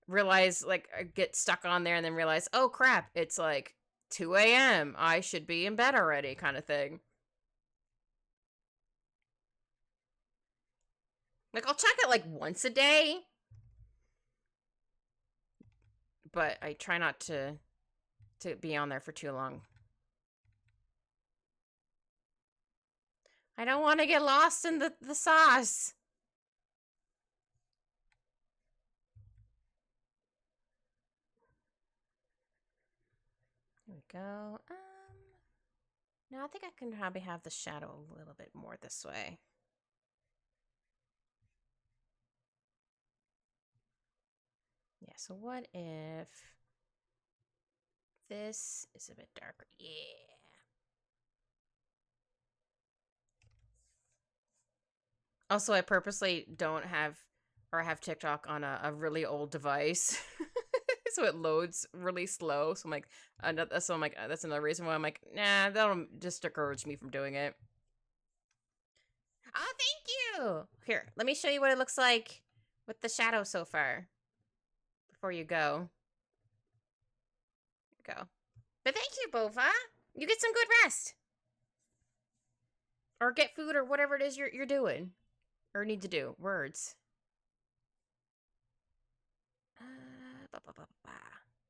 realize, like, I get stuck on there and then realize, oh crap, it's like 2 a.m. I should be in bed already, kind of thing. Like, I'll check it like once a day, but I try not to be on there for too long. I don't want to get lost in the sauce. There we go. No, I think I can probably have the shadow a little bit more this way. so what if this is a bit darker? Yeah. Also, I purposely don't have or have TikTok on a really old device. So it loads really slow. So I'm like, that's another reason why I'm like, nah, that'll just discourage me from doing it. Oh, thank you. Here, let me show you what it looks like with the shadow so far before you go. Go. But thank you, Bova. You get some good rest. Or get food or whatever it is you're doing. Or need to do. Words.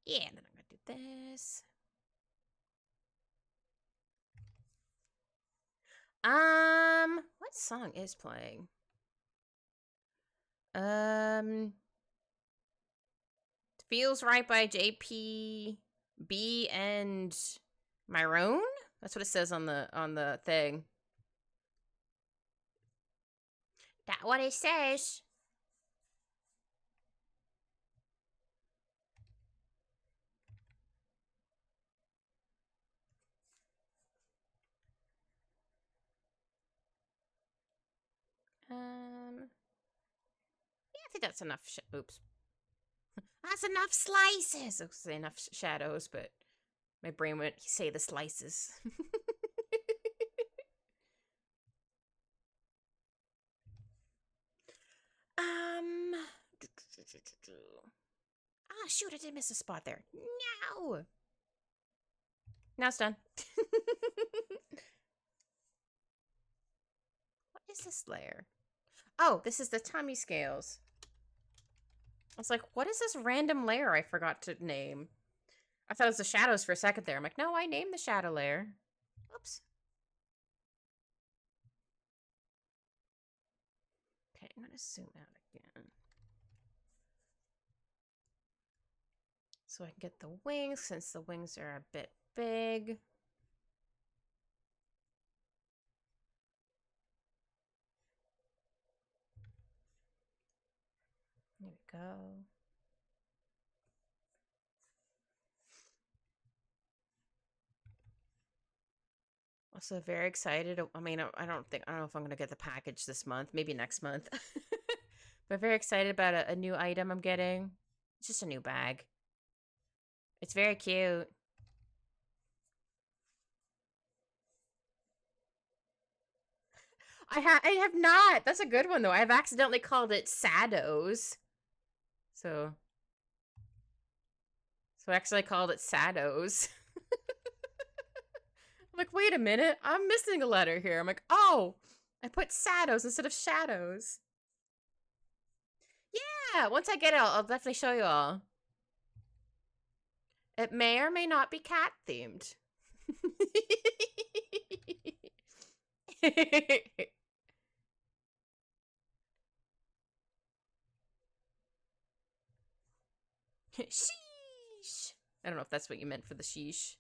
Yeah, and then I'm gonna do this. What song is playing? Feels Right by JPB and Myron? That's what it says on the thing. That's what it says. Yeah, I think that's enough. Oops. That's enough slices. I was say enough shadows, but my brain went say the slices. Ah, shoot! I did miss a spot there. No. Now it's done. What is this layer? Oh, this is the tummy scales. I was like, what is this random layer I forgot to name? I thought it was the shadows for a second there. I'm like, no, I named the shadow layer. Oops. Okay, I'm going to zoom out again. So I can get the wings, since the wings are a bit big. There we go. Also very excited. I mean, I don't know if I'm going to get the package this month. Maybe next month. But very excited about a new item I'm getting. It's just a new bag. It's very cute. I have not. That's a good one though. I've accidentally called it Sados. So I actually called it Sados. I'm like, wait a minute, I'm missing a letter here. I'm like, oh, I put Sados instead of shadows. Yeah, once I get it, I'll definitely show you all. It may or may not be cat themed. Sheesh. I don't know if that's what you meant for the sheesh.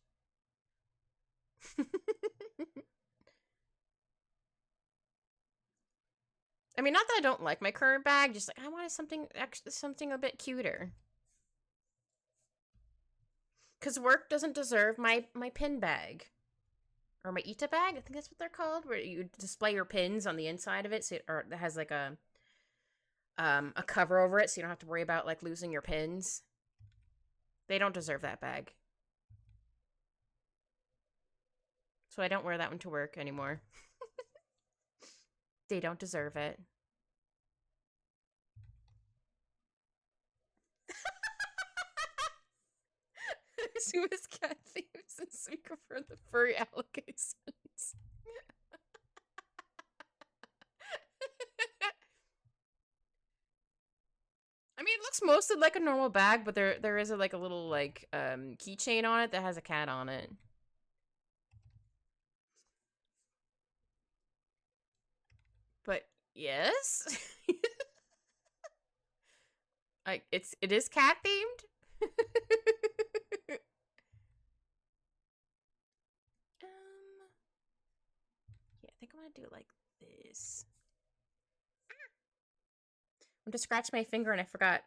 I mean, not that I don't like my current bag, just like I wanted something a bit cuter. Cause work doesn't deserve my pin bag. Or my Ita bag, I think that's what they're called, where you display your pins on the inside of it, so or it has like a cover over it, so you don't have to worry about like losing your pins. They don't deserve that bag. So I don't wear that one to work anymore. They don't deserve it. Suma's cat thieves and speaker for the furry allegations. I mean, it looks mostly like a normal bag, but there is like a little like keychain on it that has a cat on it. But yes, it is cat themed. Yeah, I think I'm gonna do it like this. I'm to scratch my finger and I forgot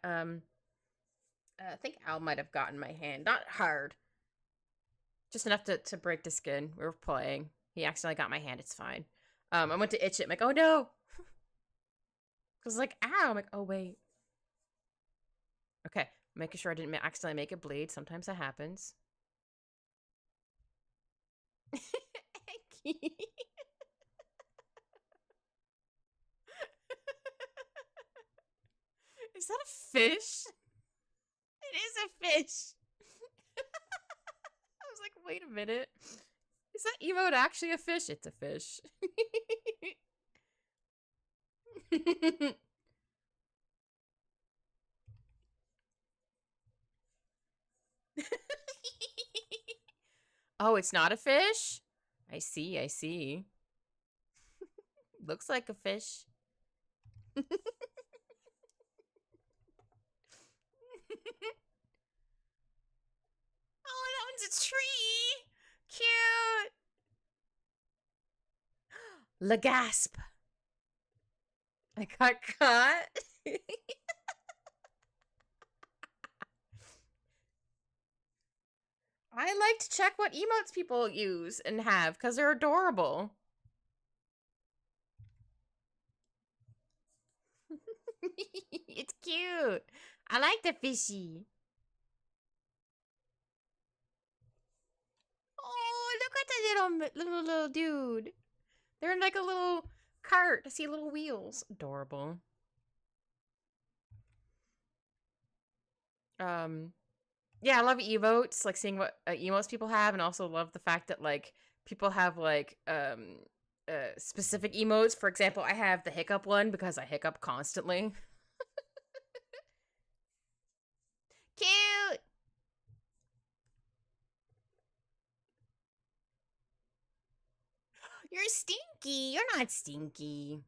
I think Al might have gotten my hand. Not hard. Just enough to break the skin. We were playing. He accidentally got my hand. It's fine. I went to itch it. I'm like, oh no. Because like, ow. I'm like, oh wait. Okay. Making sure I didn't accidentally make it bleed. Sometimes that happens. Is that a fish? It is a fish. I was like, wait a minute. Is that emote actually a fish? It's a fish. Oh, it's not a fish? I see, I see. Looks like a fish. Oh, that one's a tree. Cute. Lagasp. I got caught. I like to check what emotes people use and have because they're adorable. It's cute. I like the fishy. Oh, look at the little dude. They're in like a little cart. I see little wheels. Adorable. Yeah, I love emotes, like seeing what emotes people have, and also love the fact that like people have like specific emotes. For example, I have the hiccup one because I hiccup constantly. Cute. You're stinky. You're not stinky.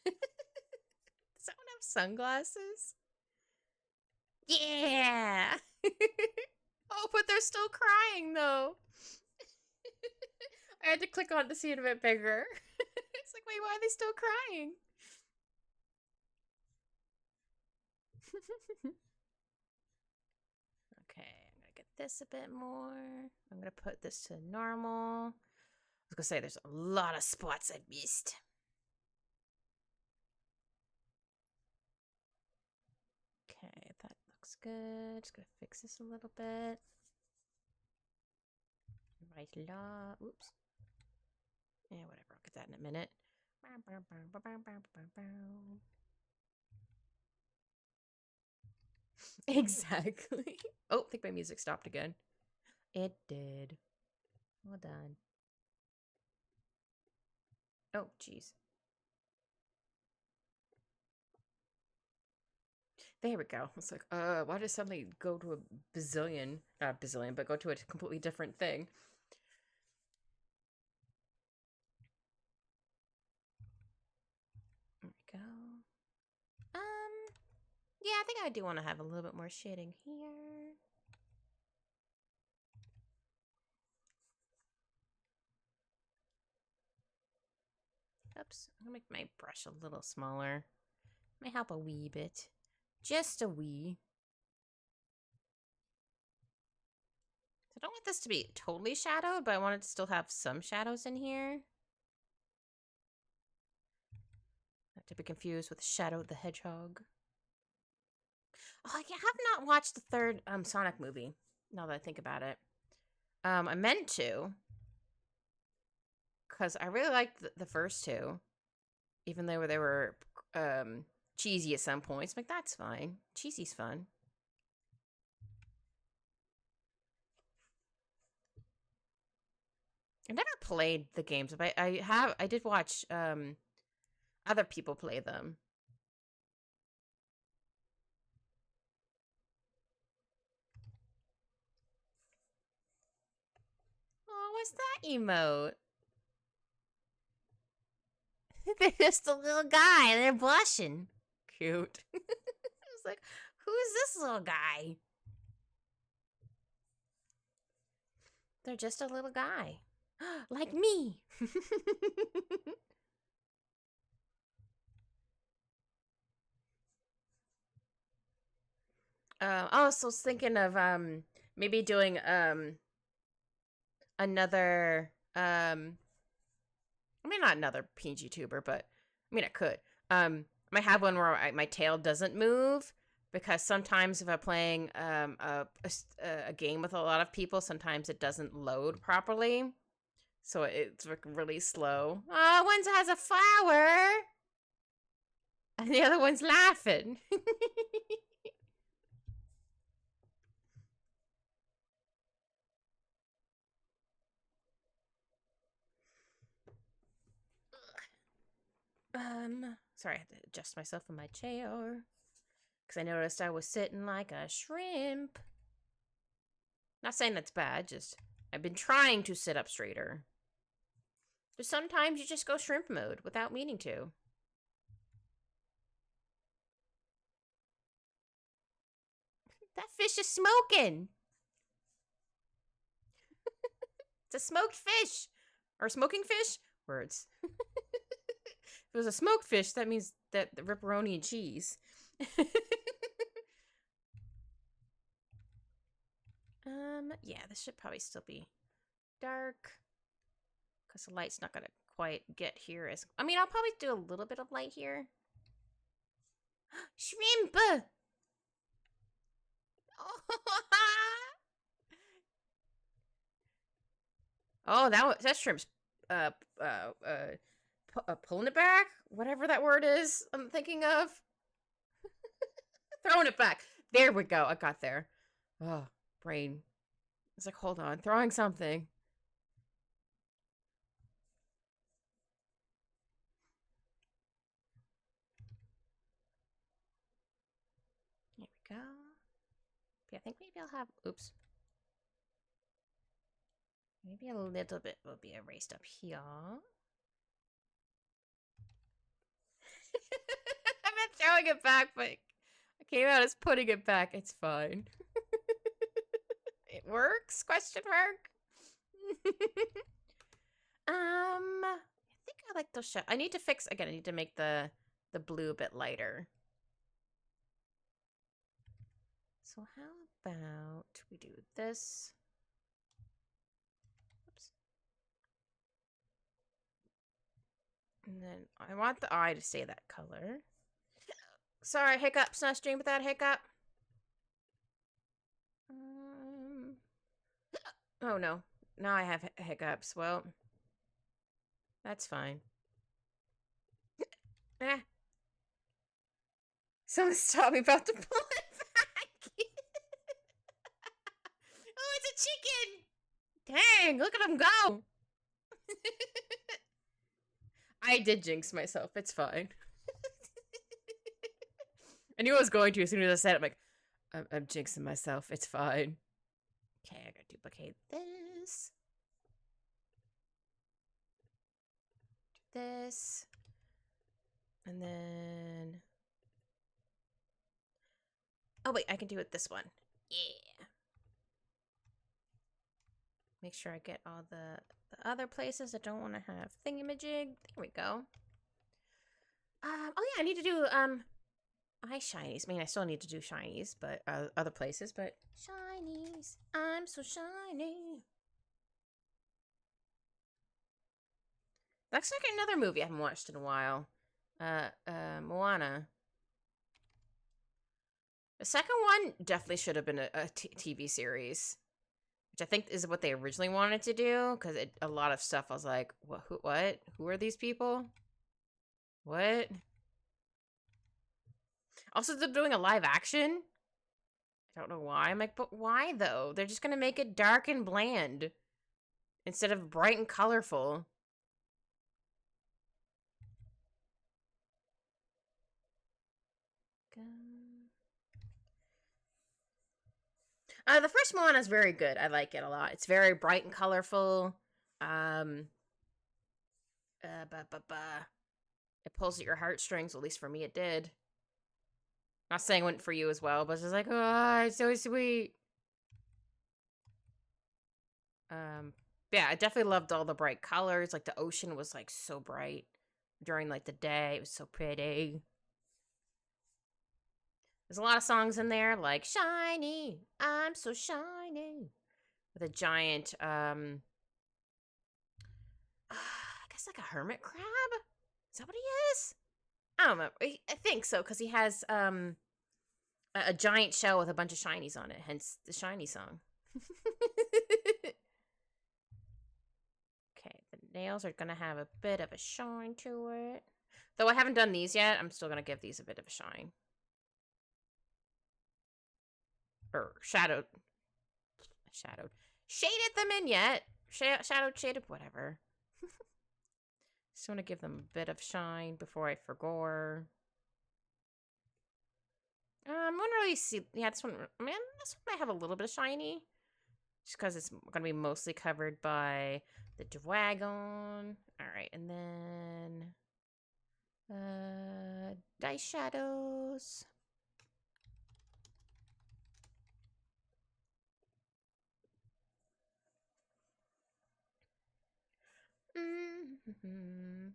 Does that one have sunglasses? Yeah. Oh, but they're still crying though. I had to click on it to see it a bit bigger. It's like, wait, why are they still crying? Okay, I'm gonna get this a bit more. I'm gonna put this to normal. I was gonna say there's a lot of spots I missed. Okay, that looks good. Just gonna fix this a little bit. Right law. Oops. Yeah, whatever. I'll get that in a minute. Exactly. Oh, I think my music stopped again. It did. Hold on. Oh, jeez. There we go. It's like, why did suddenly go to a bazillion? Not a bazillion, but go to a completely different thing. There we go. Yeah, I think I do want to have a little bit more shading here. Oops, I'm gonna make my brush a little smaller. May help a wee bit. Just a wee. So I don't want this to be totally shadowed, but I want it to still have some shadows in here. Not to be confused with Shadow the Hedgehog. Oh, I have not watched the third Sonic movie, now that I think about it. I meant to, because I really liked the first two, even though they were cheesy at some points. I'm like, that's fine. Cheesy's fun. I've never played the games, but I did watch other people play them. Oh, what's that emote? They're just a little guy. They're blushing. Cute. I was like, who is this little guy? They're just a little guy. Like me. I was also thinking of maybe doing another I mean not another PG tuber, but I mean I could. I might have one where my tail doesn't move because sometimes if I'm playing a game with a lot of people, sometimes it doesn't load properly. So it's like really slow. Oh, one has a flower. And the other one's laughing. Sorry, I had to adjust myself in my chair. Because I noticed I was sitting like a shrimp. Not saying that's bad, just I've been trying to sit up straighter. But sometimes you just go shrimp mode without meaning to. That fish is smoking. It's a smoked fish. Or smoking fish? Words. If it was a smoked fish, that means that the ripperoni and cheese. Yeah, this should probably still be dark. Because the light's not going to quite get here as... I mean, I'll probably do a little bit of light here. Shrimp! Oh, that shrimp's pulling it back? Whatever that word is I'm thinking of. Throwing it back. There we go. I got there. Oh, brain. It's like, hold on. Throwing something. Here we go. Yeah, I think maybe I'll have... Oops. Maybe a little bit will be erased up here. I've been throwing it back, but I came out as putting it back. It's fine. It works? Question mark. I think I like those I need to fix again. I need to make the blue a bit lighter. So how about we do this? Oops. And then I want the eye to stay that color. Sorry, hiccups. Not stream without hiccup. Oh no. Now I have hiccups. Well, that's fine. Eh. Someone stop me about to pull it back. Oh, it's a chicken. Dang, look at him go. I did jinx myself. It's fine. I knew I was going to as soon as I said it. I'm like, I'm jinxing myself. It's fine. Okay, I gotta duplicate this. Do this. And then... Oh, wait, I can do it this one. Yeah. Make sure I get all the other places I don't want to have thingamajig. There we go. Oh, yeah, I need to do, eye shinies. I mean, I still need to do shinies, but, other places, but... Shinies. I'm so shiny. That's like another movie I haven't watched in a while. Moana. The second one definitely should have been a TV series, which I think is what they originally wanted to do, because a lot of stuff I was like, what? Who are these people? What? Also, they're doing a live action? I don't know why. I'm like, but why, though? They're just going to make it dark and bland instead of bright and colorful. The first Moana is very good. I like it a lot. It's very bright and colorful. It pulls at your heartstrings. At least for me, it did. Not saying it went for you as well, but it's just like, oh, it's so sweet. Yeah, I definitely loved all the bright colors. Like the ocean was like so bright during like the day. It was so pretty. There's a lot of songs in there like Shiny, I'm so shiny. With a giant I guess like a hermit crab? Is that what he is? I don't know. I think so because he has a giant shell with a bunch of shinies on it, hence the shiny song. Okay, the nails are gonna have a bit of a shine to it. Though I haven't done these yet, I'm still gonna give these a bit of a shine. Or shadowed. Shaded them in yet. Shadowed, shaded, whatever. Just want to give them a bit of shine before I forgore. I wouldn't really see. Yeah, this one. Man, this one might have a little bit of shiny, just because it's gonna be mostly covered by the dragon. All right, and then dice shadows. Mm-hmm.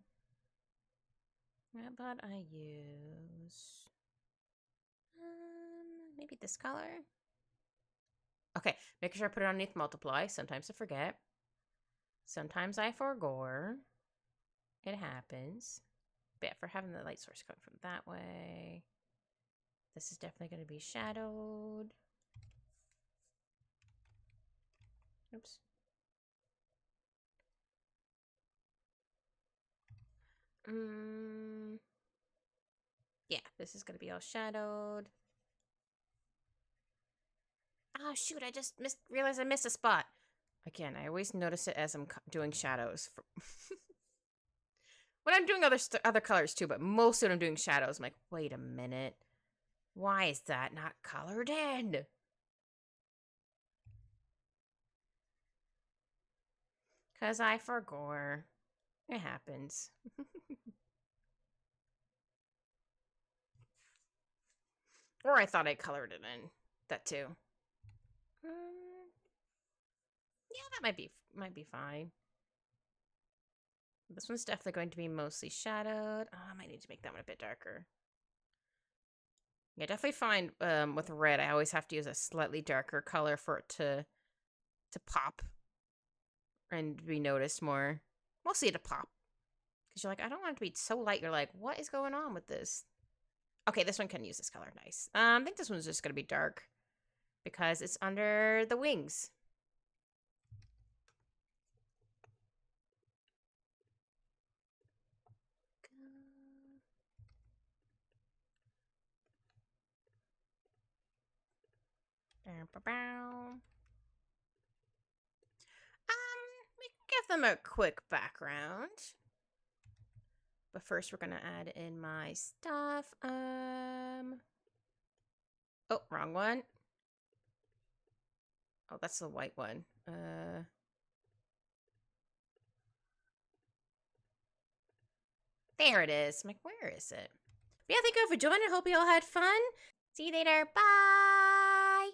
How about I use maybe this color? Okay, make sure I put it underneath multiply. Sometimes I forget. Sometimes I forgore. It happens. But yeah, for having the light source coming from that way. This is definitely going to be shadowed. Oops. Yeah, this is going to be all shadowed. Oh, shoot, I just realized I missed a spot. Again, I always notice it as I'm doing shadows. When I'm doing other colors too, but most of it I'm doing shadows. I'm like, wait a minute. Why is that not colored in? Because I forgore. It happens. Or I thought I colored it in. That too. Yeah, that might be fine. This one's definitely going to be mostly shadowed. Oh, I might need to make that one a bit darker. Yeah, definitely find with red, I always have to use a slightly darker color for it to pop and be noticed more. Mostly to pop. Because you're like, I don't want it to be so light. You're like, what is going on with this? Okay, this one can use this color. Nice. I think this one's just going to be dark. Because it's under the wings. We can give them a quick background. But first we're gonna add in my stuff. Oh, wrong one. Oh, that's the white one. There it is. I'm like, where is it? But yeah, thank you all for joining. Hope you all had fun. See you later. Bye.